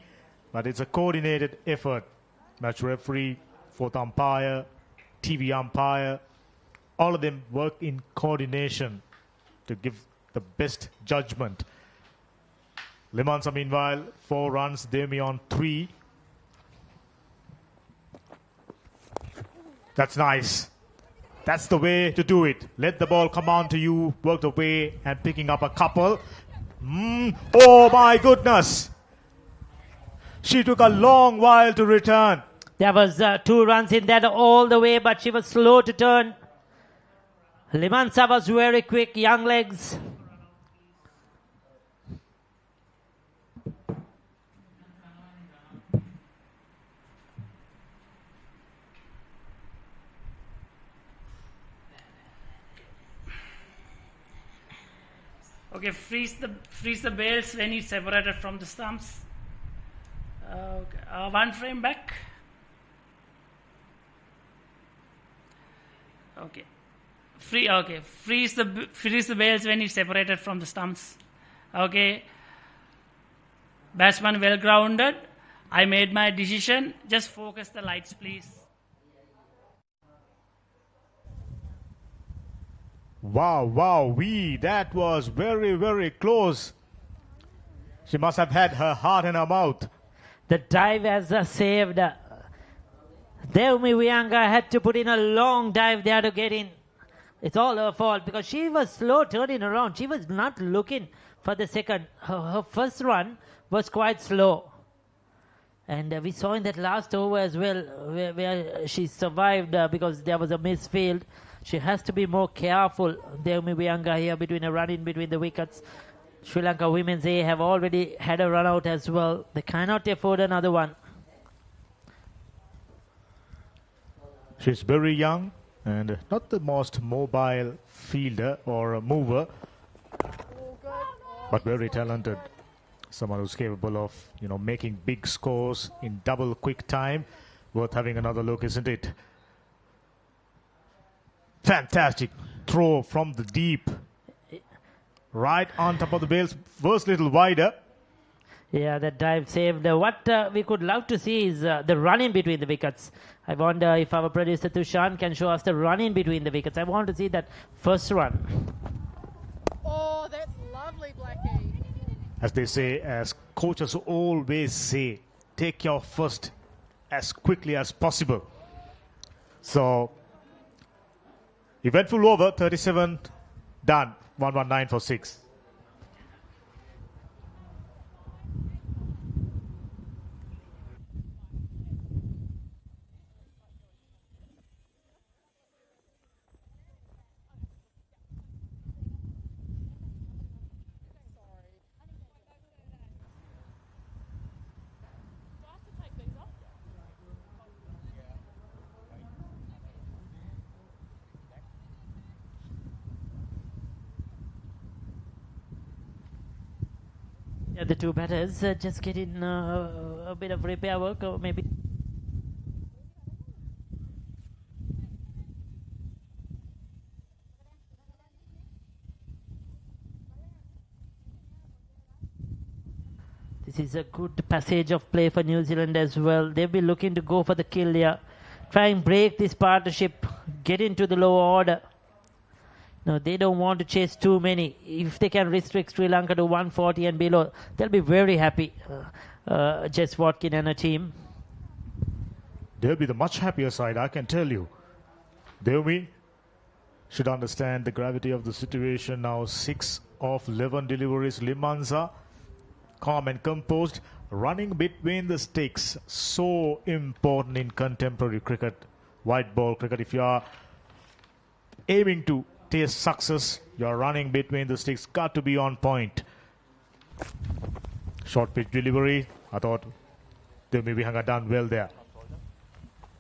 but it's a coordinated effort. Match referee, fourth umpire, TV umpire, all of them work in coordination to give the best judgment. Limansa, meanwhile, 4 runs, Demi on 3. That's nice. That's the way to do it. Let the ball come on to you, work the way, and picking up a couple. Oh my goodness! She took a long while to return. There was 2 runs in that all the way, but she was slow to turn. Limansa was very quick, young legs. Okay, freeze the bails when it's separated from the stumps. One frame back. Okay. Freeze the bails when it's separated from the stumps. Okay. Batsman well grounded. I made my decision. Just focus the lights, please. Wow, that was very, very close. She must have had her heart in her mouth. The dive has saved. Devmi Viyanga had to put in a long dive there to get in. It's all her fault because she was slow turning around. She was not looking for the second. Her first run was quite slow. And we saw in that last over as well where she survived because there was a misfield. She has to be more careful, Devmi Viyanga, here between a run in between the wickets. Sri Lanka Women's A have already had a run out as well. They cannot afford another one. She's very young and not the most mobile fielder or mover, but very talented. Someone who's capable of, making big scores in double quick time. Worth having another look, isn't it? Fantastic throw from the deep. Right on top of the bails. Was a little wider. Yeah, that dive saved. What we could love to see is the run in between the wickets. I wonder if our producer Tushan can show us the run in between the wickets. I want to see that first run. Oh, that's lovely, Blackie. As they say, as coaches always say, take your first as quickly as possible. So, eventful over, 37 done, 119 for 6. Yeah, the two batters just getting a bit of repair work, or maybe. This is a good passage of play for New Zealand as well. They'll be looking to go for the kill here. Try and break this partnership. Get into the lower order. No, they don't want to chase too many. If they can restrict Sri Lanka to 140 and below, they'll be very happy. Jess Watkin and a team. They'll be the much happier side, I can tell you. Deomi should understand the gravity of the situation now. 6 of 11 deliveries. Limanza, calm and composed, running between the sticks. So important in contemporary cricket, white ball cricket. If you are aiming to taste success, you are running between the sticks. Got to be on point. Short pitch delivery. I thought Deomi Vihanga done well there.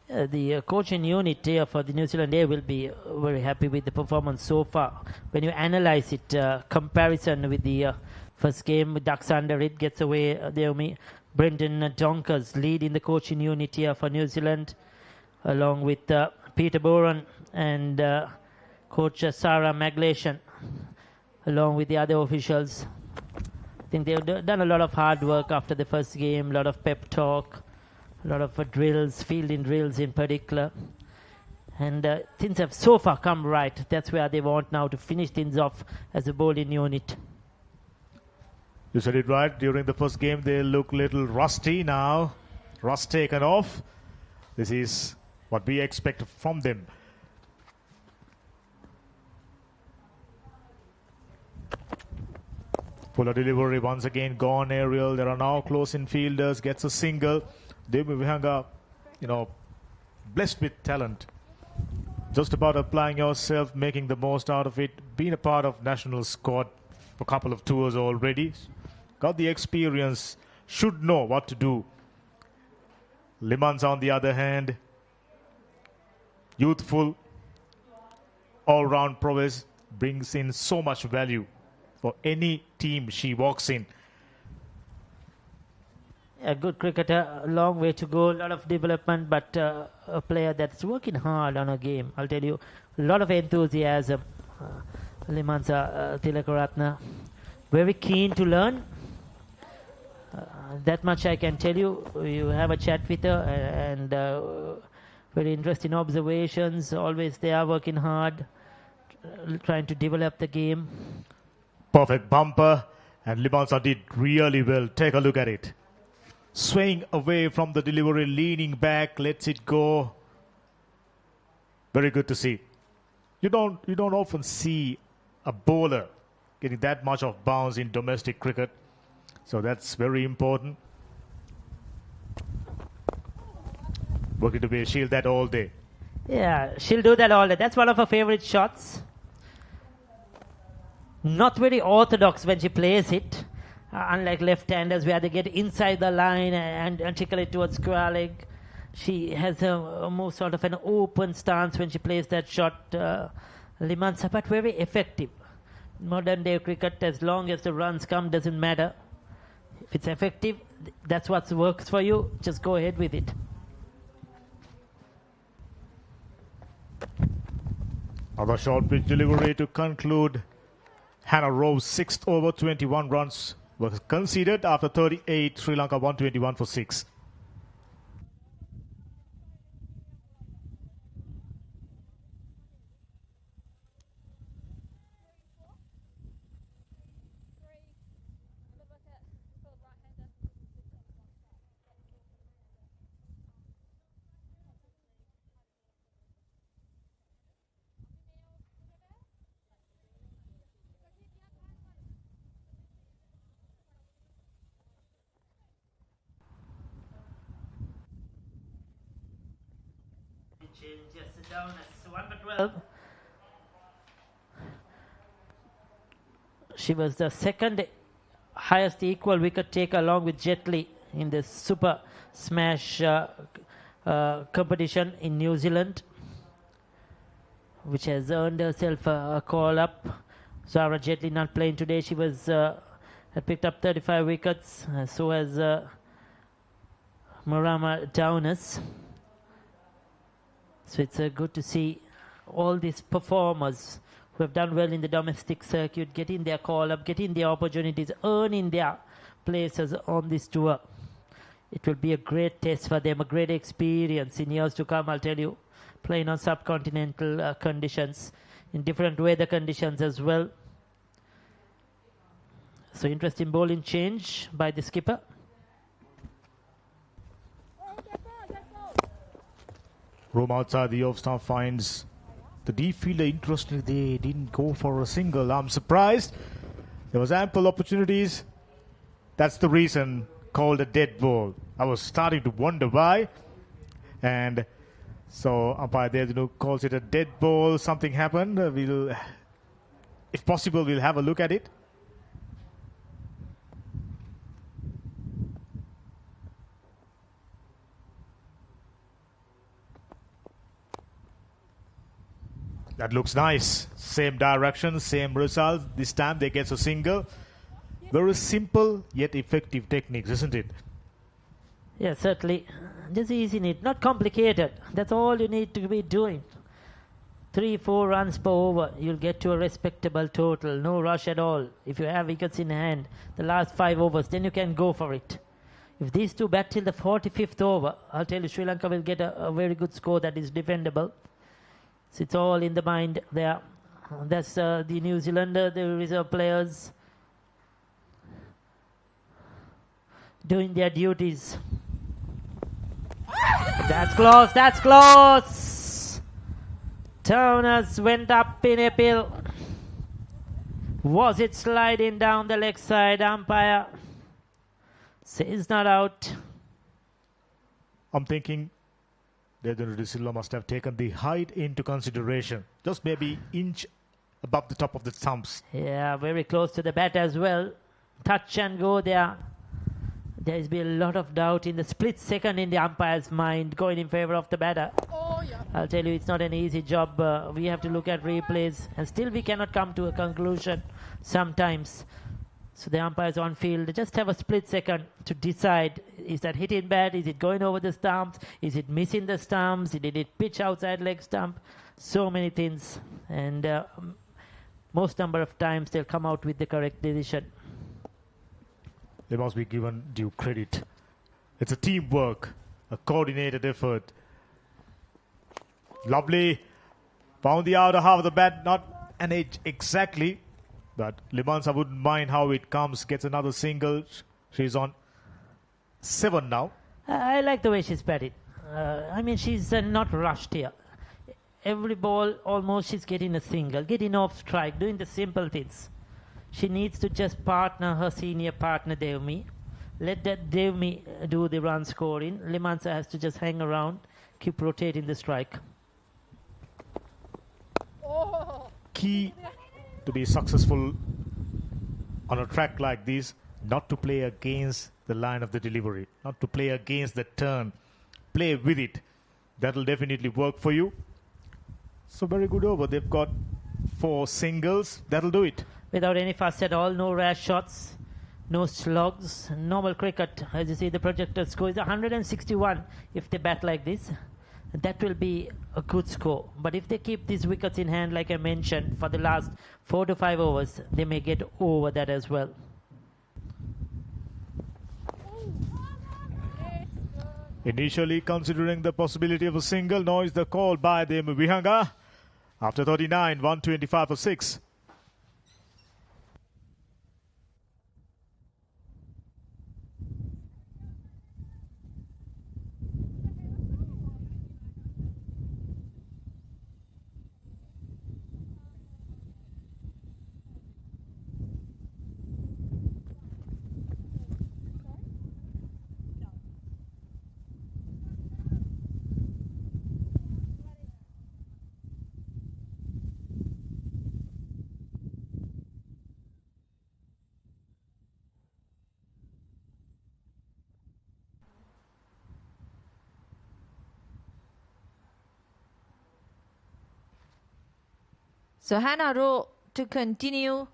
The coaching unit here for the New Zealand A will be very happy with the performance so far. When you analyze it, comparison with the first game with Ducks under, it gets away. Brendan Donkers lead in the coaching unit here for New Zealand, along with Peter Boran and coach Sarah Maglation, along with the other officials. I think they've done a lot of hard work after the first game, a lot of pep talk, a lot of drills, fielding drills in particular. And things have so far come right. That's where they want now to finish things off as a bowling unit. You said it right. During the first game, they look a little rusty now. Rust taken off. This is what we expect from them. Fuller delivery once again gone aerial. There are now close-in fielders. Gets a single. Deomi Vihanga, blessed with talent. Just about applying yourself, making the most out of it. Been a part of national squad for a couple of tours already. Got the experience. Should know what to do. Limanza on the other hand, youthful, all-round prowess, brings in so much value for any team she walks in. A good cricketer, a long way to go, a lot of development, but a player that's working hard on a game. I'll tell you, a lot of enthusiasm. Limanza Tilakaratna, very keen to learn. That much I can tell you. You have a chat with her and very interesting observations. Always there, working hard, trying to develop the game. Perfect bumper, and Limanza did really well. Take a look at it. Swaying away from the delivery, leaning back, lets it go. Very good to see. You don't often see a bowler getting that much of bounce in domestic cricket. So that's very important. Working to be a shield that all day. Yeah, she'll do that all day. That's one of her favorite shots. Not very orthodox when she plays it. Unlike left-handers where they get inside the line and tickle it towards square leg. She has a more sort of an open stance when she plays that shot. Limanza, but very effective. Modern day cricket, as long as the runs come, doesn't matter. If it's effective, that's what works for you. Just go ahead with it. Another short pitch delivery to conclude. Hannah Rowe's 6th over, 21 runs was conceded after 38. Sri Lanka 121 for 6. Just down as 1 for 12. She was the second highest equal wicket taker along with Jet Li in the Super Smash competition in New Zealand, which has earned herself a call up. Zara Jet Li not playing today. She was had picked up 35 wickets. So has Marama Downers. So it's good to see all these performers who have done well in the domestic circuit getting their call-up, getting their opportunities, earning their places on this tour. It will be a great test for them, a great experience in years to come, I'll tell you, playing on subcontinental conditions, in different weather conditions as well. So interesting bowling change by the skipper. Roam outside the off-stump finds the deep fielder. Interestingly, they didn't go for a single. I'm surprised. There was ample opportunities. That's the reason called a dead ball. I was starting to wonder why. And so umpire there calls it a dead ball. Something happened. We'll, if possible, we'll have a look at it. That looks nice. Same direction, same result. This time they get a single. Very simple yet effective techniques, isn't it? Yeah, certainly. Just easy need, not complicated. That's all you need to be doing. 3-4 runs per over, you'll get to a respectable total. No rush at all. If you have wickets in hand, the last 5 overs, then you can go for it. If these two bat till the 45th over, I'll tell you, Sri Lanka will get a very good score that is defendable. So it's all in the mind there. That's the New Zealander, the reserve players doing their duties. That's close, that's close. Downers went up in a pill. Was it sliding down the leg side? Umpire says not out. I'm thinking Devendra Silva must have taken the height into consideration. Just maybe inch above the top of the stumps. Yeah, very close to the bat as well. Touch and go there. There's been a lot of doubt in the split second in the umpire's mind going in favor of the batter. Oh, yeah. I'll tell you, it's not an easy job. We have to look at replays and still we cannot come to a conclusion sometimes. So the umpires on field just have a split second to decide, is that hitting bad? Is it going over the stumps? Is it missing the stumps? Did it pitch outside leg stump? So many things. And most number of times they'll come out with the correct decision. They must be given due credit. It's a teamwork, a coordinated effort. Lovely. Found the outer half of the bat, not an edge exactly. But Limansa wouldn't mind how it comes, gets another single. She's on 7 now. I like the way she's batting. I mean, she's not rushed here. Every ball, almost she's getting a single, getting off strike, doing the simple things. She needs to just partner her senior partner, Devmi. Let that Devmi do the run scoring. Limansa has to just hang around, keep rotating the strike. Key to be successful on a track like this, not to play against the line of the delivery, not to play against the turn. Play with it. That'll definitely work for you. So very good over. They've got 4 singles. That'll do it. Without any fuss at all, no rash shots, no slugs. Normal cricket, as you see, the projected score is 161 if they bat like this. That will be a good score. But if they keep these wickets in hand, like I mentioned, for the last 4 to 5 overs, they may get over that as well. Initially considering the possibility of a single, now is the call by the Vihanga. After 39, 125 for 6. So Hannah Rowe to continue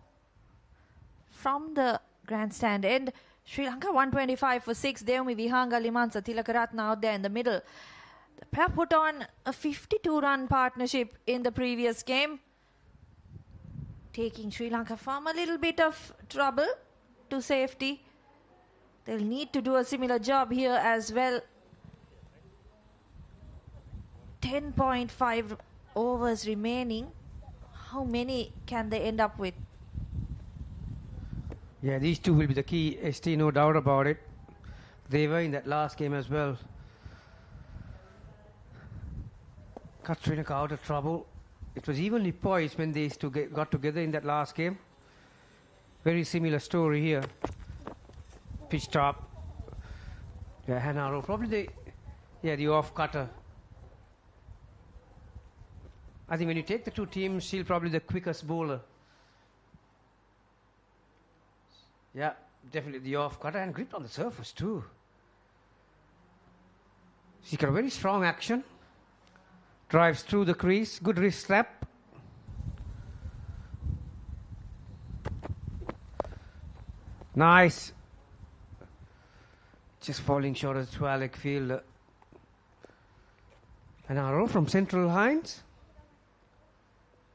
from the grandstand end. Sri Lanka 125 for 6. Devmi Vihanga Limansa Tilakaratna out there in the middle. The pair put on a 52-run partnership in the previous game, taking Sri Lanka from a little bit of trouble to safety. They'll need to do a similar job here as well. 10.5 overs remaining. How many can they end up with? Yeah, these two will be the key, ST, no doubt about it. They were in that last game as well. Cut Sri Lanka out of trouble. It was evenly poised when these two got together in that last game. Very similar story here. Pitched up. Yeah, Hanaro, probably the off cutter. I think when you take the two teams, she'll probably the quickest bowler. Yeah, definitely the off cutter and grip on the surface too. She's got a very strong action. Drives through the crease, good wrist slap. Nice. Just falling short of the Sportylk fielder. An arrow from Central Hines.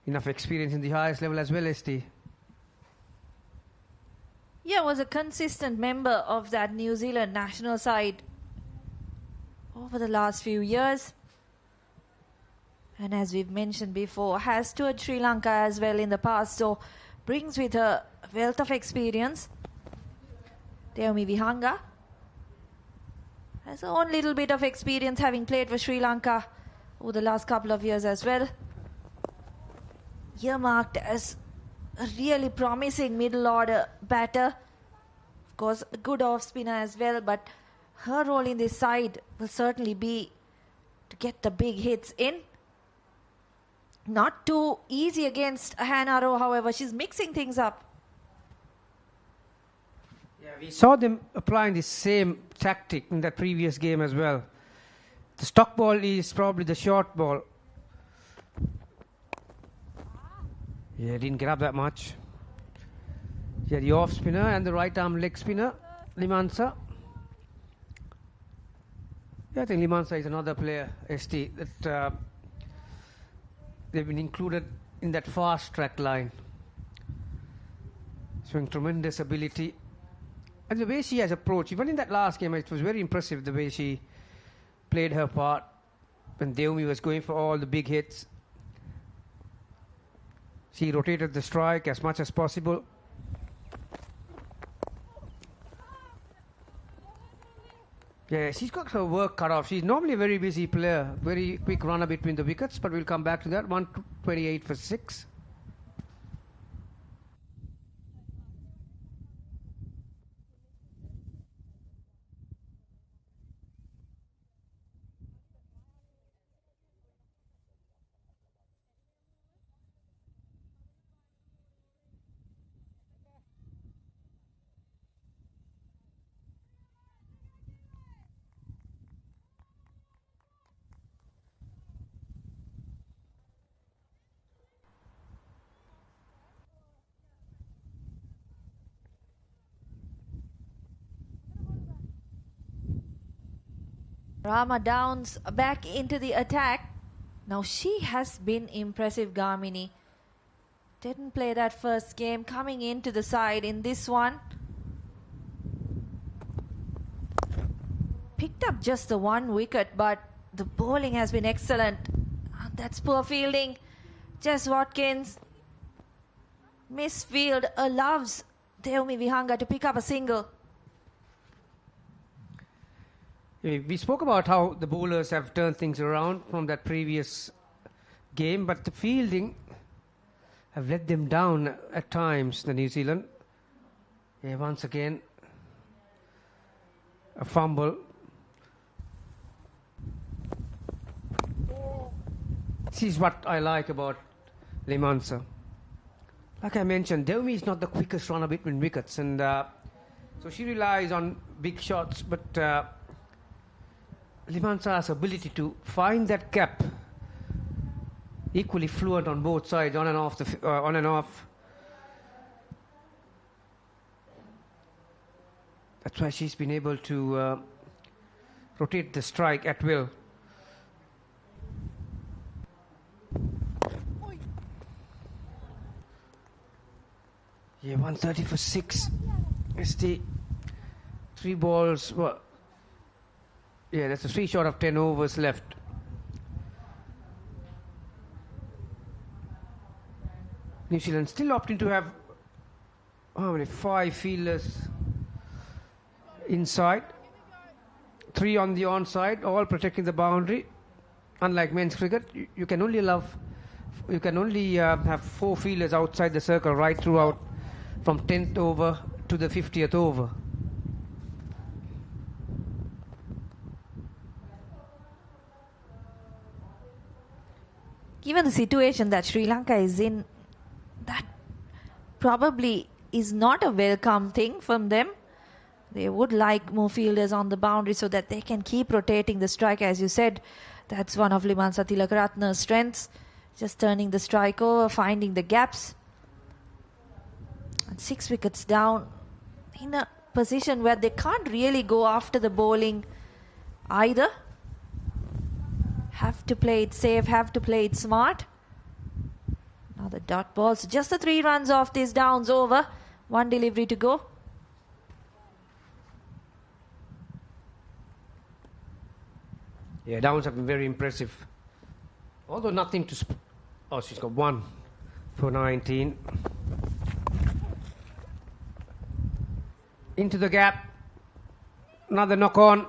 Enough experience in the highest level as well, ST. Yeah, was a consistent member of that New Zealand national side over the last few years. And as we've mentioned before, has toured Sri Lanka as well in the past, so brings with her a wealth of experience. Devmi Vihanga has her own little bit of experience having played for Sri Lanka over the last couple of years as well. Earmarked as a really promising middle order batter. Of course, a good off spinner as well, but her role in this side will certainly be to get the big hits in. Not too easy against Hanaro, however. She's mixing things up. Yeah, we saw them applying the same tactic in that previous game as well. The stock ball is probably the short ball. Yeah, didn't get up that much. Yeah, the off spinner and the right arm leg spinner, Limansa. Yeah, I think Limansa is another player, ST, that they've been included in that fast track line. Showing tremendous ability. And the way she has approached, even in that last game, it was very impressive the way she played her part when Devmi was going for all the big hits. She rotated the strike as much as possible. Yeah, she's got her work cut off. She's normally a very busy player, very quick runner between the wickets, but we'll come back to that. 128 for 6. Rama Downs back into the attack. Now she has been impressive, Gamini. Didn't play that first game, coming into the side in this one. Picked up just the one wicket, but the bowling has been excellent. That's poor fielding. Jess Watkins. Misfield allows Devmi Vihanga to pick up a single. We spoke about how the bowlers have turned things around from that previous game, but the fielding have let them down at times, the New Zealand. Yeah, once again, a fumble. This is what I like about Limansa. Like I mentioned, Devmi is not the quickest runner between wickets, and so she relies on big shots, but Limansa's ability to find that gap, equally fluent on both sides, on and off. That's why she's been able to rotate the strike at will. Yeah, 130 for 6. It's the 3 balls. Well, yeah, that's a 3 short of 10 overs left. New Zealand still opting to have how many? 5 fielders inside, 3 on the onside, all protecting the boundary. Unlike men's cricket, you can only have 4 fielders outside the circle right throughout, from 10th over to the 50th over. Given the situation that Sri Lanka is in, that probably is not a welcome thing from them. They would like more fielders on the boundary so that they can keep rotating the strike. As you said, that's one of Limansa Tilakaratne's strengths. Just turning the strike over, finding the gaps. And 6 wickets down in a position where they can't really go after the bowling either. Have to play it safe, have to play it smart. Now the dot balls. Just the 3 runs off this downs over. 1 delivery to go. Yeah, downs have been very impressive. Although nothing to... Oh, she's got 1 for 19. Into the gap. Another knock on.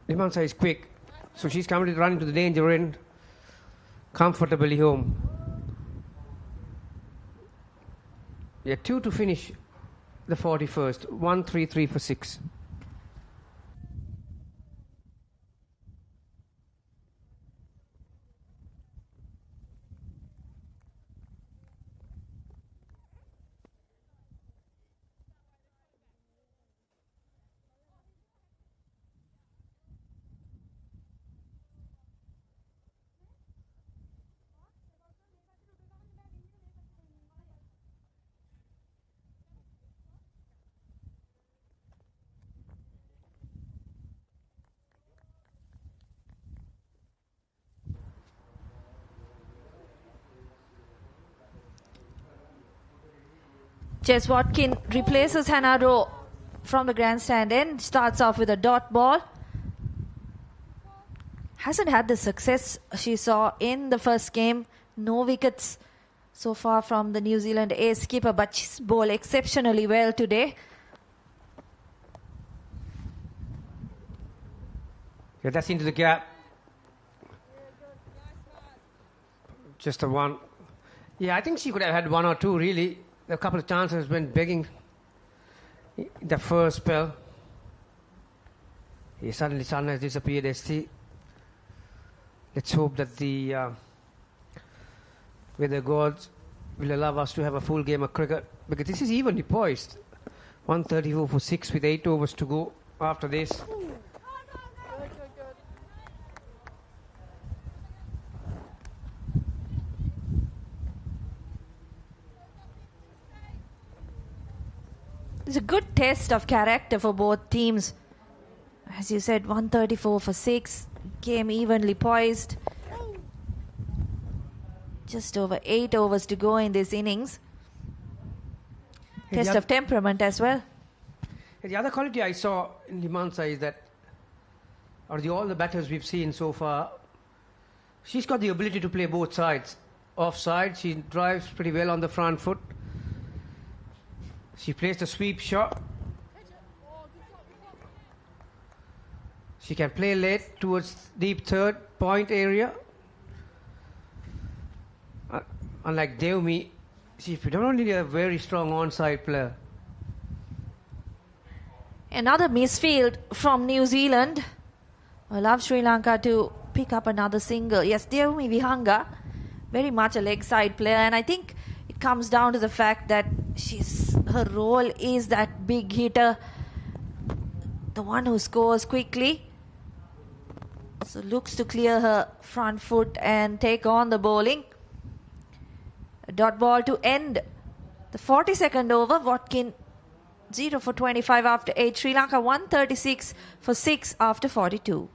Limansa is quick. So she's coming to run into the danger end. Comfortably home. Yeah, 2 to finish the 41st. 1-3-3 for 6. Jess Watkin replaces Hannah Rowe from the grandstand end. Starts off with a dot ball. Hasn't had the success she saw in the first game. No wickets so far from the New Zealand ace skipper, but she's bowled exceptionally well today. Yeah, that's into the gap. Just a 1. Yeah, I think she could have had 1 or 2 really. A couple of chances went begging the first spell. Yeah, suddenly Sun has disappeared, ST. Let's hope that the weather gods will allow us to have a full game of cricket, because this is evenly poised. 134 for 6 with 8 overs to go after this. It's a good test of character for both teams. As you said, 134 for 6. Game evenly poised. Just over 8 overs to go in this innings. Test of temperament as well. The other quality I saw in Limansa is that, all the batters we've seen so far, she's got the ability to play both sides. Offside, she drives pretty well on the front foot. She plays the sweep shot. She can play late towards deep third point area. Unlike Devmi, she's predominantly a very strong onside player. Another misfield from New Zealand. Allow Sri Lanka to pick up another single. Yes, Devmi Vihanga, very much a leg side player, and I think it comes down to the fact that her role is that big hitter, the one who scores quickly. So looks to clear her front foot and take on the bowling. A dot ball to end the 42nd over. Watkin 0 for 25 after 8. Sri Lanka 136 for 6 after 42.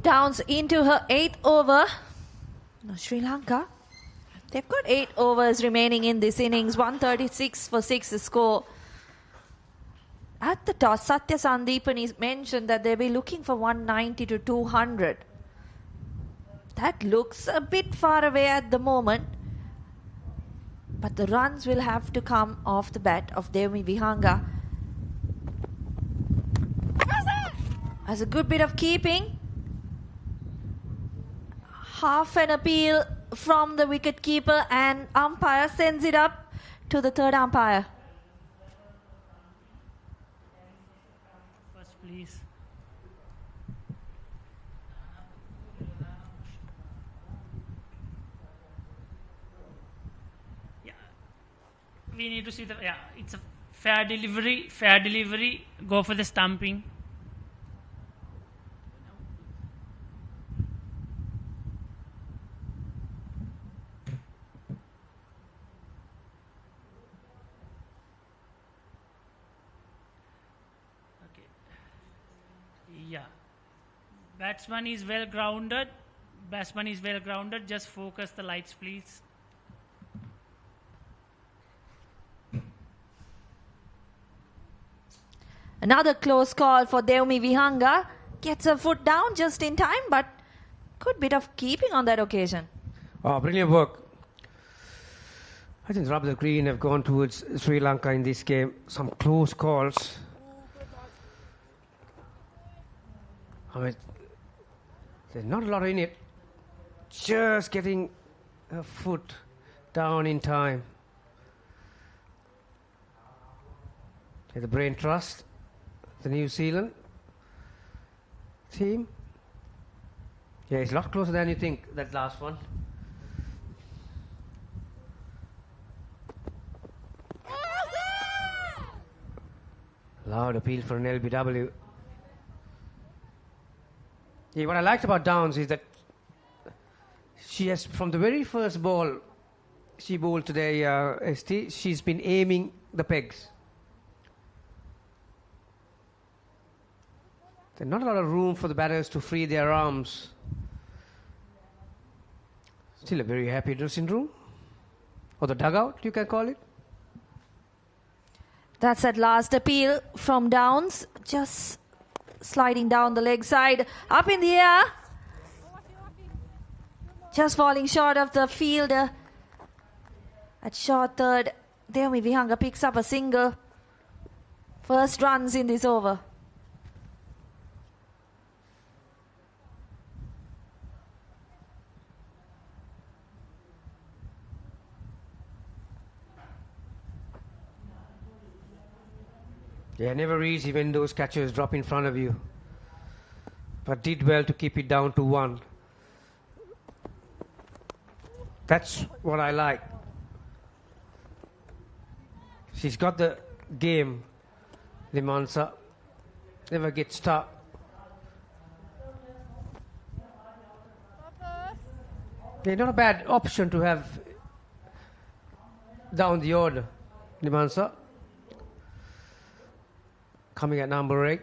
Downs into her 8th over. Now Sri Lanka, they've got 8 overs remaining in this innings. 136 for 6 the score. At the toss, Satya Sandeepani mentioned that they'll be looking for 190 to 200. That looks a bit far away at the moment. But the runs will have to come off the bat of Devmi Vihanga. Has a good bit of keeping. Half an appeal from the wicket keeper, and umpire sends it up to the third umpire. First, please. Yeah, we need to see the. Yeah, it's a fair delivery. Fair delivery. Go for the stumping. Yeah, batsman is well grounded. Batsman is well grounded. Just focus the lights, please. Another close call for Devmi Vihanga. Gets her foot down just in time, but good bit of keeping on that occasion. Oh, brilliant work. I think rub the green have gone towards Sri Lanka in this game. Some close calls. I mean, there's not a lot in it. Just getting her foot down in time. The Brain Trust, the New Zealand team. Yeah, it's a lot closer than you think, that last one. Loud appeal for an LBW. Yeah, what I liked about Downs is that she has, from the very first ball she bowled today, ST, she's been aiming the pegs. There's not a lot of room for the batters to free their arms. Still a very happy dressing room, or the dugout, you can call it. That's that last appeal from Downs. Just sliding down the leg side, up in the air, just falling short of the fielder. At short third, Devmi Vihanga picks up a single. First runs in this over. Yeah, never easy when those catchers drop in front of you. But did well to keep it down to 1. That's what I like. She's got the game, Limansa. Never gets stuck. They're not a bad option to have down the order, Limansa. Coming at number 8.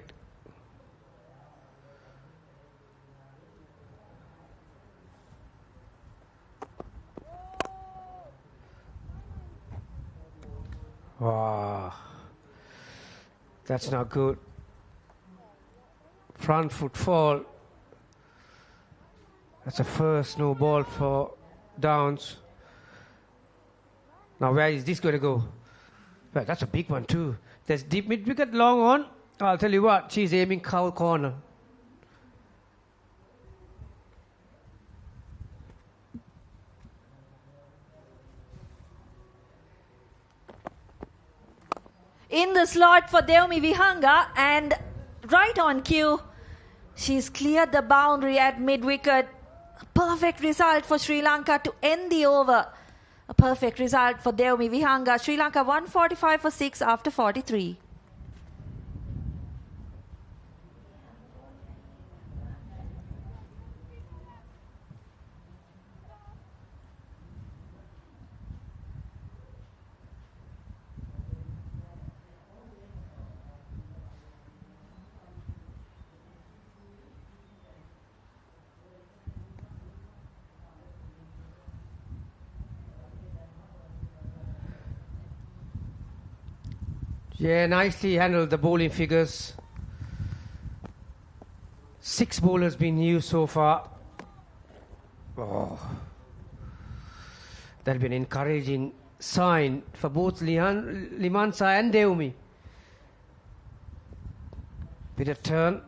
Wow. That's not good. Front foot fall. That's a first no ball for Downs. Now where is this going to go? Well, that's a big one too. There's deep mid wicket long on. I'll tell you what, she's aiming cow corner. In the slot for Devmi Vihanga, and right on cue, she's cleared the boundary at mid-wicket. A perfect result for Sri Lanka to end the over. A perfect result for Devmi Vihanga. Sri Lanka 145 for 6 after 43. Yeah, nicely handled the bowling figures. 6 bowlers been used so far. Oh. That'll be an encouraging sign for both Limansa and Devmi. With a turn,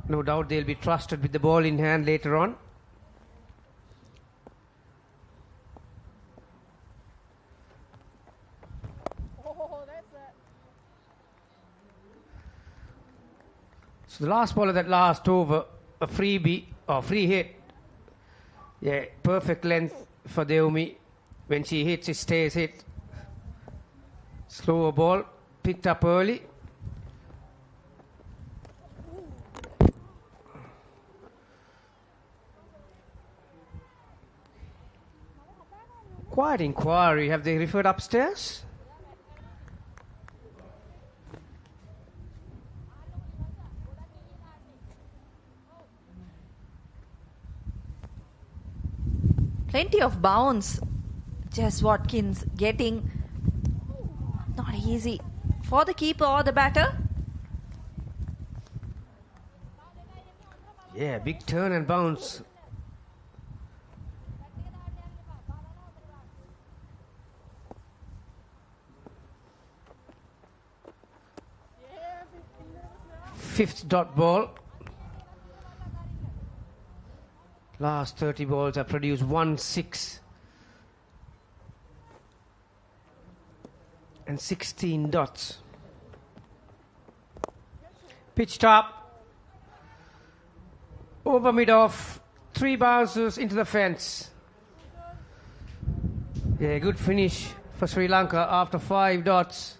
no doubt they'll be trusted with the ball in hand later on. So the last ball of that last over, a freebie or free hit. Yeah, perfect length for Devmi. When she hits, it stays hit. Slower ball, picked up early. Quiet inquiry. Have they referred upstairs? Plenty of bounce. Jess Watkins getting not easy for the keeper or the batter. Yeah, big turn and bounce. Fifth dot ball. Last 30 balls have produced 1-6 and 16 dots. Pitched up, over mid-off, 3 bounces into the fence. Yeah, good finish for Sri Lanka after 5 dots.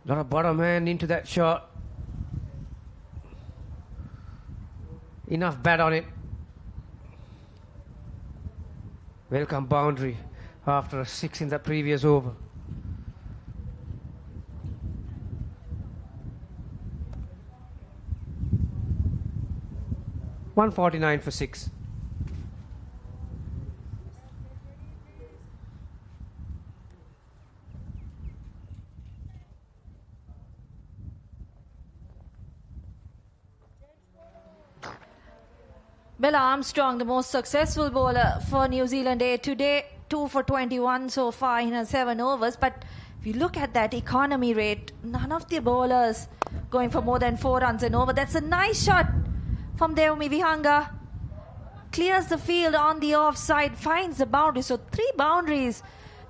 Lot of bottom hand into that shot. Enough bat on it. Welcome boundary after a 6 in the previous over. $149 for 6. Bella Armstrong, the most successful bowler for New Zealand A today, 2 for 21 so far in her 7 overs. But if you look at that economy rate, none of the bowlers going for more than 4 runs and over. That's a nice shot from Devmi Vihanga. Clears the field on the offside, finds the boundary. So 3 boundaries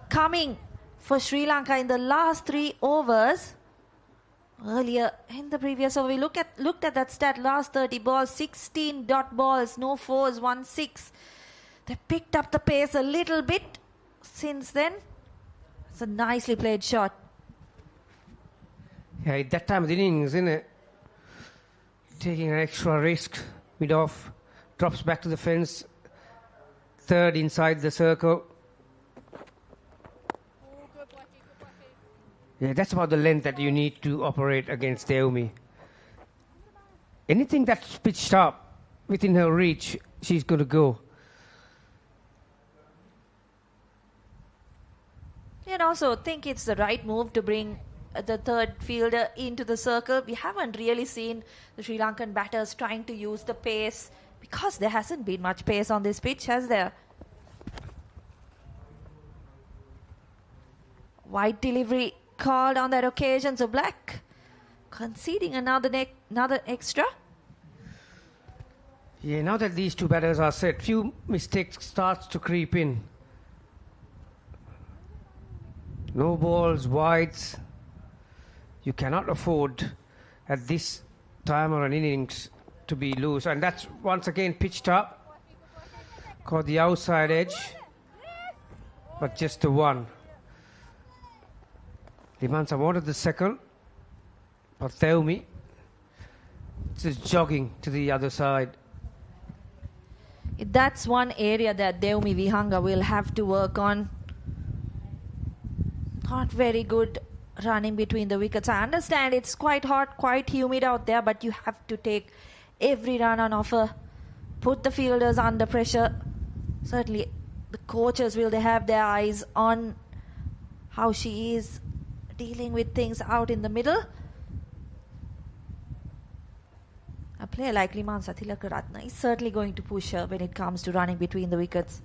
coming for Sri Lanka in the last 3 overs. Earlier in the previous over, we looked at that stat, last 30 balls, 16 dot balls, no 4s, 1-6. They picked up the pace a little bit since then. It's a nicely played shot. Yeah, at that time of the innings, isn't it? Taking an extra risk, mid-off, drops back to the fence, 3rd inside the circle. Yeah, that's about the length that you need to operate against Devmi. Anything that's pitched up within her reach, she's going to go. And also think it's the right move to bring the 3rd fielder into the circle. We haven't really seen the Sri Lankan batters trying to use the pace because there hasn't been much pace on this pitch, has there? Wide delivery called on that occasion. So Black conceding another extra. Yeah, now that these two batters are set, few mistakes starts to creep in. No balls, wides. You cannot afford at this time or an innings to be loose. And that's once again pitched up. Caught the outside edge. But just the one. Limansa wanted the second. But Theumi just jogging to the other side. That's one area that Deumi Vihanga will have to work on. Not very good running between the wickets. I understand it's quite hot, quite humid out there, but you have to take every run on offer. Put the fielders under pressure. Certainly the coaches will have their eyes on how she is dealing with things out in the middle. A player like Limansa Tilakaratna is certainly going to push her when it comes to running between the wickets.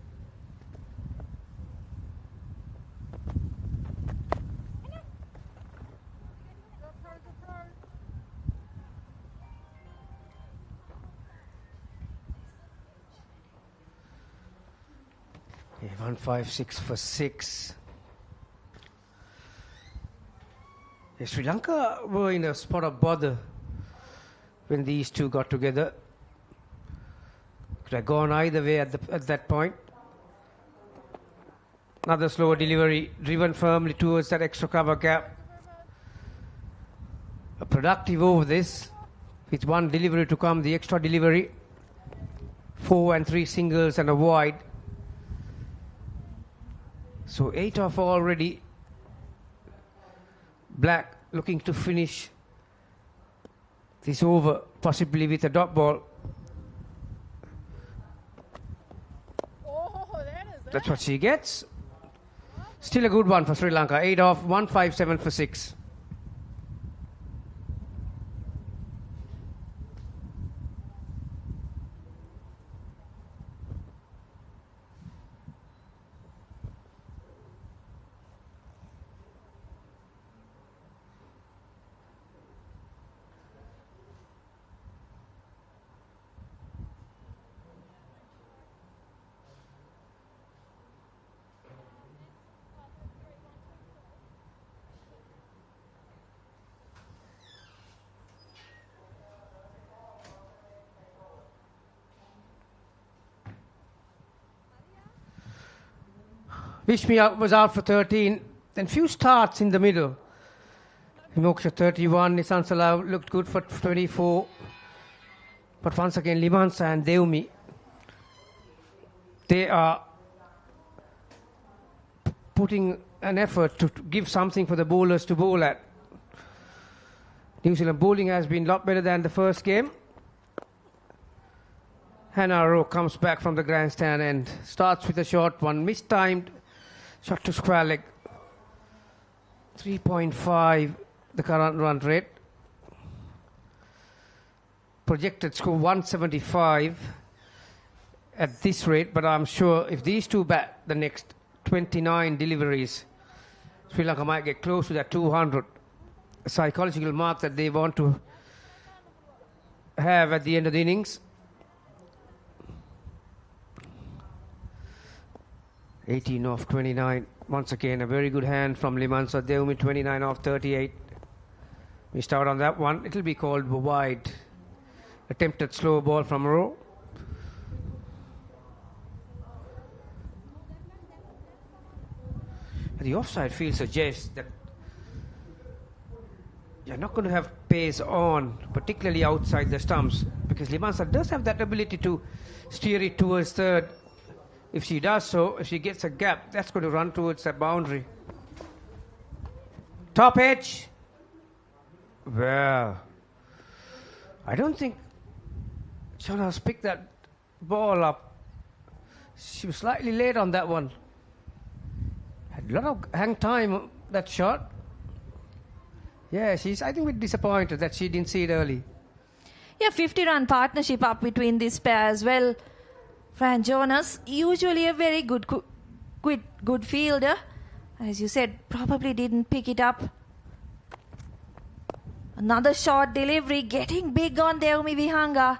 Yeah, 156 for 6. Yeah, Sri Lanka were in a spot of bother when these two got together. Could have gone either way at that point. Another slower delivery, driven firmly towards that extra cover gap. A productive over this, with one delivery to come, the extra delivery. 4 and 3 singles and a wide. So 8 off already. Black looking to finish this over, possibly with a dot ball. That's what she gets. Still a good one for Sri Lanka. 8 off, 157 for 6. Vishmi was out for 13. Then few starts in the middle. Himoksha 31. Nissan Salah looked good for 24. But once again, Limansa and Deumi, they are putting an effort to give something for the bowlers to bowl at. New Zealand bowling has been a lot better than the first game. Hannah Rowe comes back from the grandstand and starts with a short one. Mistimed shot to square leg. 3.5 the current run rate. Projected score 175 at this rate, but I'm sure if these two bat the next 29 deliveries, Sri Lanka might get close to that 200 psychological mark that they want to have at the end of the innings. 18 off 29. Once again, a very good hand from Limansa Deumi, 29 off 38. Missed out on that one. It'll be called wide. Attempted slow ball from Rowe. The offside field suggests that you're not going to have pace on, particularly outside the stumps, because Limansa does have that ability to steer it towards third. If she does so, if she gets a gap, that's going to run towards that boundary. Top edge. Well, I don't think Shana's picked that ball up. She was slightly late on that one. Had a lot of hang time, that shot. Yeah, she's, I think, a bit disappointed that she didn't see it early. Yeah, 50-run partnership up between this pair as well. Fran Jonas, usually a very good fielder. As you said, probably didn't pick it up Another short delivery, getting big on Devmi Vihanga.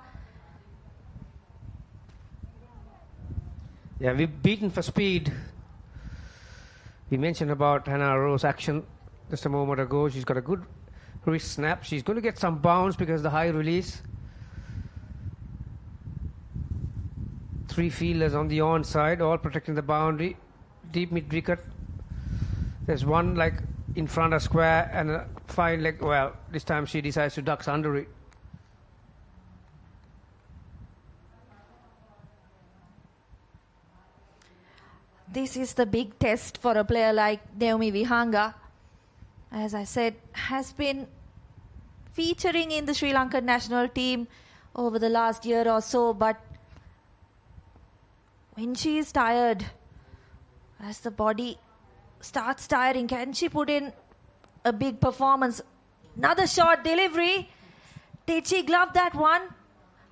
Yeah, we've beaten for speed. We mentioned about Hannah Rowe's action just a moment ago. She's got a good wrist snap. She's going to get some bounce because of the high release. 3 fielders on the onside, all protecting the boundary. Deep mid wicket. There's one like in front of square and a fine leg. Well, this time she decides to ducks under it. This is the big test for a player like Devmi Vihanga. As I said, has been featuring in the Sri Lankan national team over the last year or so, but when she is tired, as the body starts tiring, can she put in a big performance? Another short delivery. Did she glove that one?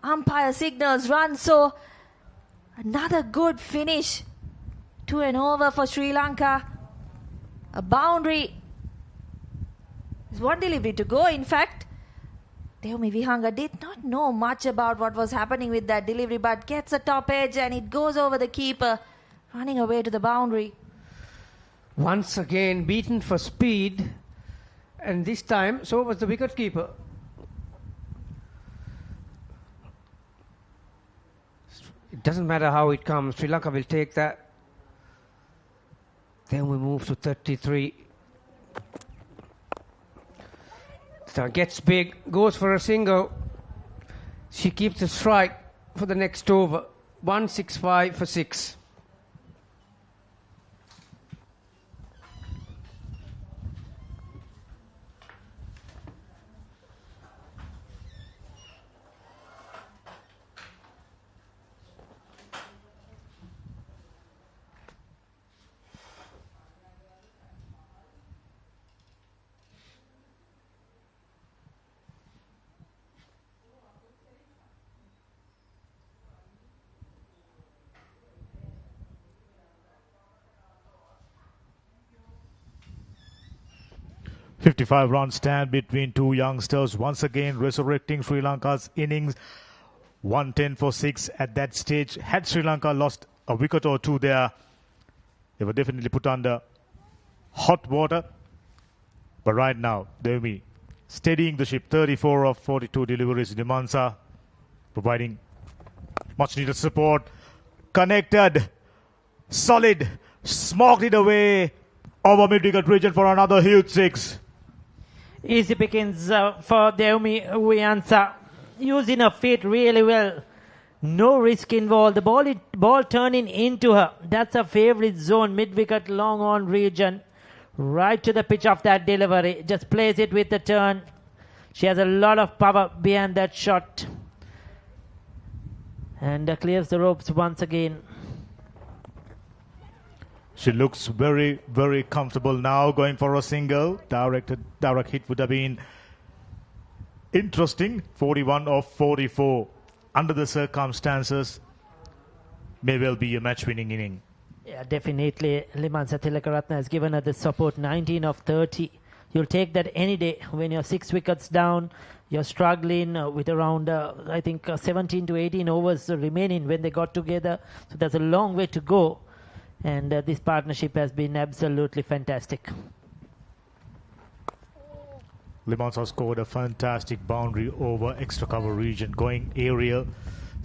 Umpire signals run, so another good finish. 2 and over for Sri Lanka. A boundary. There's one delivery to go. In fact, Devmi Vihanga did not know much about what was happening with that delivery, but gets a top edge and it goes over the keeper, running away to the boundary. Once again beaten for speed, and this time so was the wicket keeper. It doesn't matter how it comes, Sri Lanka will take that. Then we move to 33. So gets big, goes for a single. She keeps the strike for the next over. 165 for 6. .55-run stand between two youngsters, once again resurrecting Sri Lanka's innings. 110 for 6 at that stage. Had Sri Lanka lost a wicket or two there, they were definitely put under hot water. But right now, Devmi steadying the ship. 34 of 42 deliveries. Dimansa providing much needed support. Connected, solid, smoked it away over mid-wicket region for another huge 6. Easy pickings for Devmi Vihanga, using her feet really well. No risk involved. The ball turning into her. That's her favorite zone, mid-wicket, long on region. Right to the pitch of that delivery. Just plays it with the turn. She has a lot of power behind that shot. And clears the ropes once again. She looks very, very comfortable now, going for a single. Direct hit would have been interesting. 41 of 44. Under the circumstances, may well be a match-winning inning. Yeah, definitely. Limansa Tilakaratne has given her the support. 19 of 30. You'll take that any day when you're 6 wickets down. You're struggling with around, I think, 17 to 18 overs remaining when they got together. So there's a long way to go. And this partnership has been absolutely fantastic. Limansa scored a fantastic boundary over extra cover region, going aerial.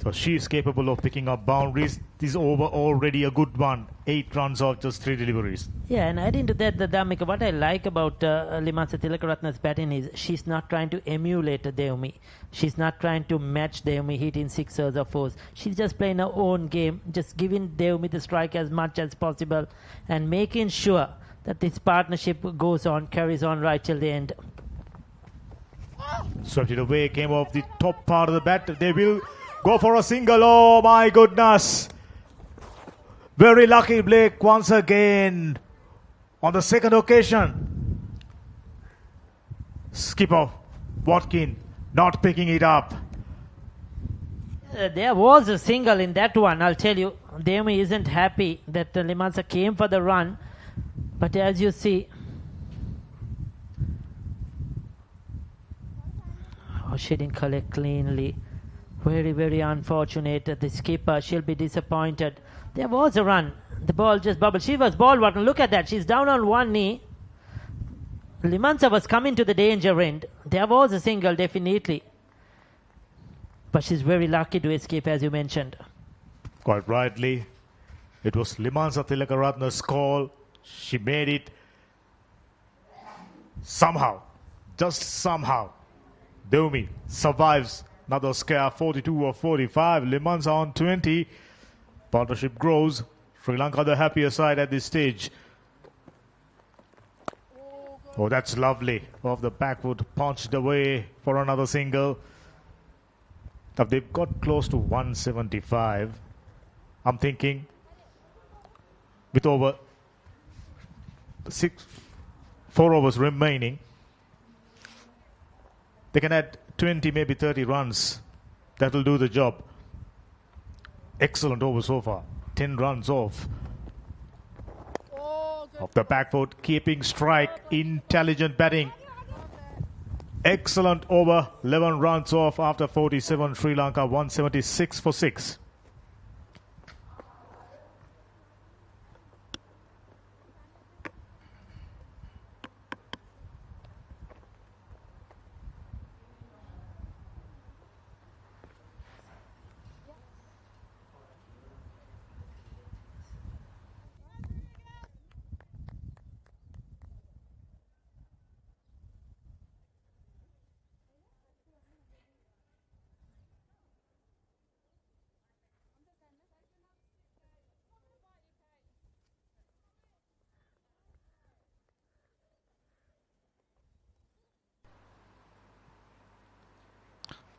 So she is capable of picking up boundaries. This over already a good one. 8 runs off just 3 deliveries. Yeah, and adding to that, Dhammika, what I like about Limansa Tilakaratne's batting is she's not trying to emulate Devmi. She's not trying to match Devmi hitting 6ers or 4s. She's just playing her own game, just giving Devmi the strike as much as possible and making sure that this partnership goes on, carries on right till the end. Swept it away, came off the top part of the bat. They will go for a single. Oh my goodness. Very lucky Blake once again on the second occasion. Skipper Watkin not picking it up. There was a single in that one, I'll tell you. Devmi isn't happy that Limansa came for the run. But as you see, Oh, she didn't collect cleanly. Very, very unfortunate. The skipper, she'll be disappointed. There was a run. The ball just bubbled. She was ball bottom. Look at that. She's down on one knee. Limansa was coming to the danger end. There was a single, definitely. But she's very lucky to escape, as you mentioned. Quite rightly. It was Limansa Tilakaratne's call. She made it. Somehow. Just somehow. Deumi survives another scare, 42 or 45. Limansa on 20. Partnership grows. Sri Lanka the happier side at this stage. Oh, that's lovely. Off the backwood, punched away for another single. Now they've got close to 175. I'm thinking with over 4 overs remaining, they can add 20, maybe 30 runs. That'll do the job. Excellent over so far. 10 runs off. Off the back foot, keeping strike, intelligent batting. Excellent over, 11 runs off after 47. Sri Lanka 176 for 6.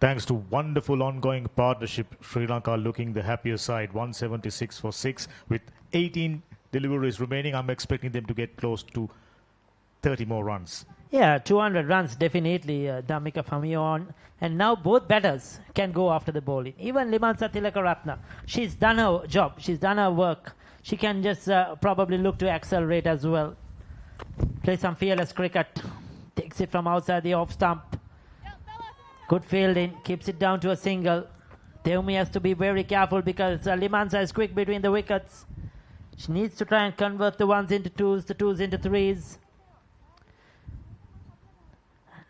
Thanks to wonderful ongoing partnership, Sri Lanka looking the happier side, 176 for 6 with 18 deliveries remaining. I'm expecting them to get close to 30 more runs. Yeah, 200 runs definitely, Dhammika from here on. And now both batters can go after the bowling. Even Limansa Tilakaratne, she's done her job. She's done her work. She can just probably look to accelerate as well. Play some fearless cricket. Takes it from outside the off stump. Good fielding, keeps it down to a single. Deumi has to be very careful because Limansa is quick between the wickets. She needs to try and convert the ones into twos, the twos into threes.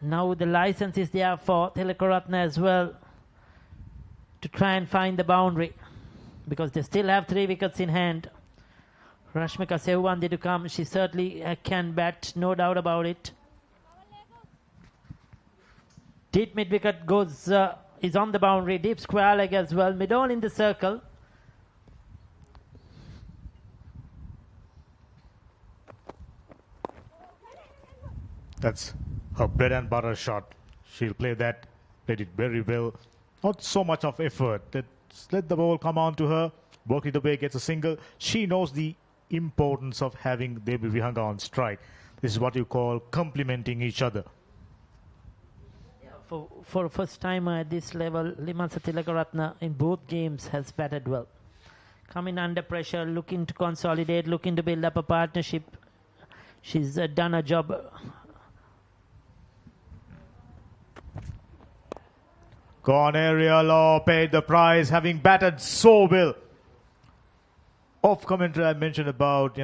Now the license is there for Tilakaratne as well to try and find the boundary because they still have 3 wickets in hand. Rashmika Sehwandi to come. She certainly can bat, no doubt about it. Deep mid wicket goes is on the boundary. Deep square leg as well. Mid-on in the circle. That's her bread and butter shot. She'll play that. Played it very well. Not so much of effort. Let's let the ball come on to her. Work it away, gets a single. She knows the importance of having Devi Vihanga on strike. This is what you call complementing each other. For first time at this level, Limansa Tilakaratne in both games has batted well. Coming under pressure, looking to consolidate, looking to build up a partnership. She's done a job. Gone Ariel Law paid the price, having batted so well. Off commentary, I mentioned about,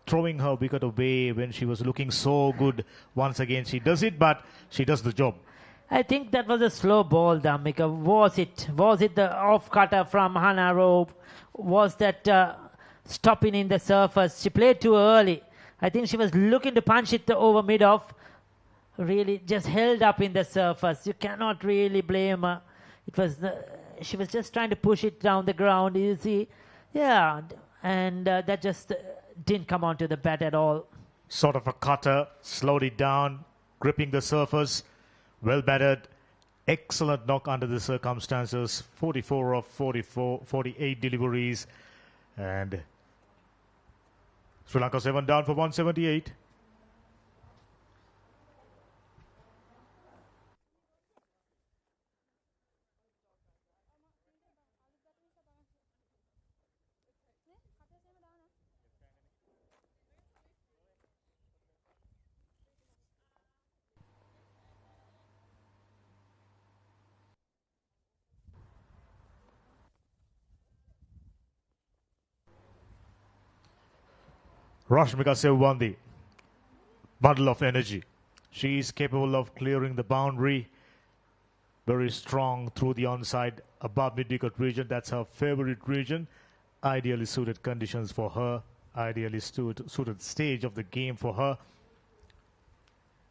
throwing her wicket away when she was looking so good. Once again, she does it, but she does the job. I think that was a slow ball, Dhammika. Was it the off cutter from Hannah Rowe? Was that stopping in the surface? She played too early. I think she was looking to punch it over mid-off. Really just held up in the surface. You cannot really blame her. She was just trying to push it down the ground, you see. Yeah, and that just didn't come onto the bat at all. Sort of a cutter, slowed it down, gripping the surface. Well batted, excellent knock under the circumstances. 44 of 48 deliveries. And Sri Lanka 7 down for 178. Rashmika Sevwandi, bundle of energy. She is capable of clearing the boundary. Very strong through the onside, above mid-wicket region. That's her favorite region. Ideally suited conditions for her. Ideally suited stage of the game for her.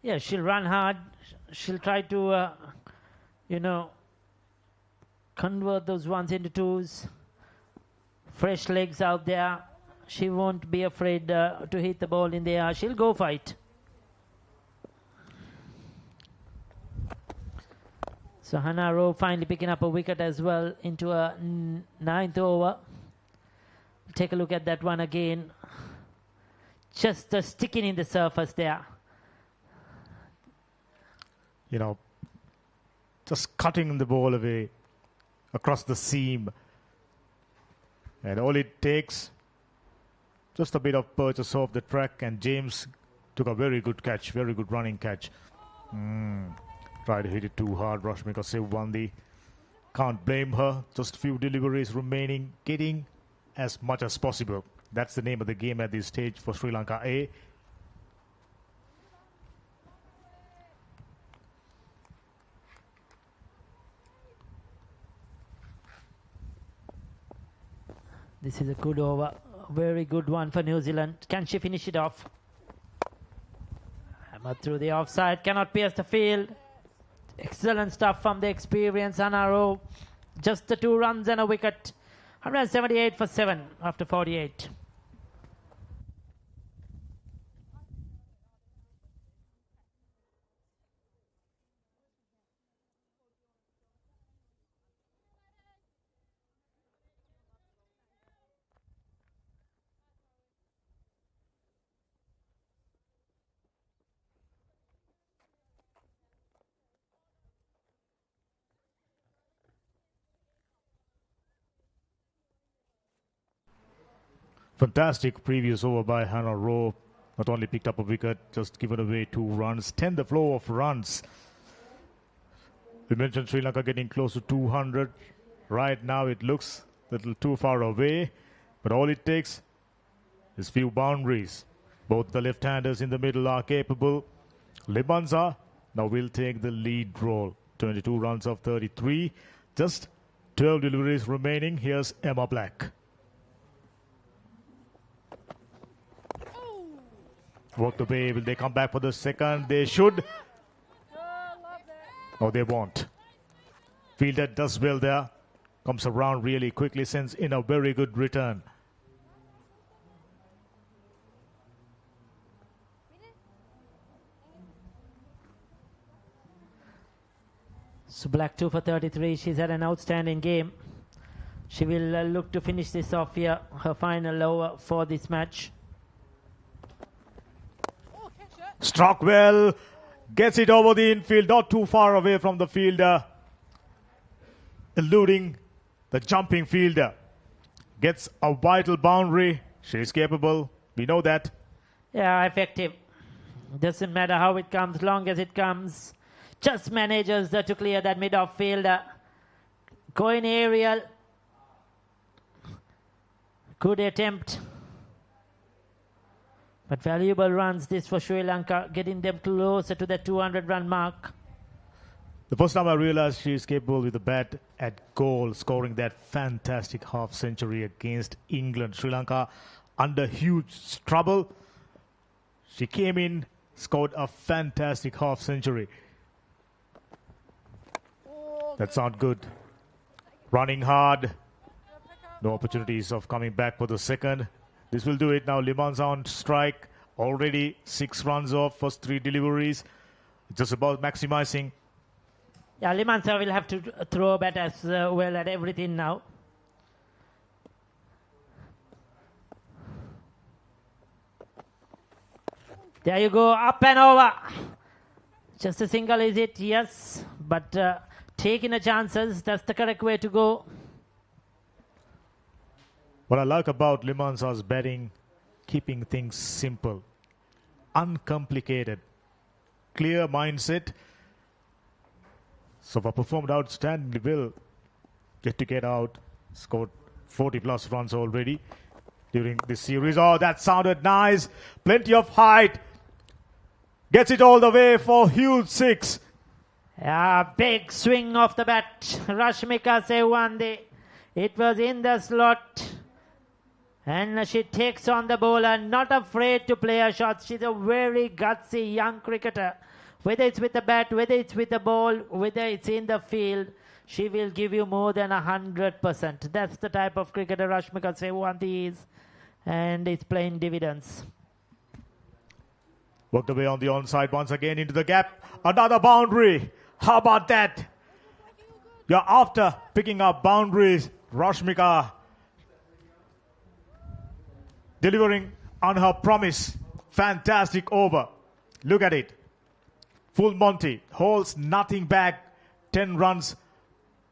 Yeah, she'll run hard. She'll try to, convert those ones into twos. Fresh legs out there. She won't be afraid to hit the ball in the air. She'll go for it. So Hannah Rowe finally picking up a wicket as well into a 9th over. Take a look at that one again. Just sticking in the surface there. Just cutting the ball away across the seam. And all it takes, just a bit of purchase off the track, and James took a very good catch, very good running catch. Tried to hit it too hard, Rashmika Sevwandi. Can't blame her. Just few deliveries remaining, getting as much as possible. That's the name of the game at this stage for Sri Lanka A. This is a good over. Very good one for New Zealand. Can she finish it off? Hammer through the offside. Cannot pierce the field. Excellent stuff from the experienced Hannah Rowe. Just the 2 runs and a wicket. 178 for 7 after 48. Fantastic previous over by Hannah Rowe. Not only picked up a wicket, just given away 2 runs. 10 the flow of runs. We mentioned Sri Lanka getting close to 200. Right now it looks a little too far away. But all it takes is few boundaries. Both the left-handers in the middle are capable. Limanza now will take the lead role. 22 runs of 33. Just 12 deliveries remaining. Here's Emma Black. Walked away. Will they come back for the second? They should. Oh, they won't. Fielder does well there. Comes around really quickly, sends in a very good return. So Black 2 for 33. She's had an outstanding game. She will look to finish this off here. Her final over for this match. Struck well, gets it over the infield, not too far away from the fielder, eluding the jumping fielder. Gets a vital boundary. She's capable, we know that. Yeah, effective. Doesn't matter how it comes, long as it comes. Just manages to clear that mid-off fielder. Going aerial. Good attempt. But valuable runs this for Sri Lanka, getting them closer to the 200-run mark. The first time I realized she is capable with the bat at goal, scoring that fantastic half-century against England. Sri Lanka under huge trouble. She came in, scored a fantastic half-century. That's not good. Running hard. No opportunities of coming back for the second. This will do it now. Limanza on strike. Already 6 runs off, first 3 deliveries. Just about maximizing. Yeah, Limanza will have to throw a bat as well at everything now. There you go, up and over. Just a single, is it? Yes. But taking the chances, that's the correct way to go. What I like about Limanza's batting, keeping things simple, uncomplicated, clear mindset. So far performed outstandingly well. Get out, scored 40 plus runs already. during this series. Oh, that sounded nice. Plenty of height. Gets it all the way for huge 6. A big swing off the bat. Rashmika Sewandi. It was in the slot. And she takes on the bowler. Not afraid to play her shots. She's a very gutsy young cricketer. Whether it's with the bat, whether it's with the ball, whether it's in the field, she will give you more than 100%. That's the type of cricketer Rashmika Sewandi is. And it's playing dividends. Worked away on the onside once again into the gap. Another boundary. How about that? You're after picking up boundaries. Rashmika delivering on her promise. Fantastic over. Look at it. Full Monty. Holds nothing back. 10 runs.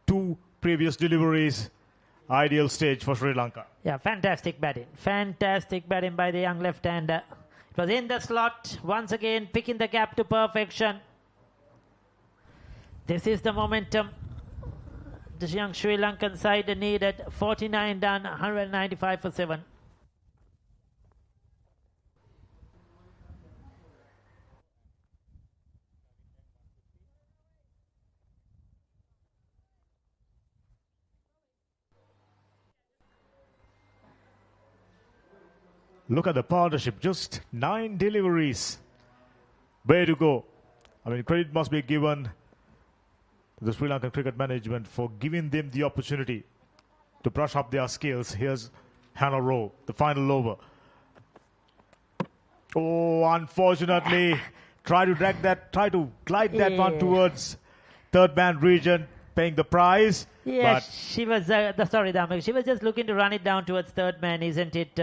2 previous deliveries. Ideal stage for Sri Lanka. Yeah, fantastic batting. Fantastic batting by the young left-hander. It was in the slot. Once again, picking the gap to perfection. This is the momentum the young Sri Lankan side needed. 49 done, 195 for 7. Look at the partnership. Just 9 deliveries. Way to go. I mean, credit must be given to the Sri Lankan cricket management for giving them the opportunity to brush up their skills. Here's Hannah Rowe, the final over. Oh, unfortunately, try to glide that one towards third man region, paying the prize. Yeah, but she was, sorry, Damek, she was just looking to run it down towards third man, isn't it?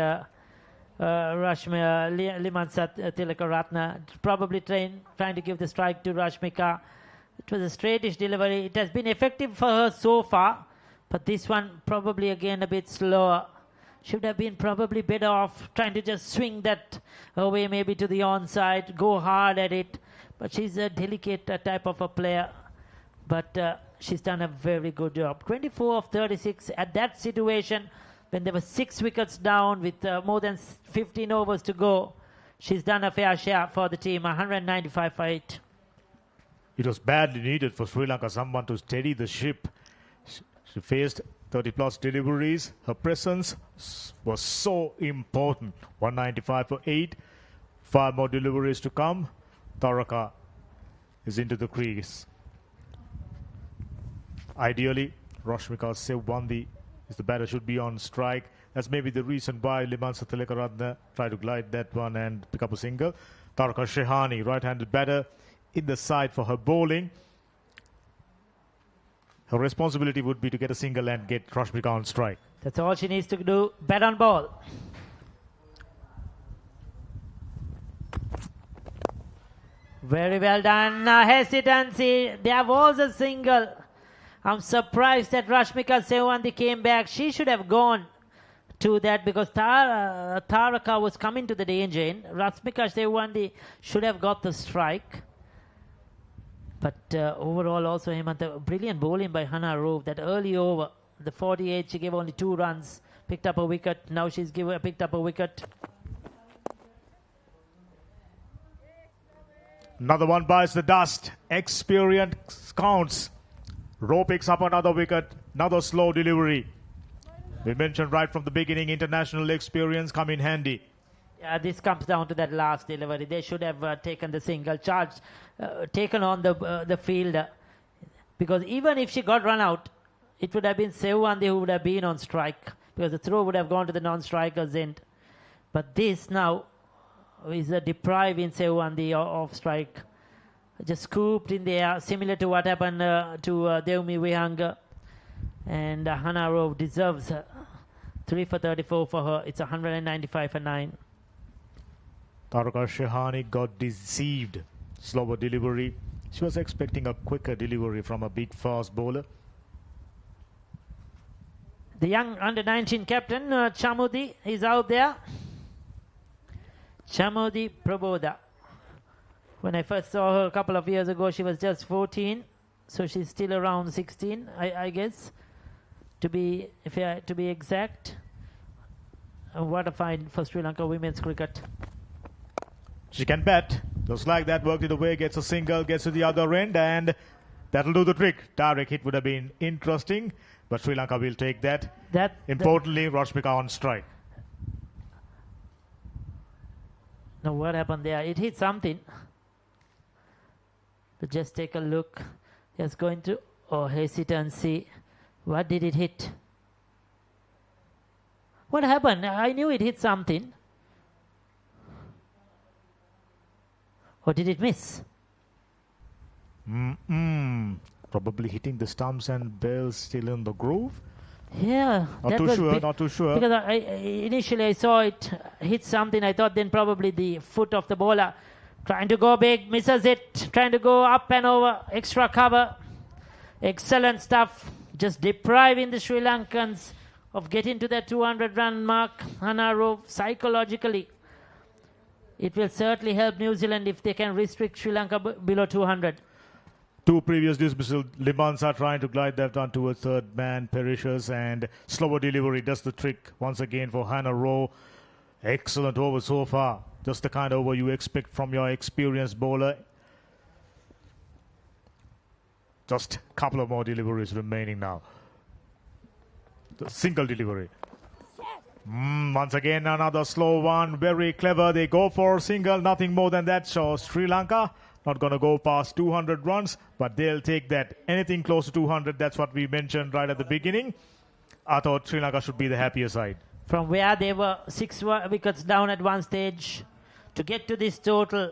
Rashmika, Limansat Tilakaratna, probably trying to give the strike to Rashmika. It was a straightish delivery. It has been effective for her so far, but this one probably again a bit slower. Should have been probably better off trying to just swing that away maybe to the onside, go hard at it. But she's a delicate type of a player. But she's done a very good job. 24 of 36 at that situation when there were 6 wickets down with more than 15 overs to go. She's done a fair share for the team, 195 for 8. it was badly needed for Sri Lanka, someone to steady the ship. She faced 30-plus deliveries. Her presence was so important. 195 for 8. 5 more deliveries to come. Taraka is into the crease. Ideally, Rashmika Sewandi is the batter, should be on strike. That's maybe the reason why Limansa Tilakaratne tried to glide that one and pick up a single. Taraka Shehani, right-handed batter, in the side for her bowling. Her responsibility would be to get a single and get Rashmika on strike. That's all she needs to do. Bat on ball. Very well done. Hesitancy. There was a single. I'm surprised that Rashmika Sewandi came back. She should have gone to that because Taraka was coming to the danger end. Rashmika Sewandi should have got the strike. But overall also, Hemant, brilliant bowling by Hannah Rowe. That early over, the 48, she gave only 2 runs, picked up a wicket. Now she's picked up a wicket. Another one bites the dust. Experience counts. Rowe picks up another wicket. Another slow delivery. We mentioned right from the beginning, international experience come in handy. Yeah, this comes down to that last delivery. They should have taken the single charge, taken on the fielder. Because even if she got run out, it would have been Sewandi who would have been on strike. Because the throw would have gone to the non-striker's end. But this now is a depriving Sewandi of strike. Just scooped in the air, similar to what happened to Deumi Vihanga. And Hannah Rowe deserves 3 for 34 for her. It's 195 for 9. Taraka Shehani got deceived. Slower delivery. She was expecting a quicker delivery from a big fast bowler. The young under-19 captain, Chamudi, is out there. Chamudi Prabodha. When I first saw her a couple of years ago, she was just 14. So she's still around 16, I guess, to be exact. what a find for Sri Lanka women's cricket. She can bat. Just like that, worked it away, gets a single, gets to the other end, and that'll do the trick. Direct hit would have been interesting, but Sri Lanka will take that. Importantly, Rashmika on strike. Now, what happened there? It hit something. But just take a look. Just going to hesitate and see. What did it hit? What happened? I knew it hit something. Or did it miss? Probably hitting the stumps and bells still in the groove. Yeah. Not too sure. Because initially I saw it hit something. I thought then probably the foot of the bowler. Trying to go big, misses it. Trying to go up and over, extra cover. Excellent stuff. Just depriving the Sri Lankans of getting to that 200-run mark. Hanaro, psychologically, it will certainly help New Zealand if they can restrict Sri Lanka below 200. Two previous dismissal. Limansa trying to glide that down towards third man, perishes, and slower delivery does the trick once again for Hannah Rowe. Excellent over so far. Just the kind of over you expect from your experienced bowler. Just a couple of more deliveries remaining now. The single delivery. Once again, another slow one. Very clever. They go for a single. Nothing more than that. So Sri Lanka not going to go past 200 runs, but they'll take that. Anything close to 200, that's what we mentioned right at the beginning. I thought Sri Lanka should be the happier side. From where they were 6 wickets down at one stage, to get to this total,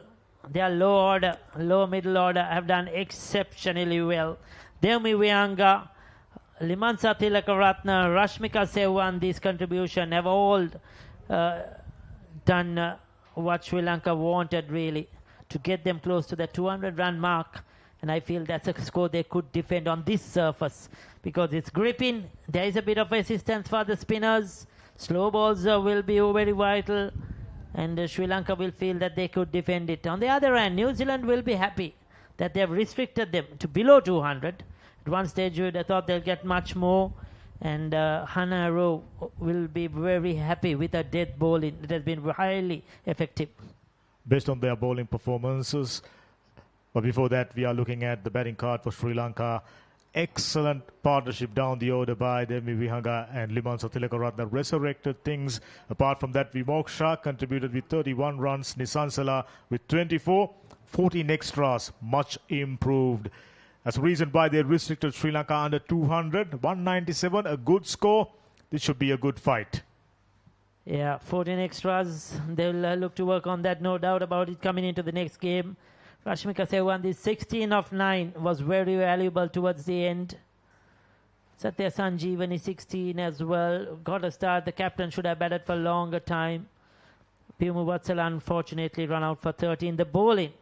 their low middle order have done exceptionally well. Devmi Viyanga, Limansa Tilakaratne, Rashmika Sewan, this contribution have all done what Sri Lanka wanted really, to get them close to the 200-run mark. And I feel that's a score they could defend on this surface because it's gripping. There is a bit of assistance for the spinners. Slow balls will be very vital. And Sri Lanka will feel that they could defend it. On the other hand, New Zealand will be happy that they have restricted them to below 200. At one stage, I thought they'll get much more. And Hannah Rowe will be very happy with a death bowling. It has been highly effective. Based on their bowling performances. But before that, we are looking at the batting card for Sri Lanka. Excellent partnership down the order by Devmi Vihanga and Limansa Tilakaratne resurrected things. Apart from that, Vimoksha contributed with 31 runs. Nisansala with 24. 14 extras, much improved. That's the reason why they restricted Sri Lanka under 200. 197, a good score. This should be a good fight. Yeah, 14 extras. They'll look to work on that, no doubt about it, coming into the next game. Rashmika Sewan, this 16 of 9 was very valuable towards the end. Satya Sanjeevani, 16 as well. Got a start. The captain should have batted for a longer time. Piumu Vatsala unfortunately run out for 13. The bowling.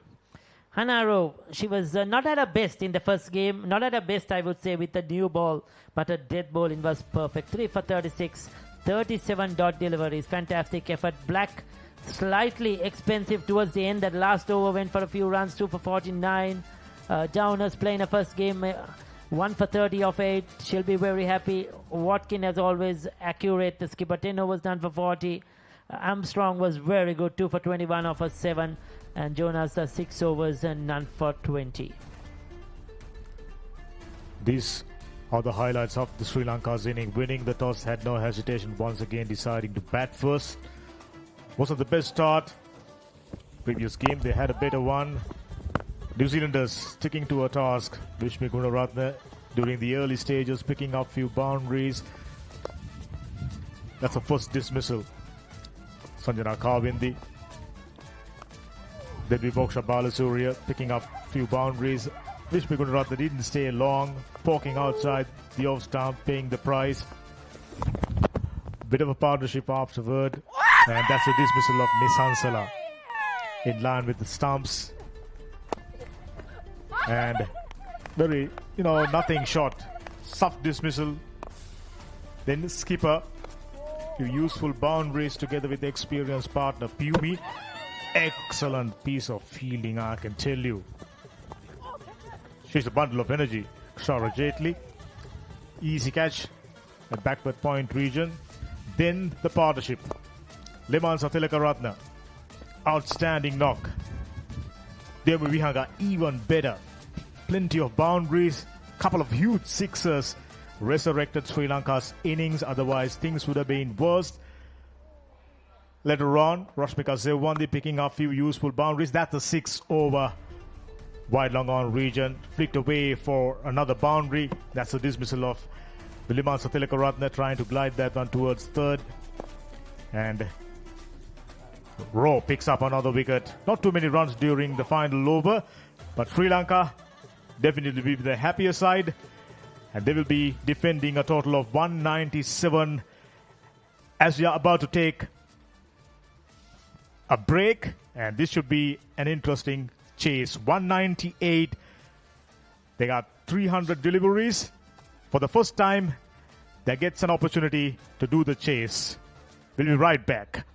Hannah Rowe, she was not at her best in the first game. Not at her best, I would say, with the new ball. But her death bowling was perfect. 3 for 36. 37 dot deliveries. Fantastic effort. Black slightly expensive towards the end. That last over went for a few runs. 2 for 49. Downers playing a first game. 1 for 30 of 8. She'll be very happy. Watkin, as always, accurate. The skipper 10 overs done for 40. Armstrong was very good. 2 for 21 off for 7. And Jonas 6 overs and none for 20. These are the highlights of the Sri Lanka's inning. Winning the toss, had no hesitation, once again deciding to bat first. Wasn't the best start. Previous game, they had a better one. New Zealanders sticking to a task. Vishmi Gunaratne during the early stages, picking up few boundaries. That's the first dismissal. Sanjana Kawindi. Then Vimoksha Balasurya picking up few boundaries. Vishmi Gunaratne didn't stay long, poking outside the off stump, paying the price. Bit of a partnership afterward, and that's a dismissal of Nisansala in line with the stumps. And very, nothing short. Soft dismissal. Then skipper, few useful boundaries together with the experienced partner Piumi. Excellent piece of fielding, I can tell you. She's a bundle of energy. Shara Jaitley. Easy catch at backward point region. Then the partnership. Limansa Tilakaratne. Outstanding knock. Demu Vihanga even better. Plenty of boundaries. Couple of huge sixers resurrected Sri Lanka's innings. Otherwise, things would have been worse. Later on, Rashmika Zewandi picking up few useful boundaries. That's a 6 over wide long on region. Flicked away for another boundary. That's a dismissal of Limansa Tilakaratne, trying to glide that one towards third. And Rowe picks up another wicket. Not too many runs during the final over, but Sri Lanka definitely be the happier side, and they will be defending a total of 197 as we are about to take a break, and this should be an interesting chase. 198. They got 300 deliveries. For the first time, they gets an opportunity to do the chase. We'll be right back.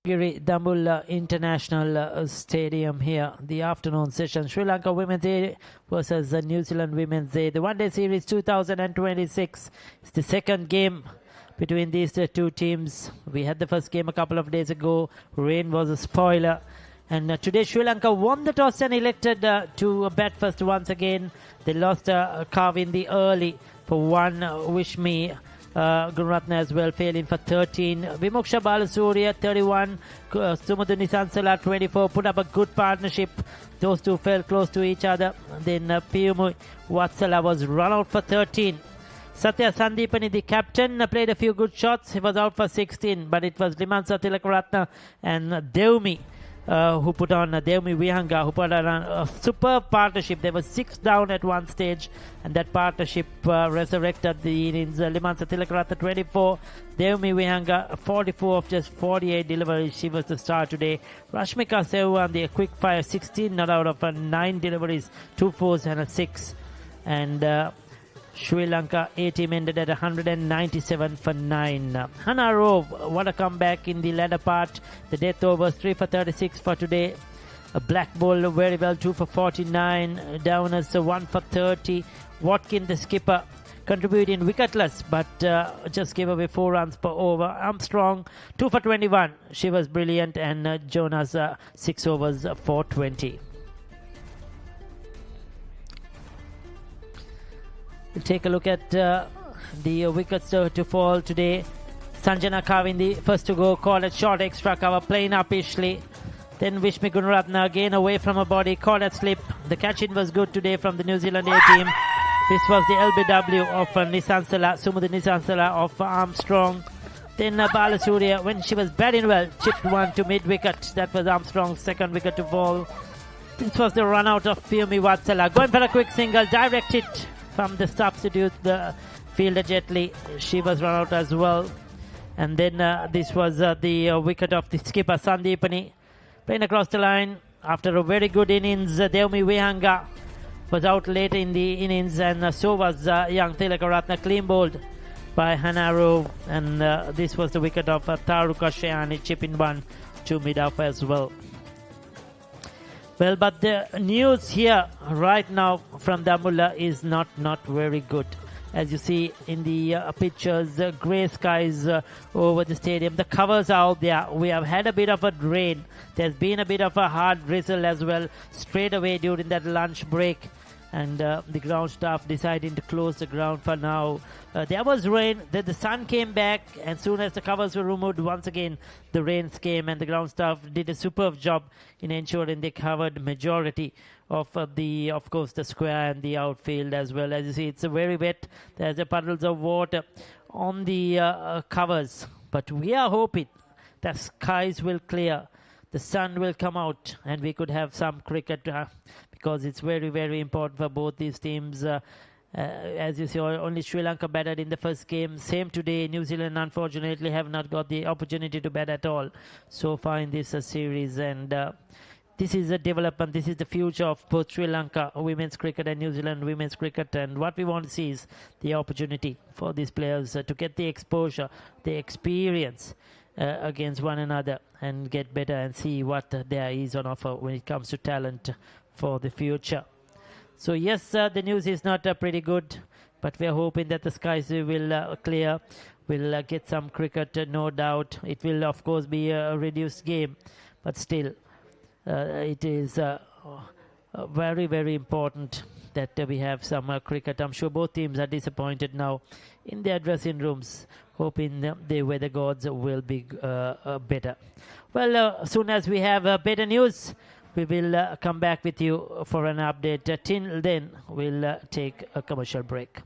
Dambulla International Stadium here. The afternoon session. Sri Lanka Women's A versus New Zealand Women's A. The one-day series 2026. It's the second game between these two teams. We had the first game a couple of days ago. Rain was a spoiler. And today Sri Lanka won the toss and elected to bat first once again. They lost a carve in the early for one. Wishme Gunaratne as well, failing for 13. Vimoksha Balasuriya 31. Sumudhu Nisansala 24. Put up a good partnership. Those two fell close to each other. Then Piyumu Vatsala was run out for 13. Satya Sandipani, the captain, played a few good shots. He was out for 16, but it was Limansa Tilakaratne and Devmi who put on Devmi Vihanga, who put on a superb partnership. They were 6 down at one stage, and that partnership resurrected the innings. Limansa Tilakaratne 24, Devmi Vihanga 44 of just 48 deliveries. She was the star today. Rashmika Sewan, the quick fire, 16 not out of 9 deliveries, 2 fours and a 6. And Sri Lanka A team ended at 197 for 9. Hannah Rove, what a comeback in the latter part. The death overs 3 for 36 for today. A black ball very well, 2 for 49. Downers 1 for 30. Watkin, the skipper, contributing wicketless, but just gave away 4 runs per over. Armstrong 2 for 21. She was brilliant, and Jonas 6 overs for 20. We'll take a look at the wickets to fall today. Sanjana Kavindi, first to go, called a short extra cover, playing upishly. Then Vishmi Gunaratne again away from a body, called a slip. The catch-in was good today from the New Zealand A team. This was the LBW of Nisansala, Sumudhu Nisansala of Armstrong. Then Balasuriya, when she was batting well, chipped one to mid-wicket. That was Armstrong's second wicket to fall. This was the run-out of Piyumi Vatsala. Going for a quick single, direct hit from the substitute, the fielder Jetli. She was run out as well. And then this was the wicket of the skipper Sandipani, playing across the line after a very good innings. Devmi Vihanga was out late in the innings, and so was young Tilakaratne, clean bowled by Hannah Rove. And this was the wicket of Taruka Shayani, chipping one to mid-off as well. Well, but the news here right now from Dambulla is not very good. As you see in the pictures, grey skies over the stadium. The covers are out there. We have had a bit of a rain. There's been a bit of a hard drizzle as well straight away during that lunch break. And the ground staff deciding to close the ground for now. There was rain, then the sun came back, and soon as the covers were removed, once again the rains came, and the ground staff did a superb job in ensuring they covered majority of course, the square and the outfield as well. As you see, it's very wet. There's a puddles of water on the covers, but we are hoping the skies will clear, the sun will come out, and we could have some cricket because it's very, very important for both these teams. As you see, only Sri Lanka batted in the first game. Same today. New Zealand, unfortunately, have not got the opportunity to bat at all so far in this series. And this is a development. This is the future of both Sri Lanka women's cricket and New Zealand women's cricket. And what we want to see is the opportunity for these players to get the exposure, the experience against one another, and get better and see what there is on offer when it comes to talent for the future. So yes, the news is not pretty good, but we are hoping that the skies will clear. We'll get some cricket, no doubt. It will, of course, be a reduced game, but still, it is very, very important that we have some cricket. I'm sure both teams are disappointed now in their dressing rooms, hoping the weather gods will be better. Well, as soon as we have better news, we will come back with you for an update. Till then, we'll take a commercial break.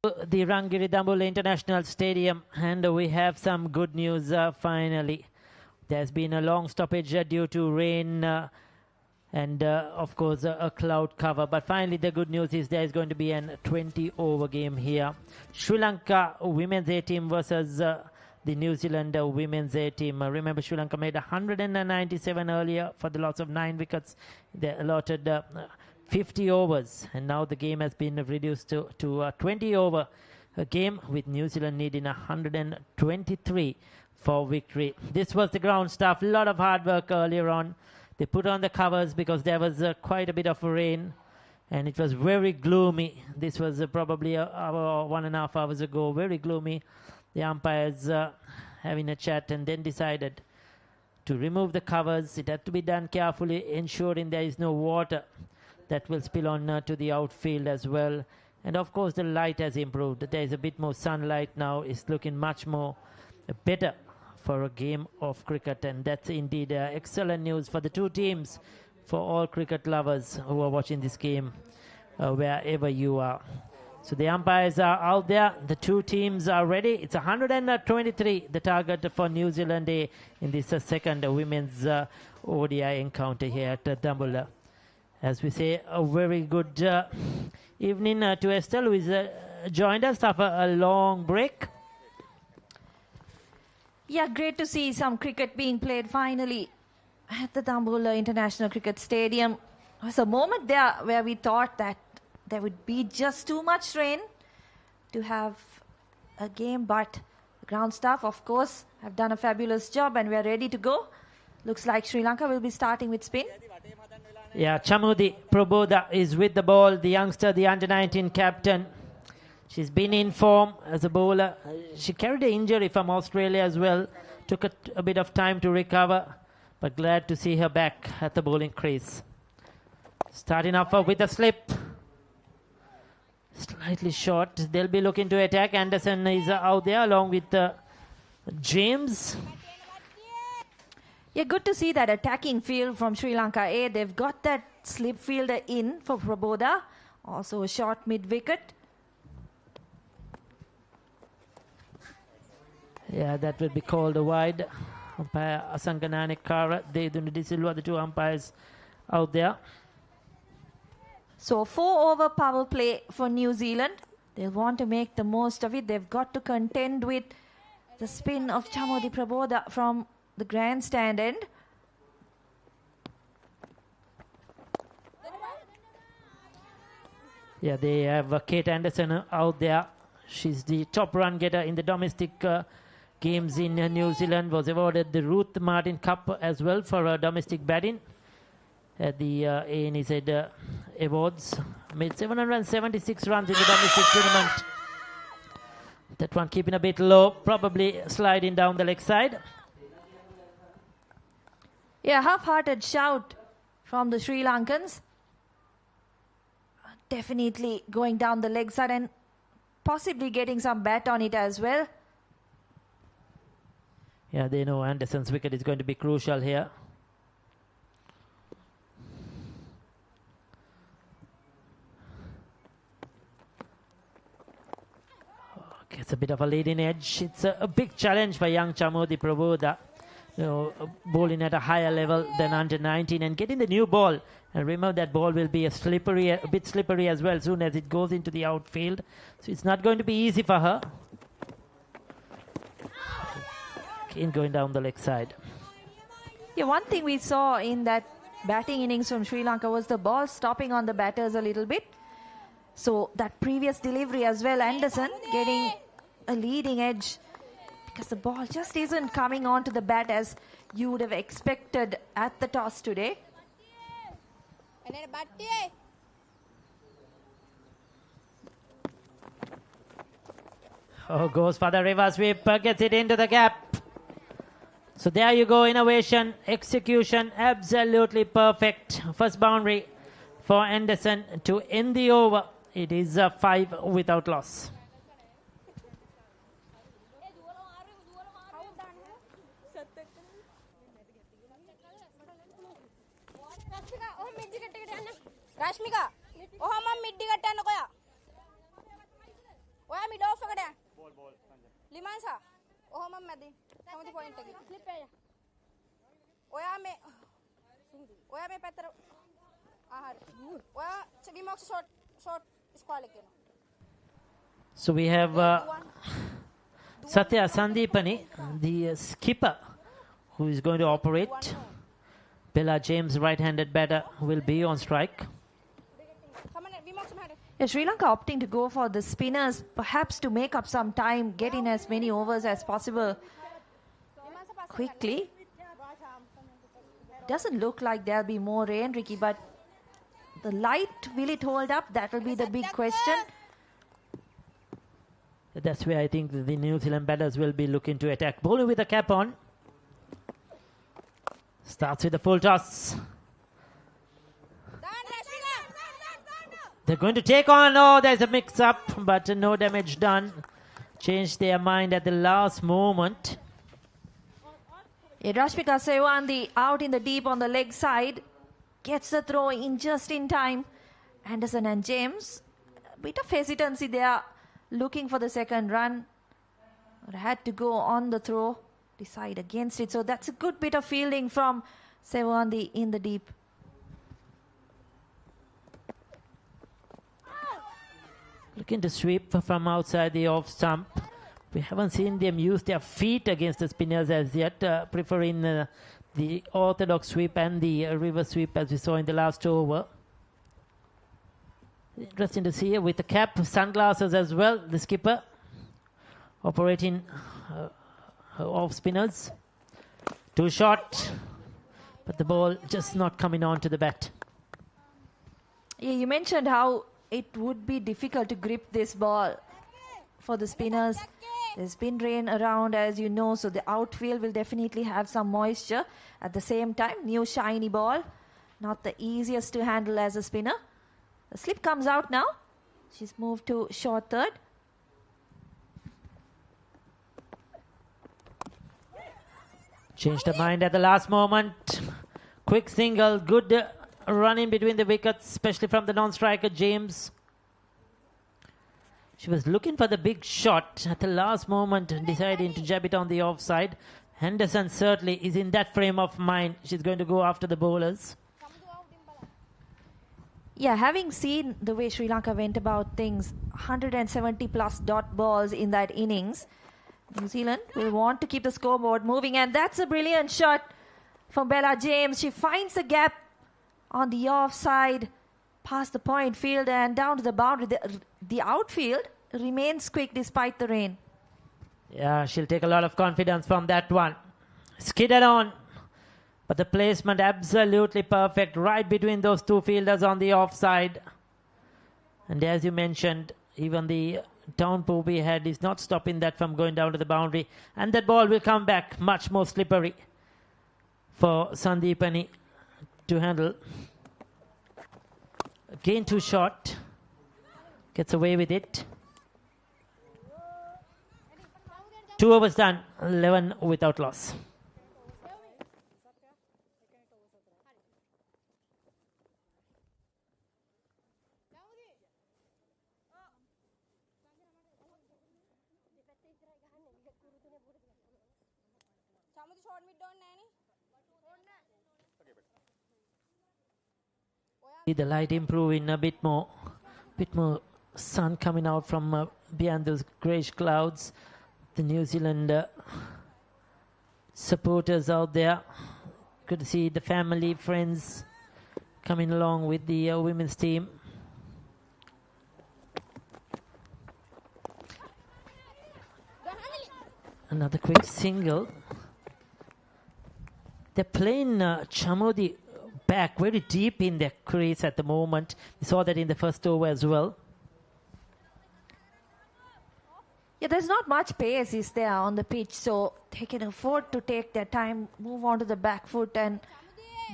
The Rangiri Dambula International Stadium, and we have some good news finally. There's been a long stoppage due to rain and of course a cloud cover, but finally the good news is there is going to be an 20 over game here. Sri Lanka women's A team versus the New Zealand women's A team. Remember, Sri Lanka made 197 earlier for the loss of 9 wickets. They allotted 50 overs, and now the game has been reduced to a 20 over game, with New Zealand needing 123 for victory. This was the ground staff. A lot of hard work earlier on. They put on the covers because there was quite a bit of rain and it was very gloomy. This was probably an hour or 1.5 hours ago. Very gloomy. The umpires having a chat and then decided to remove the covers. It had to be done carefully, ensuring there is no water that will spill on to the outfield as well. And of course the light has improved. There is a bit more sunlight now. It's looking much more better for a game of cricket, and that's indeed excellent news for the two teams, for all cricket lovers who are watching this game wherever you are. So the umpires are out there. The two teams are ready. It's 123, the target for New Zealand in this second women's ODI encounter here at Dambula. As we say, a very good evening to Estelle, who is joined us after a long break. Yeah, great to see some cricket being played finally at the Dambula International Cricket Stadium. There was a moment there where we thought that there would be just too much rain to have a game, but the ground staff, of course, have done a fabulous job and we are ready to go. Looks like Sri Lanka will be starting with spin. Yeah, Chamudi Prabodha is with the ball, the youngster, the under-19 captain. She's been in form as a bowler. She carried an injury from Australia as well. Took a bit of time to recover, but glad to see her back at the bowling crease. Starting off with a slip. Slightly short. They'll be looking to attack. Anderson is out there along with James. Yeah, good to see that attacking field from Sri Lanka A. They've got that slip fielder in for Prabodha. Also a short mid-wicket. Yeah, that will be called a wide. Umpire Asanganane Kara, Dedunu De Silva, the two umpires out there. So 4 over power play for New Zealand. They'll want to make the most of it. They've got to contend with the spin of Chamudi Prabodha from the grandstand end. Yeah, they have Kate Anderson out there. She's the top run getter in the domestic games in New Zealand. Was awarded the Ruth Martin Cup as well for domestic batting at the ANZ Awards. Made 776 runs in the domestic tournament. That one keeping a bit low, probably sliding down the leg side. Yeah, half-hearted shout from the Sri Lankans. Definitely going down the leg side and possibly getting some bat on it as well. Yeah, they know Anderson's wicket is going to be crucial here. Okay, it's a bit of a leading edge. It's a big challenge for young Chamudi Prabodha. Bowling at a higher level than under 19 and getting the new ball. And remember, that ball will be a bit slippery as well soon as it goes into the outfield. So it's not going to be easy for her. Kane going down the leg side. Yeah, one thing we saw in that batting innings from Sri Lanka was the ball stopping on the batters a little bit. So that previous delivery as well, Anderson getting a leading edge, because the ball just isn't coming onto the bat as you would have expected at the toss today. Oh, goes for the reverse sweep, gets it into the gap. So there you go, innovation, execution, absolutely perfect. First boundary for Anderson to end the over. It is 5 without loss. Rashmika, oh mama middi gattana koya. ඔයා mid of එකට යන්න. Ball ලිමන්සා. ඔහොම මැදින්. කැමති point එක. Clip එක. ඔයා මේ පැත්තට හරි. ඔයා විමොක්ස් ෂොට් ස්ක්වයර් එක කරනවා. So we have Satya Sandeepani, the skipper, who is going to operate. Bella James, right-handed batter, will be on strike. Yeah, Sri Lanka opting to go for the spinners, perhaps to make up some time, get in as many overs as possible quickly. Doesn't look like there'll be more rain, Ricky, but the light, will it hold up? That will be the big question. That's where I think the New Zealand batters will be looking to attack. Bowling with the cap on. Starts with the full toss. They're going to take on. Oh, there's a mix-up, but no damage done. Changed their mind at the last moment. Rashmika Sewandi out in the deep on the leg side. Gets the throw in just in time. Anderson and James, a bit of hesitancy there, looking for the second run. Had to go on the throw, decide against it. So that's a good bit of fielding from Sewandi in the deep. Looking to sweep from outside the off stump. We haven't seen them use their feet against the spinners as yet, preferring the orthodox sweep and the reverse sweep as we saw in the last over. Interesting to see with the cap, sunglasses as well, the skipper operating off spinners. Too short, but the ball just not coming on to the bat. Yeah, you mentioned how it would be difficult to grip this ball for the spinners. There's been rain around, as you know, so the outfield will definitely have some moisture. At the same time, new shiny ball, not the easiest to handle as a spinner. The slip comes out now. She's moved to short third. Changed her mind at the last moment. Quick single, good run in between the wickets, especially from the non-striker James. She was looking for the big shot at the last moment, deciding to jab it on the offside. Henderson certainly is in that frame of mind. She's going to go after the bowlers. Yeah, having seen the way Sri Lanka went about things, 170 plus dot balls in that innings, New Zealand will want to keep the scoreboard moving, and that's a brilliant shot from Bella James. She finds the gap on the offside, past the point field and down to the boundary. The outfield remains quick despite the rain. Yeah, she'll take a lot of confidence from that one. Skidded on, but the placement absolutely perfect, right between those two fielders on the offside. And as you mentioned, even the downpour we had is not stopping that from going down to the boundary. And that ball will come back much more slippery for Sandeepani to handle. Again too short. Gets away with it. 2 overs done, 11 without loss. See the light improving a bit more sun coming out from behind those greyish clouds. The New Zealand supporters out there. Good to see the family, friends coming along with the women's team. Another quick single. They're playing Chamodi back very deep in their crease at the moment. We saw that in the first over as well. Yeah, there's not much pace is there on the pitch, so they can afford to take their time, move on to the back foot and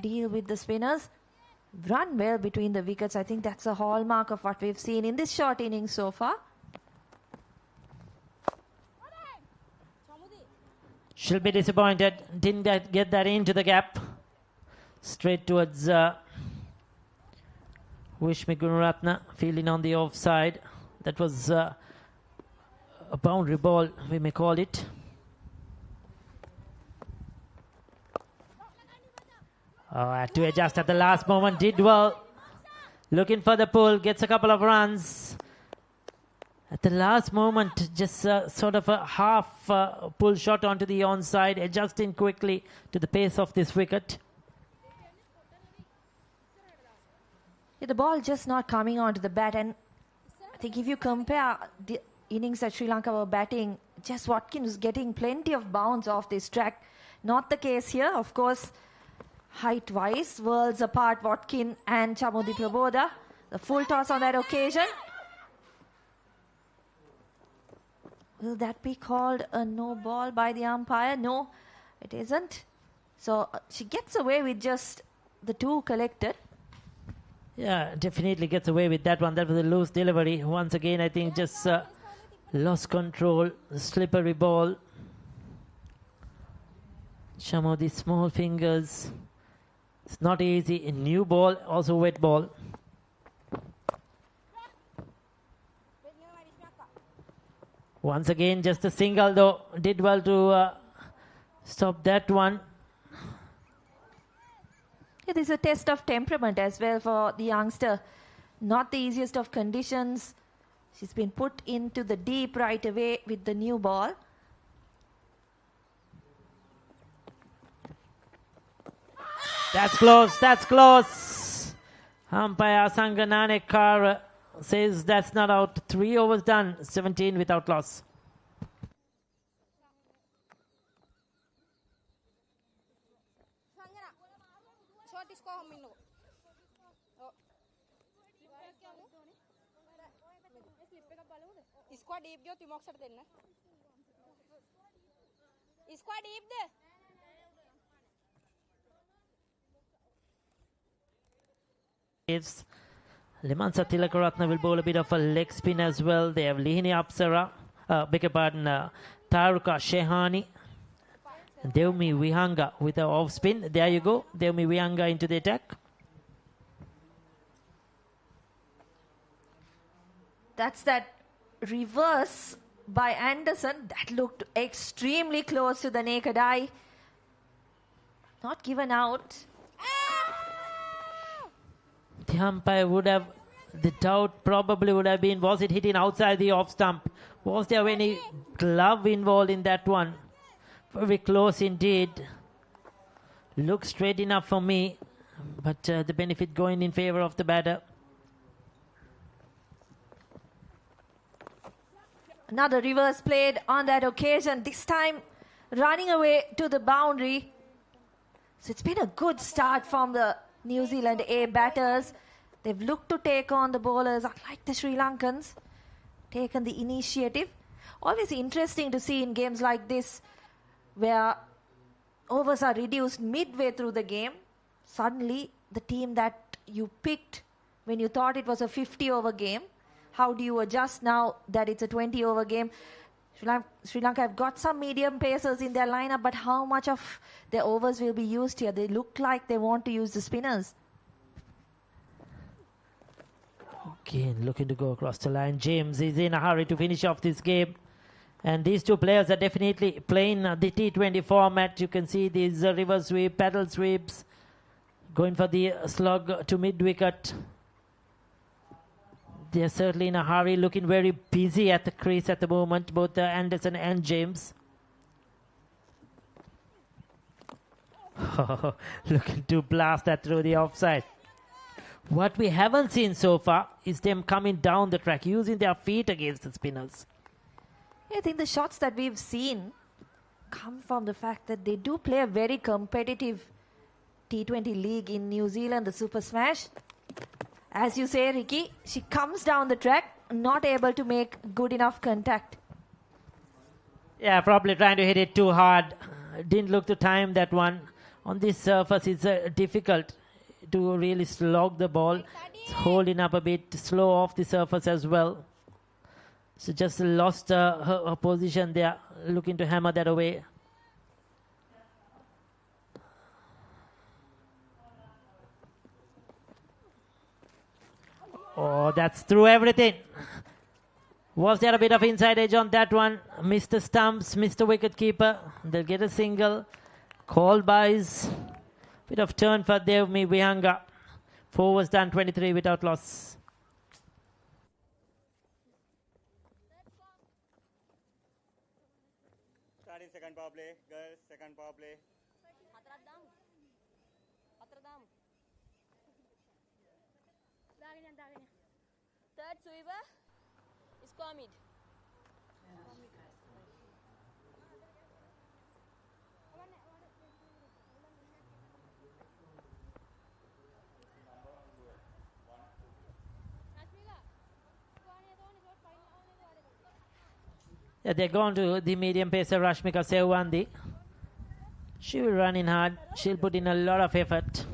deal with the spinners. Run well between the wickets. I think that's a hallmark of what we've seen in this short innings so far. She'll be disappointed. Didn't get that into the gap. Straight towards Wishmi Gunaratne, fielding on the offside. That was a boundary ball, we may call it. Had to adjust at the last moment, did well. Looking for the pull, gets a couple of runs. At the last moment, just sort of a half pull shot onto the onside, adjusting quickly to the pace of this wicket. Yeah, the ball just not coming onto the bat, and I think if you compare the innings that Sri Lanka were batting, Jess Watkins was getting plenty of bounce off this track. Not the case here, of course. Height-wise, worlds apart, Watkin and Chamudi Praboda. The full toss on that occasion. Will that be called a no ball by the umpire? No, it isn't. So she gets away with just the two collected. Yeah, definitely gets away with that one. That was a loose delivery. Once again, I think just lost control. Slippery ball. Some of these small fingers. It's not easy. A new ball, also wet ball. Once again, just a single though. Did well to stop that one. Yeah, this is a test of temperament as well for the youngster. Not the easiest of conditions. She's been put into the deep right away with the new ball. That's close, that's close. Umpire Sangananekar says that's not out. 3 overs done, 17 without loss. Squad deep jo timok sar denna. Squad deep de. Limansa Tilakaratna will bowl a bit of a leg spin as well. They have Lihini Apsara, beg your pardon, Taruka Shehani, and Devmi Vihanga with the off spin. There you go, Devmi Vihanga into the attack. That's that reverse by Anderson. That looked extremely close to the naked eye. Not given out. The umpire would have, the doubt probably would have been, was it hitting outside the off stump? Was there any glove involved in that one? Very close indeed. Looks straight enough for me, but the benefit going in favor of the batter. Another reverse played on that occasion, this time running away to the boundary. So it's been a good start from the New Zealand A batters. They've looked to take on the bowlers, unlike the Sri Lankans, taken the initiative. Always interesting to see in games like this, where overs are reduced midway through the game. Suddenly, the team that you picked when you thought it was a 50-over game, how do you adjust now that it's a 20-over game? Sri Lanka have got some medium pacers in their lineup, but how much of their overs will be used here? They look like they want to use the spinners. Again, looking to go across the line. James is in a hurry to finish off this game. And these two players are definitely playing the T20 format. You can see these reverse sweep, paddle sweeps, going for the slug to mid-wicket. They're certainly in a hurry, looking very busy at the crease at the moment, both Anderson and James. Looking to blast that through the offside. What we haven't seen so far is them coming down the track, using their feet against the spinners. I think the shots that we've seen come from the fact that they do play a very competitive T20 league in New Zealand, the Super Smash. As you say, Ricky, she comes down the track, not able to make good enough contact. Yeah, probably trying to hit it too hard. Didn't look to time that one. On this surface, it's difficult to really slog the ball. It's holding up a bit, slow off the surface as well. So just lost her position there, looking to hammer that away. Oh, that's through everything. Was there a bit of inside edge on that one? Mr. Stumps, Mr. Wicketkeeper. They'll get a single. Call buys. Bit of turn for Devmi Vihanga. 4 was done, 23 without loss. Starting second power play. Girls, second power play. Third sweeper is Comid. Yeah, they're going to the medium pacer Rashmika Sewandi. She will run in hard. She'll put in a lot of effort.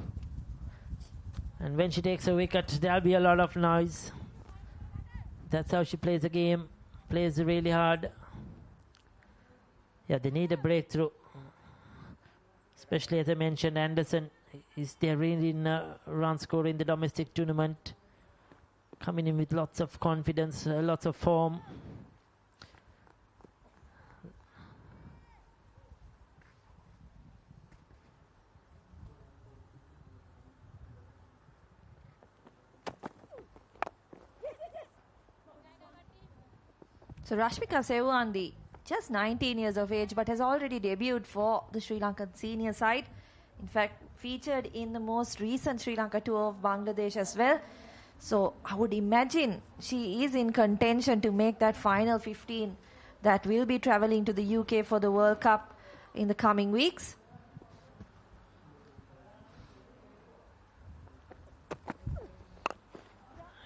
And when she takes a wicket, there'll be a lot of noise. That's how she plays the game. Plays really hard. Yeah, they need a breakthrough. Especially as I mentioned, Anderson is there in run score in the domestic tournament. Coming in with lots of confidence, lots of form. So Rashmika Sewandi, just 19 years of age, but has already debuted for the Sri Lankan senior side. In fact, featured in the most recent Sri Lanka tour of Bangladesh as well. So I would imagine she is in contention to make that final 15 that will be travelling to the UK for the World Cup in the coming weeks.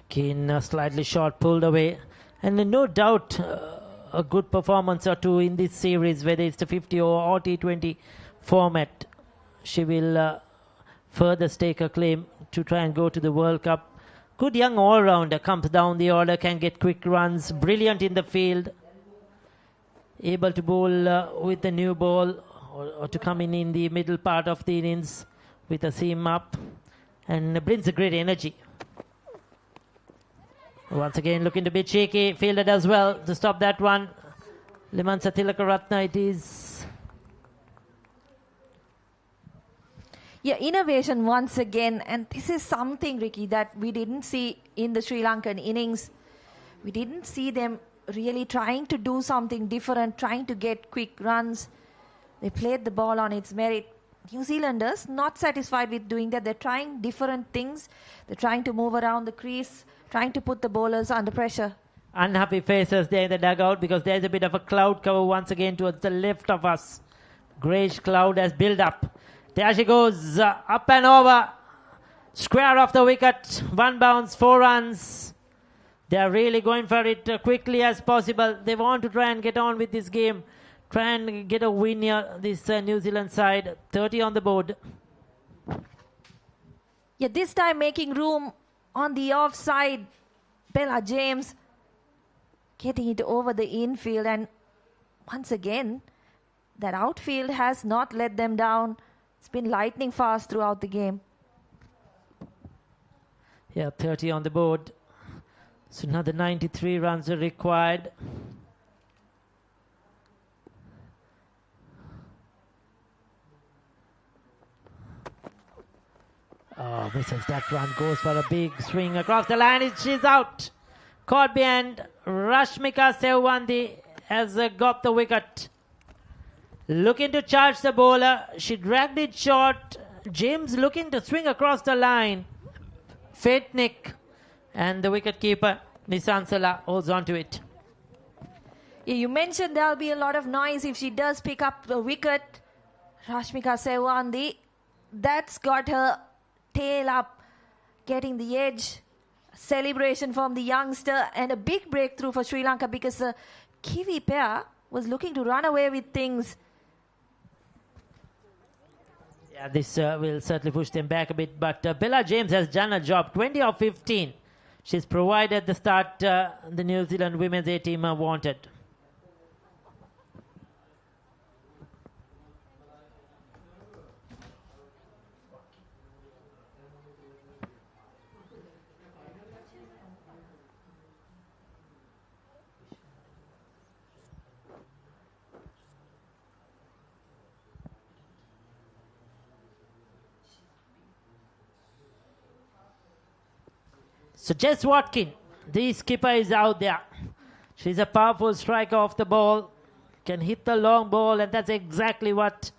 Keen slightly short, pulled away. And no doubt a good performance or two in this series, whether it's the 50 or T20 format. She will further stake her claim to try and go to the World Cup. Good young all-rounder, comes down the order, can get quick runs, brilliant in the field. Able to bowl with the new ball or to come in the middle part of the innings with a seam up. And brings a great energy. Once again, looking to be cheeky. Fielded as well to stop that one. Limansa Tilakaratna it is. Yeah, innovation once again. And this is something, Ricky, that we didn't see in the Sri Lankan innings. We didn't see them really trying to do something different, trying to get quick runs. They played the ball on its merit. New Zealanders not satisfied with doing that. They're trying different things. They're trying to move around the crease, trying to put the bowlers under pressure. Unhappy faces there in the dugout because there's a bit of a cloud cover once again towards the left of us. Greyish cloud has built up. There she goes, up and over. Square off the wicket. 1 bounce, 4 runs. They're really going for it quickly as possible. They want to try and get on with this game. Try and get a win here, this New Zealand side. 30 on the board. Yeah, this time making room on the offside. Bella James getting it over the infield, and once again that outfield has not let them down. It's been lightning fast throughout the game. Yeah, 30 on the board. So another 93 runs are required. Oh, misses that run, goes for a big swing across the line. She's out. Caught behind. Rashmika Sewandi has got the wicket. Looking to charge the bowler. She dragged it short. James looking to swing across the line. Fetnik and the wicketkeeper Nisansala holds on to it. Yeah, you mentioned there'll be a lot of noise if she does pick up the wicket. Rashmika Sewandi, that's got her tail up, getting the edge. Celebration from the youngster and a big breakthrough for Sri Lanka because the Kiwi pair was looking to run away with things. Yeah, this will certainly push them back a bit, but Bella James has done a job. 20 of 15. She's provided the start the New Zealand women's A team wanted. So Jess Watkin, the skipper, is out there. She's a powerful striker off the ball, can hit the long ball, and that's exactly what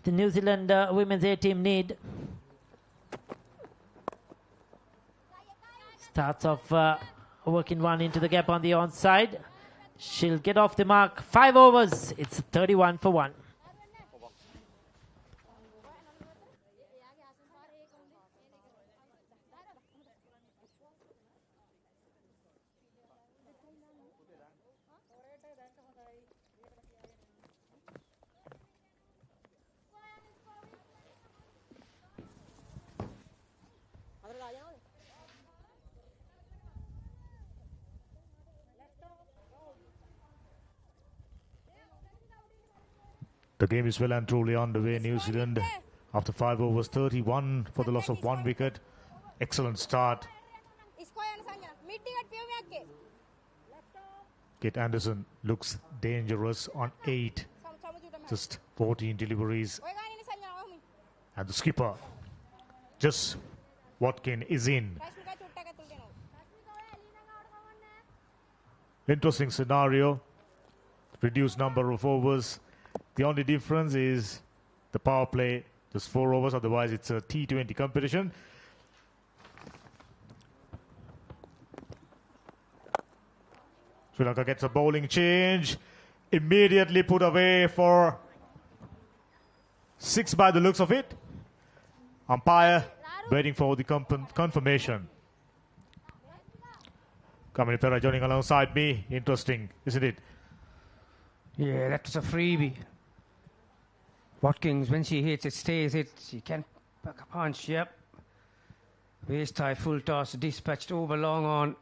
the New Zealand women's A team need. Starts off working one into the gap on the onside. She'll get off the mark. 5 overs. It's 31 for 1. The game is well and truly underway. New Zealand, after 5 overs, 31 for the loss of 1 wicket. Excellent start. Kate Anderson looks dangerous on 8. Just 14 deliveries. And the skipper, Jess Watkin, is in. Interesting scenario. Reduced number of overs. The only difference is the power play, just 4 overs, otherwise it's a T20 competition. Sri Lanka gets a bowling change, immediately put away for 6 by the looks of it. Umpire waiting for the confirmation. Kamini Pera joining alongside me. Interesting, isn't it? Yeah, that was a freebie. Watkins, when she hits, it stays hit. She can pack a punch, yep. Waist high, full toss, dispatched over long on.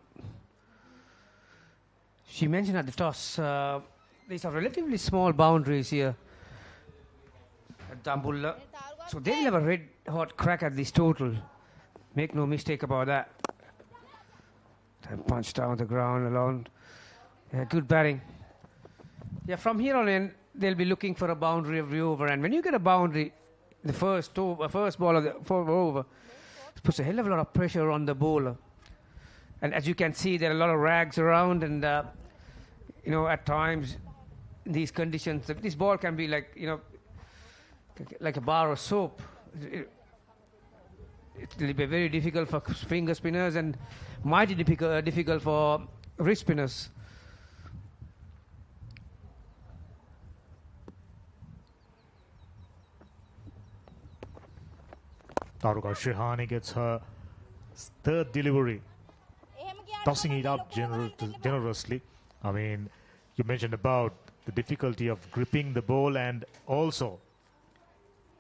She mentioned at the toss, these are relatively small boundaries here at Dambulla. So they'll have a red hot crack at this total. Make no mistake about that. And punch down the ground alone. Yeah, good batting. Yeah, from here on in, they'll be looking for a boundary every over. And when you get a boundary, the first ball of the 4th over, it puts a hell of a lot of pressure on the bowler. And as you can see, there are a lot of rags around. And, you know, at times, in these conditions, this ball can be like, you know, like a bar of soap. It will be very difficult for finger spinners and mighty difficult for wrist spinners. Taruka Shehani gets her 3rd delivery, tossing it up generously. I mean, you mentioned about the difficulty of gripping the ball and also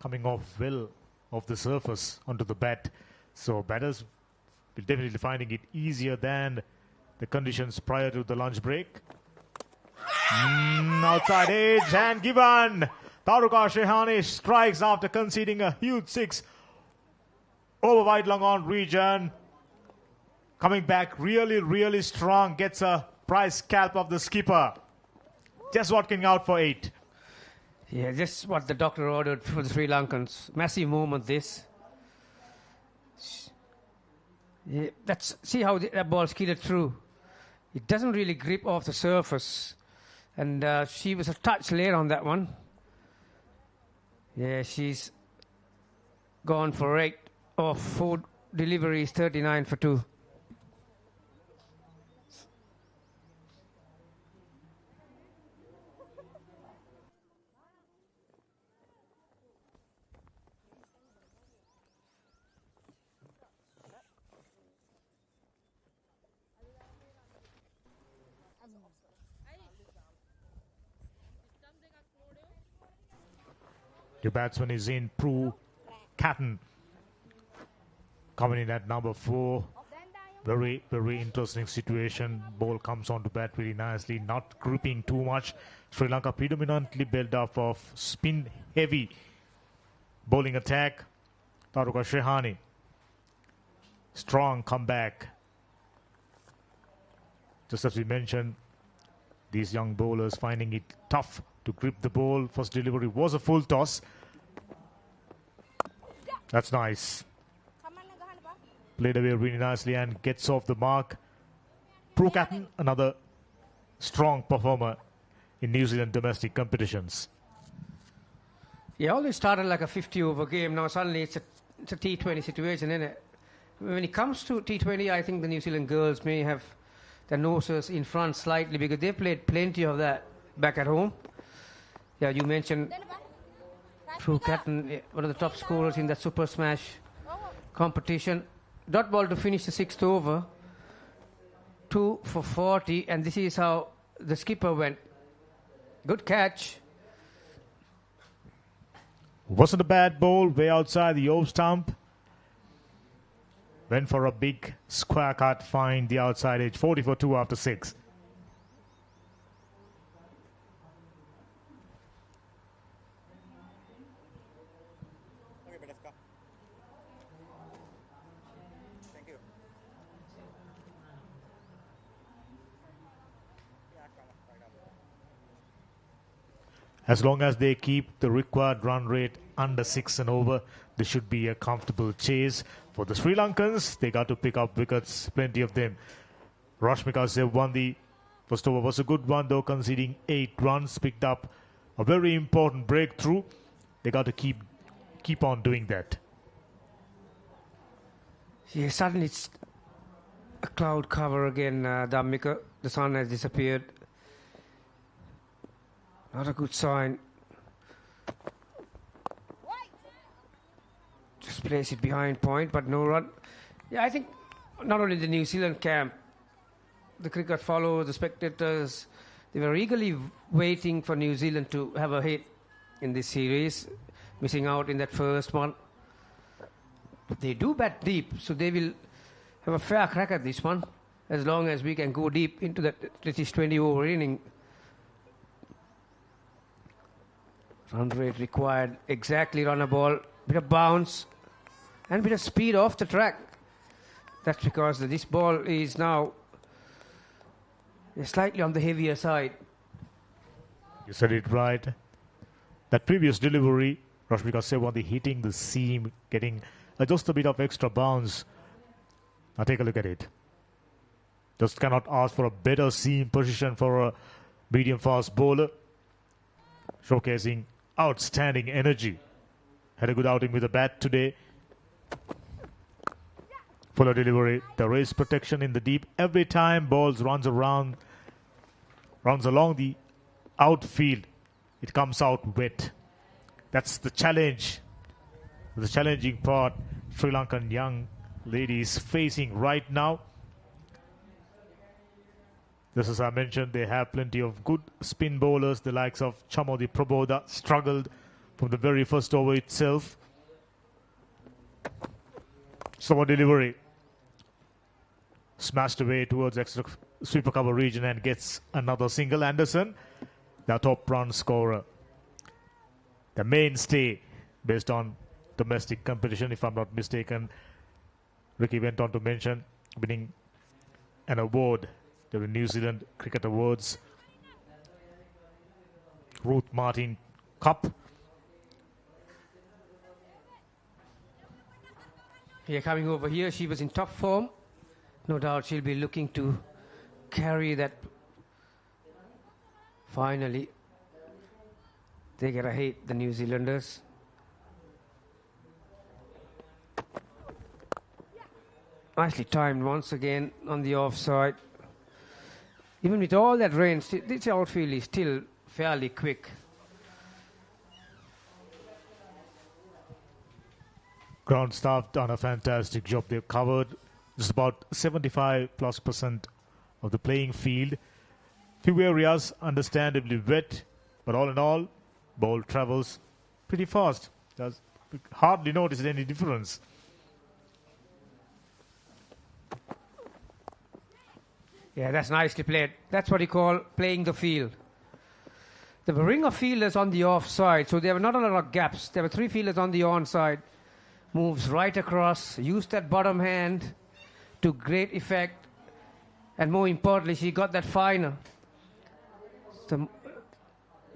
coming off well off the surface onto the bat. So batters will definitely finding it easier than the conditions prior to the lunch break. Outside edge and given. Taruka Shehani strikes after conceding a huge 6 over wide long on region. Coming back really strong. Gets a prize scalp of the skipper. Just Watkin out for 8. Yeah, just what the doctor ordered for the Sri Lankans. Massive moment this. Yeah, see how that ball skidded through. It doesn't really grip off the surface. And she was a touch late on that one. Yeah, she's gone for 8 off 4 deliveries, 39 for 2. Your batsman is in, Prue Catton, coming in at number 4. Very interesting situation. Ball comes on to bat really nicely, not gripping too much. Sri Lanka predominantly built up of spin heavy bowling attack. Taruka Shehani, strong comeback. Just as we mentioned, these young bowlers finding it tough to grip the ball. First delivery was a full toss. That's nice. Played away really nicely and gets off the mark. Prue Catton, another strong performer in New Zealand domestic competitions. Yeah, always started like a 50-over game. Now suddenly it's a T20 situation, isn't it? When it comes to T20, I think the New Zealand girls may have their noses in front slightly because they played plenty of that back at home. Yeah, you mentioned Prue Catton, one of the top scorers in that Super Smash competition. Dot ball to finish the 6th over. 2 for 40, and this is how the skipper went. Good catch. Wasn't a bad ball, way outside the off stump. Went for a big square cut, find the outside edge. 40 for 2 after 6. As long as they keep the required run rate under 6 and over, there should be a comfortable chase. For the Sri Lankans, they got to pick up wickets, plenty of them. Rashmika Sev won the first over. Was a good one though, conceding 8 runs, picked up a very important breakthrough. They got to keep on doing that. Yeah, suddenly it's a cloud cover again, Dhammika. The sun has disappeared. Not a good sign. Just place it behind point, but no run. Yeah, I think not only the New Zealand camp, the cricket followers, the spectators, they were eagerly waiting for New Zealand to have a hit in this series, missing out in that first one. They do bat deep, so they will have a fair crack at this one, as long as we can go deep into that British 20-over inning. Run rate required, exactly run a ball, bit of bounce and bit of speed off the track. That's because this ball is now slightly on the heavier side. You said it right. That previous delivery, Rashmika Sev on the hitting the seam, getting just a bit of extra bounce. Now take a look at it. Just cannot ask for a better seam position for a medium fast bowler. Showcasing outstanding energy. Had a good outing with the bat today. Fuller delivery. There is protection in the deep. Every time balls runs along the outfield, it comes out wet. That's the challenge. The challenging part Sri Lankan young ladies facing right now. Just as I mentioned, they have plenty of good spin bowlers. The likes of Chamodi Prabodha struggled from the very first over itself. Slower delivery. Smashed away towards extra sweeper cover region and gets another single. Anderson, the top run scorer. The mainstay based on domestic competition, if I'm not mistaken. Ricky went on to mention winning an award, the New Zealand Cricket Awards, Ruth Martin Cup. Yeah, coming over here, she was in top form. No doubt she'll be looking to carry that. Finally, they get a hit, the New Zealanders. Nicely timed once again on the offside. Even with all that rain, this outfield is still fairly quick. Ground staff done a fantastic job. They've covered just about 75+% of the playing field. Few areas understandably wet, but all in all, ball travels pretty fast. Does hardly notice any difference. Yeah, that's nicely played. That's what you call playing the field. There were a ring of fielders on the offside, so there were not a lot of gaps. There were 3 fielders on the onside. Moves right across, used that bottom hand to great effect. And more importantly, she got that final. So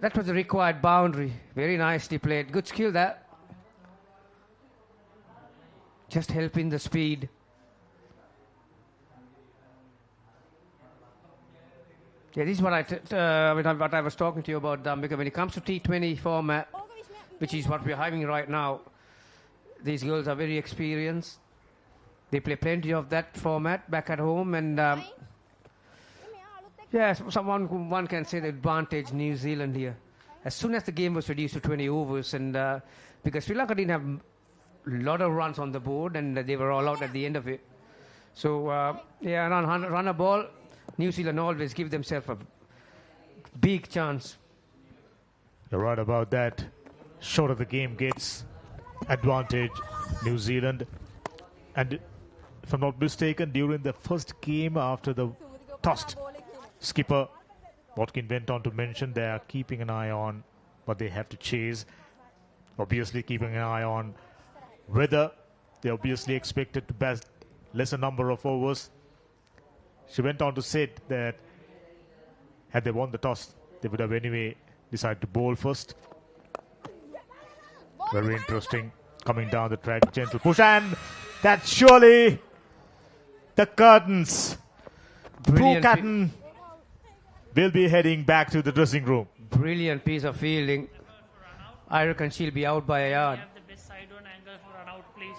that was the required boundary. Very nicely played. Good skill that. Just helping the speed. Yeah, this is what I was talking to you about, because when it comes to T20 format, which is what we're having right now, these girls are very experienced. They play plenty of that format back at home, and yes, one can say the advantage New Zealand here. As soon as the game was reduced to 20 overs, and because Sri Lanka didn't have a lot of runs on the board, and they were all out at the end of it. So run a ball, New Zealand always give themselves a big chance. You're right about that. Shorter the game gets, advantage New Zealand. And if I'm not mistaken, during the first game after the tossed, skipper Watkin went on to mention they are keeping an eye on what they have to chase. Obviously keeping an eye on whether they obviously expected to bat lesser number of overs. She went on to say that had they won the toss, they would have anyway decided to bowl first. Very interesting. Coming down the track, gentle push, and that's surely the curtains. Prue Catton will be heading back to the dressing room. Brilliant piece of fielding. I reckon she'll be out by a yard. Have the best side on angle for run out, please.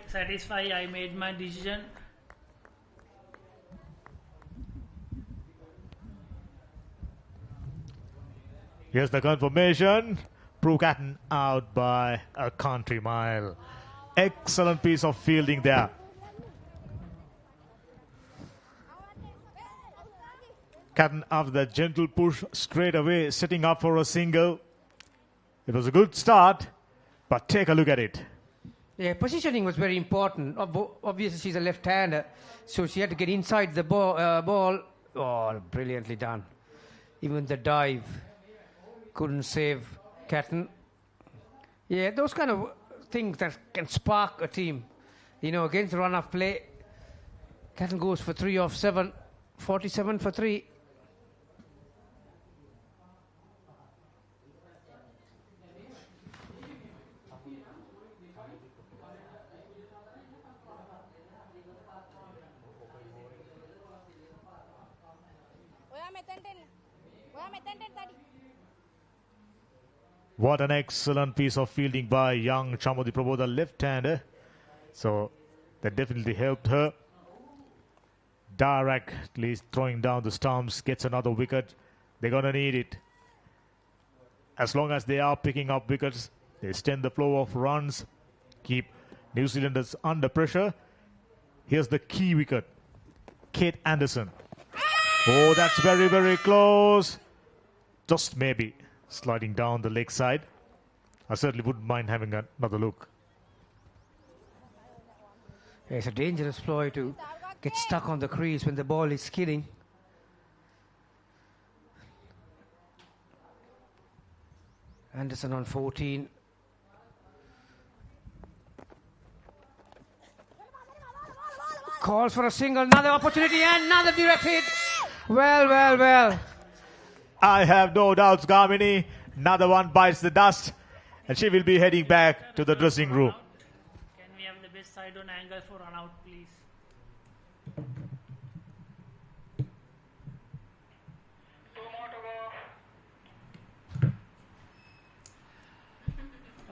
Satisfied, I made my decision. Here's the confirmation. Prue Catton out by a country mile. Excellent piece of fielding there. Catton after that gentle push straight away, setting up for a single. It was a good start, but take a look at it. Yeah, positioning was very important. Obviously, she's a left-hander, so she had to get inside the ball. Oh, brilliantly done. Even the dive couldn't save Catton. Yeah, those kind of things that can spark a team. You know, against the run of play, Catton goes for 3 off 7, 47 for 3. What an excellent piece of fielding by young Chamudi Prabhu, the left-hander. So that definitely helped her. Directly throwing down the stumps, gets another wicket. They're going to need it. As long as they are picking up wickets, they stem the flow of runs, keep New Zealanders under pressure. Here's the key wicket. Kate Anderson. Oh, that's very, very close. Just maybe sliding down the leg side. I certainly wouldn't mind having another look. It's a dangerous ploy to get stuck on the crease when the ball is skidding. Anderson on 14. Calls for a single, another opportunity, and another direct hit. Well. I have no doubts, Gamini. Another one bites the dust, and she will be heading back to the dressing room. Can we have the best side on angle for run out, please?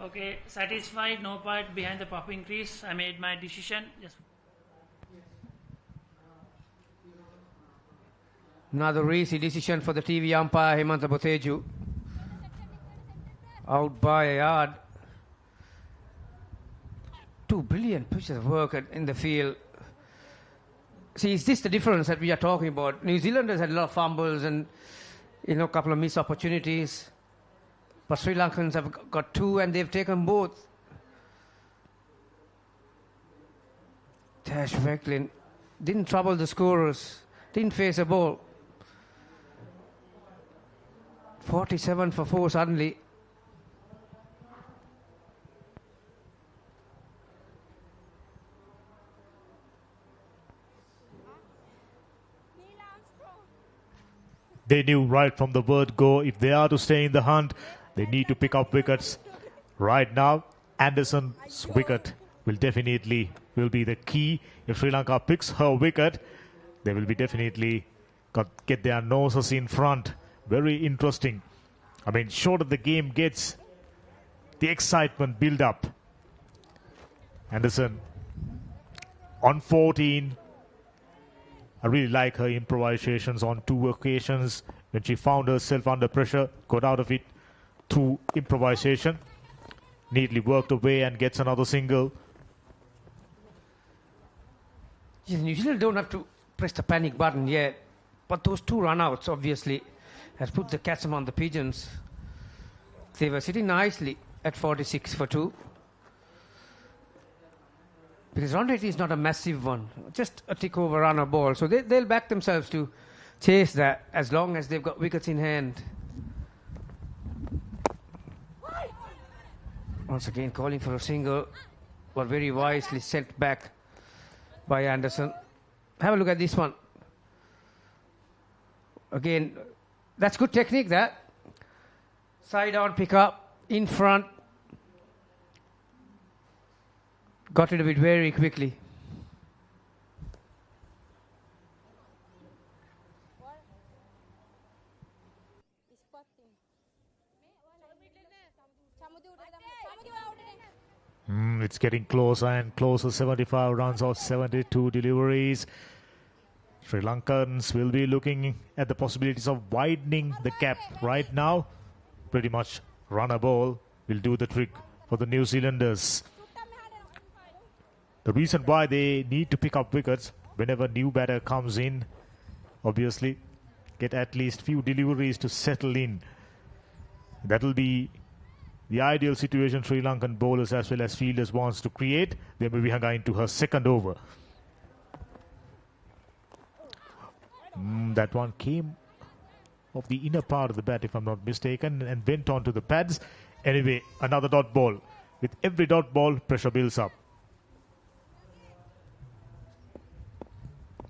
Okay, satisfied, no part behind the popping crease. I made my decision. Just another easy decision for the TV umpire, Hemanta Boteju. Out by a yard. 2 brilliant pieces of work in the field. See, is this the difference that we are talking about? New Zealanders had a lot of fumbles and, a couple of missed opportunities. But Sri Lankans have got 2 and they've taken both. Tash Vecklin didn't trouble the scorers. Didn't face a ball. 47 for 4 suddenly. They knew right from the word go, if they are to stay in the hunt, they need to pick up wickets. Right now, Anderson's wicket will definitely be the key. If Sri Lanka picks her wicket, they will be definitely get their noses in front. Very interesting. I mean, shorter the game gets, the excitement build up. Anderson on 14. I really like her improvisations on 2 occasions when she found herself under pressure, got out of it through improvisation. Neatly worked away and gets another single. New Zealand don't have to press the panic button yet, but those 2 run-outs obviously has put the cats among the pigeons. They were sitting nicely at 46 for 2. Because run rate is not a massive one, just a tick over runner ball. So they'll back themselves to chase that as long as they've got wickets in hand. Once again calling for a single, but very wisely sent back by Anderson. Have a look at this one. Again, that's good technique, that. Side on, pick up, in front. Got rid of it very quickly. It's getting closer and closer. 75 runs or 72 deliveries. Sri Lankans will be looking at the possibilities of widening the gap right now. Pretty much run a ball will do the trick for the New Zealanders. The reason why they need to pick up wickets whenever new batter comes in, obviously, get at least few deliveries to settle in. That will be the ideal situation Sri Lankan bowlers as well as fielders wants to create. They may be hung into her second over. That one came off the inner part of the bat, if I'm not mistaken, and went on to the pads. Anyway, another dot ball. With every dot ball, pressure builds up.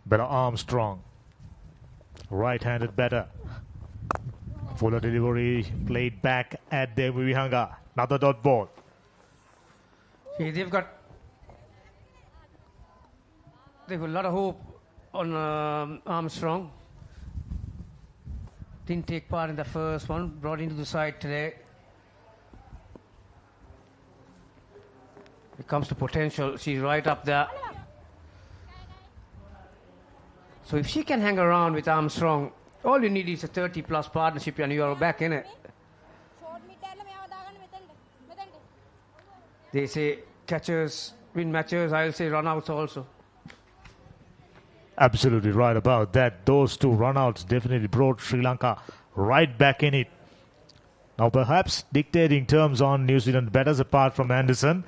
Better Armstrong. Right-handed batter. Fuller delivery played back at the Vivihanga. Another dot ball. See, they've got a lot of hope on Armstrong. Didn't take part in the first one. Brought into the side today. It comes to potential. She's right up there. So if she can hang around with Armstrong, all you need is a 30-plus partnership and you are back in it. They say catchers win matches. I'll say run-outs also. Absolutely right about that. Those 2 run-outs definitely brought Sri Lanka right back in it. Now perhaps dictating terms on New Zealand batters apart from Anderson.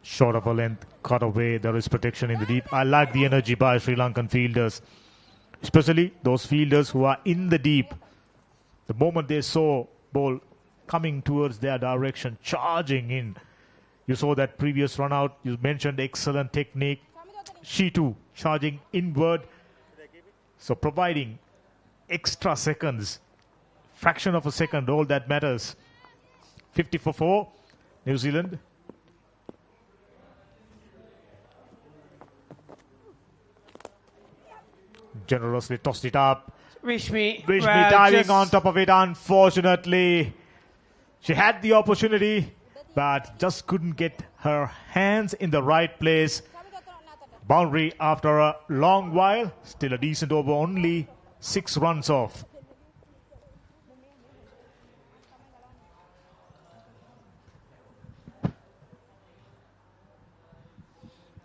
Short of a length, cut away. There is protection in the deep. I like the energy by Sri Lankan fielders, especially those fielders who are in the deep. The moment they saw ball coming towards their direction, charging in. You saw that previous run out. You mentioned excellent technique. She too charging inward. So providing extra seconds, fraction of a second, all that matters. 50 for 4, New Zealand. Generously tossed it up. Wishmi diving on top of it. Unfortunately, she had the opportunity, but just couldn't get her hands in the right place. Boundary after a long while. Still a decent over, only 6 runs off.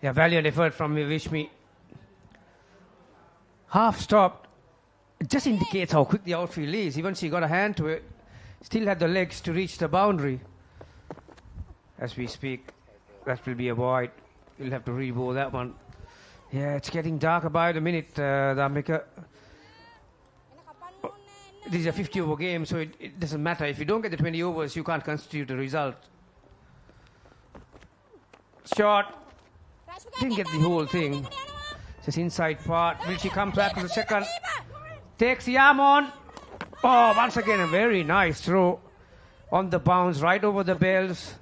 Yeah, valiant effort from Wishmi. Half stopped. It just indicates how quick the outfield is. Even she got a hand to it. Still had the legs to reach the boundary. As we speak, that will be a void. You'll have to re-bowl that one. Yeah, it's getting darker by the minute, Dhamika. This is a 50-over game, so it doesn't matter. If you don't get the 20 overs, you can't constitute a result. Shot. Didn't get the whole thing. Just inside part. Will she come back to the second? Takes the arm on. Oh, once again, a very nice throw on the bounce, right over the bells.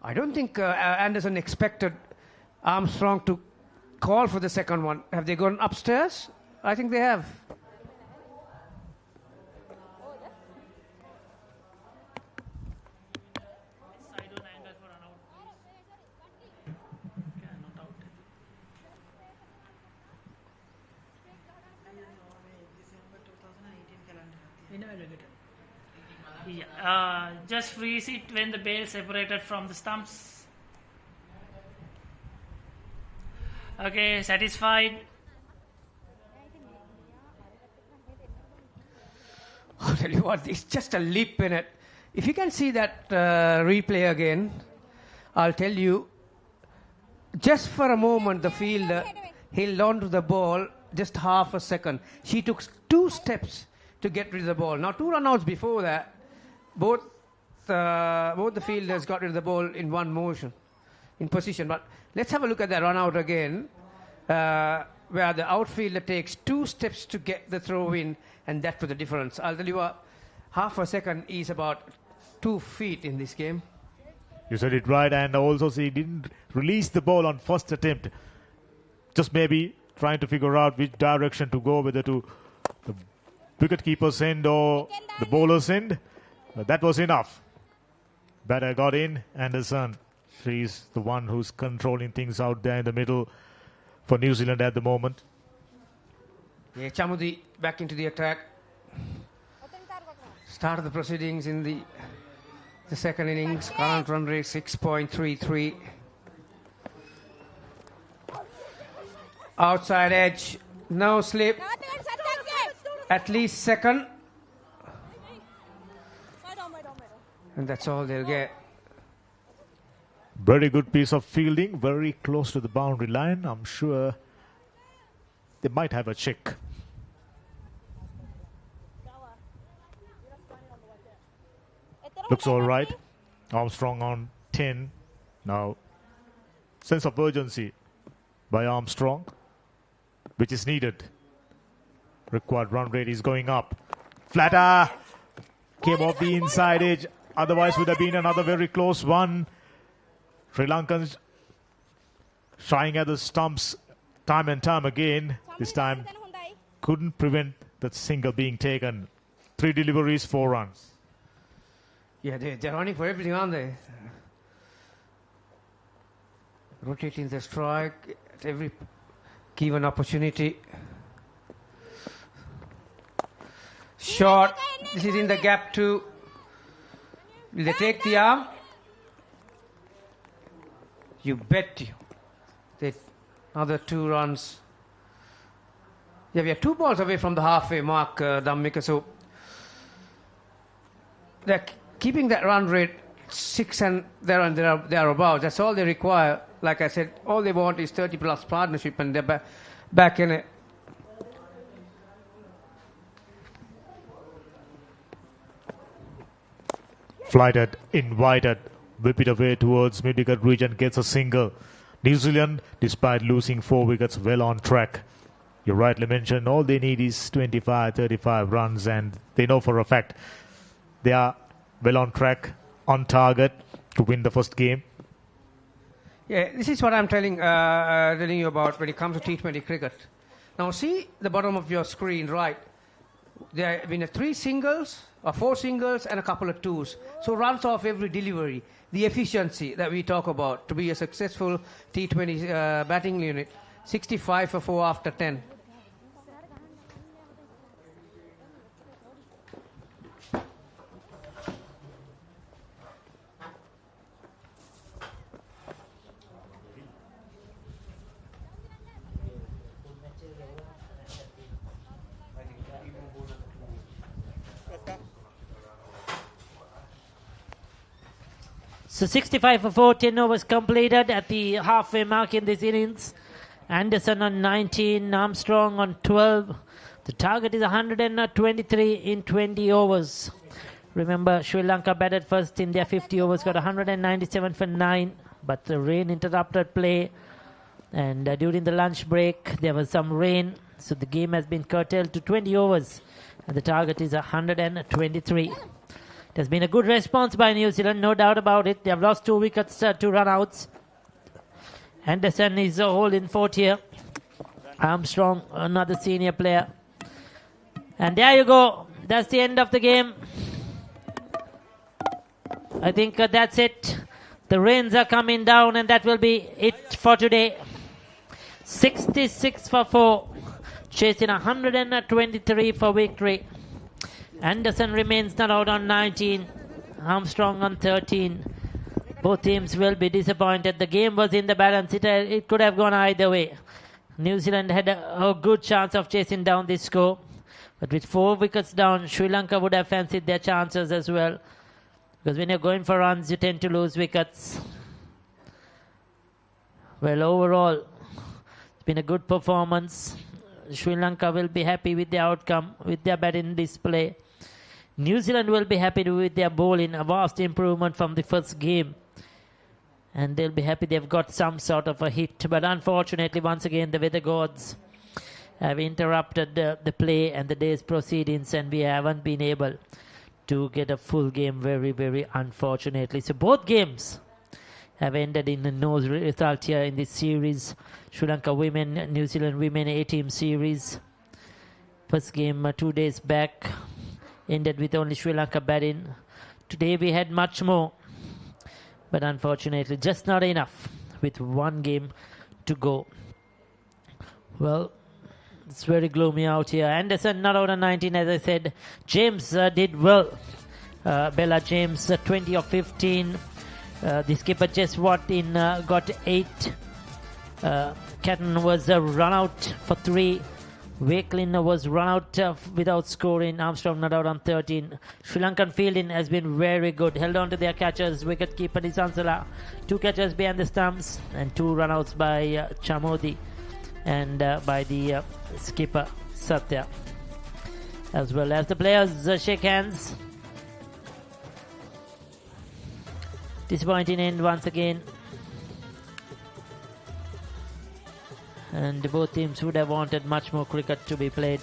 I don't think Anderson expected Armstrong to call for the second one. Have they gone upstairs? I think they have. Yeah, just freeze it when the bail separated from the stumps. Okay, satisfied. I'll tell you what, it's just a leap in it. If you can see that replay again, I'll tell you, just for a moment, the fielder held on to the ball just half a second. She took 2 steps to get rid of the ball. Now, 2 run-outs before that, both the fielders got rid of the ball in one motion, in position. But let's have a look at that run-out again, where the outfielder takes 2 steps to get the throw in, and that was the difference. I'll tell you what, half a second is about 2 feet in this game. You said it right, and also he didn't release the ball on first attempt. Just maybe trying to figure out which direction to go, whether to the wicketkeeper's end or the bowler's end. But that was enough. Batter got in. Anderson, she's the one who's controlling things out there in the middle for New Zealand at the moment. Yeah, Chamudi back into the attack. Started the proceedings in the second innings. Current run rate 6.33. Outside edge, no slip. At least second. And that's all they'll get. Very good piece of fielding, very close to the boundary line. I'm sure they might have a check. Looks all right. Armstrong on 10. Now, sense of urgency by Armstrong, which is needed. Required run rate is going up. Flatter came off the inside edge. Otherwise would have been another very close one. Sri Lankans shying at the stumps time and time again. This time couldn't prevent that single being taken. 3 deliveries, 4 runs. Yeah, they're running for everything, aren't they? Rotating the strike at every given opportunity. Shot. This is in the gap too. Will they take the arm? You bet you. They another 2 runs. Yeah, we are 2 balls away from the halfway mark, Dhammika. So they're keeping that run rate 6 and thereabouts. That's all they require. Like I said, all they want is 30 plus partnership, and they're back in it. Flighted, invited, whip it away towards mid-wicket region, gets a single. New Zealand, despite losing 4 wickets, well on track. You rightly mentioned all they need is 25, 35 runs, and they know for a fact they are well on track, on target to win the first game. Yeah, this is what I'm telling you about when it comes to T20 cricket. Now see the bottom of your screen, right? There have been 3 singles, or 4 singles, and a couple of 2s. So runs off every delivery. The efficiency that we talk about to be a successful T20 batting unit. 65 for 4 after 10. So 65 for 4, 10 overs completed at the halfway mark in this innings. Anderson on 19, Armstrong on 12. The target is 123 in 20 overs. Remember, Sri Lanka batted first in their 50 overs, got 197 for 9. But the rain interrupted play. And during the lunch break, there was some rain. So the game has been curtailed to 20 overs. And the target is 123. It has been a good response by New Zealand, no doubt about it. They have lost 2 wickets, 2 run-outs. Anderson is holding fort here. Armstrong, another senior player. And there you go. That's the end of the game. I think that's it. The rains are coming down, and that will be it for today. 66 for 4. Chasing 123 for victory. Anderson remains not out on 19. Armstrong on 13. Both teams will be disappointed. The game was in the balance. It could have gone either way. New Zealand had a good chance of chasing down this score. But with 4 wickets down, Sri Lanka would have fancied their chances as well. Because when you're going for runs, you tend to lose wickets. Well, overall, it's been a good performance. Sri Lanka will be happy with the outcome, with their batting display. New Zealand will be happy with their bowling, a vast improvement from the first game. And they'll be happy they've got some sort of a hit. But unfortunately, once again, the weather gods have interrupted the play and the day's proceedings, and we haven't been able to get a full game, very, very unfortunately. So both games have ended in a no result here in this series. Sri Lanka women, New Zealand women A-team series. First game 2 days back ended with only Sri Lanka batting. Today we had much more, but unfortunately just not enough with 1 game to go. Well, it's very gloomy out here. Anderson not out on 19, as I said. James did well. Bella James 20 of 15. The skipper Jess Watkin got 8. Catton was run out for 3. Wakelin was run out without scoring. Armstrong not out on 13. Sri Lankan fielding has been very good. Held on to their catchers. Wicket keeper Nisansala. 2 catchers behind the stumps and 2 run outs by Chamodi and by the skipper Satya. As well as the players shake hands. Disappointing end once again. And both teams would have wanted much more cricket to be played.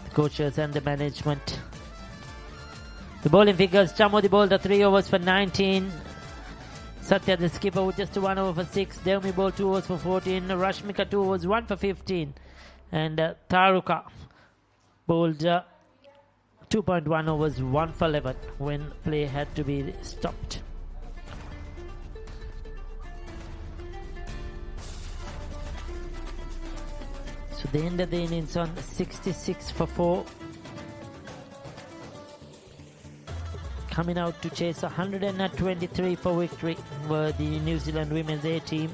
The coaches and the management. The bowling figures: Chamodi bowled 3 overs for 19. Satya, the skipper, with just 1 over for 6. Devmi bowled 2 overs for 14. Rashmika 2 overs, 1 for 15. And Taruka bowled 2.1 overs, 1 for 11 when play had to be stopped. So they ended the innings on 66 for 4. Coming out to chase 123 for victory were the New Zealand women's A team.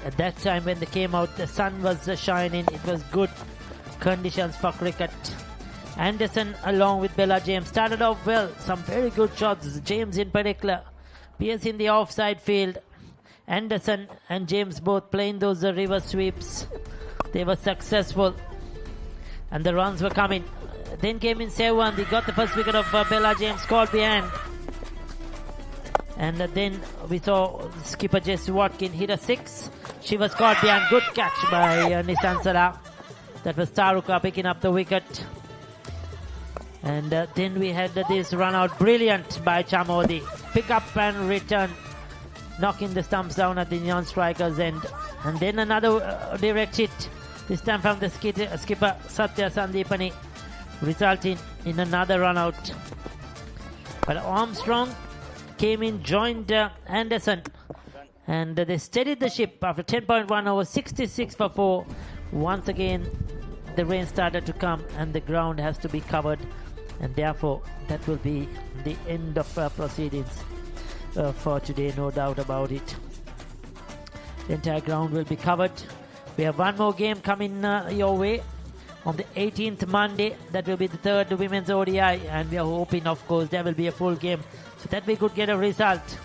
At that time when they came out, the sun was shining. It was good conditions for cricket. Anderson along with Bella James started off well. Some very good shots. James in particular. Pierce in the offside field. Anderson and James both playing those reverse sweeps. They were successful. And the runs were coming. Then came in Sewan. They got the first wicket of Bella James caught behind. And then we saw skipper Jess Watkin hit a 6. She was caught behind. Good catch by Nisansara. That was Taruka picking up the wicket. And then we had this run out. Brilliant by Chamodi. Pick up and return. Knocking the stumps down at the non-striker's end. And then another direct hit. This time from the skipper Satya Sandipani. Resulting in another run out. But Armstrong came in, joined Anderson. And they steadied the ship after 10.1 over 66 for 4. Once again, the rain started to come and the ground has to be covered. And therefore, that will be the end of proceedings for today, no doubt about it. The entire ground will be covered. We have one more game coming your way on the 18th Monday. That will be the 3rd Women's ODI, and we are hoping, of course, there will be a full game so that we could get a result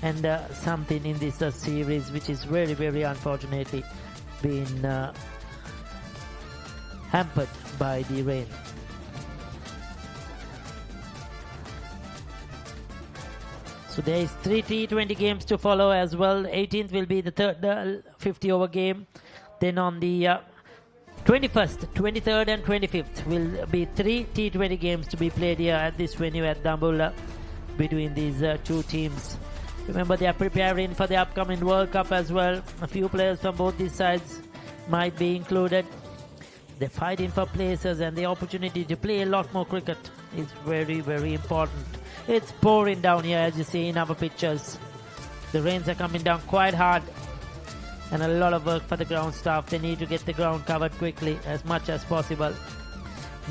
and something in this series, which is very, very unfortunately been hampered by the rain. So there is 3 T20 games to follow as well. 18th will be the third 50-over game. Then on the 21st, 23rd and 25th will be 3 T20 games to be played here at this venue at Dambulla between these two teams. Remember, they are preparing for the upcoming World Cup as well. A few players from both these sides might be included. They're fighting for places, and the opportunity to play a lot more cricket is very, very important. It's pouring down here, as you see in our pictures. The rains are coming down quite hard, and a lot of work for the ground staff. They need to get the ground covered quickly as much as possible.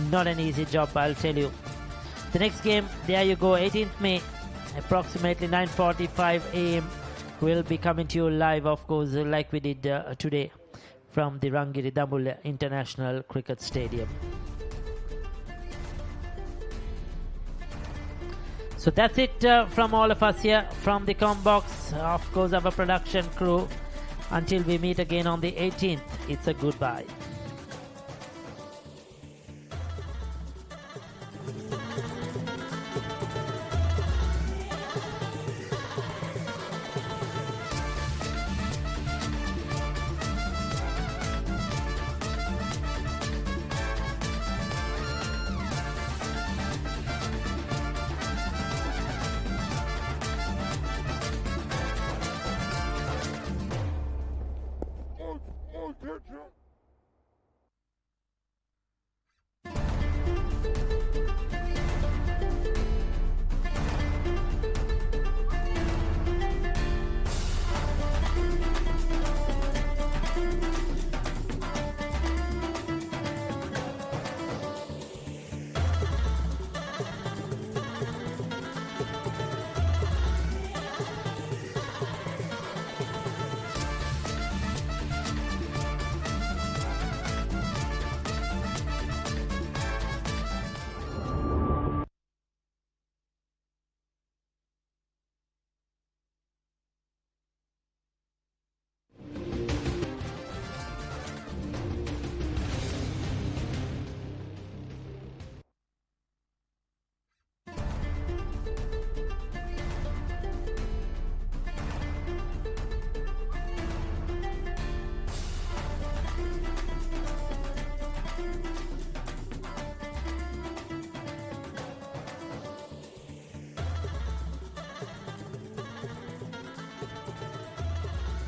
Not an easy job, I'll tell you. The next game, there you go, 18th May, approximately 9:45 a.m. We'll be coming to you live, of course, like we did today from the Rangiri Dambulla International Cricket Stadium. So that's it from all of us here from the Combox, of course, our production crew. Until we meet again on the 18th, it's a goodbye.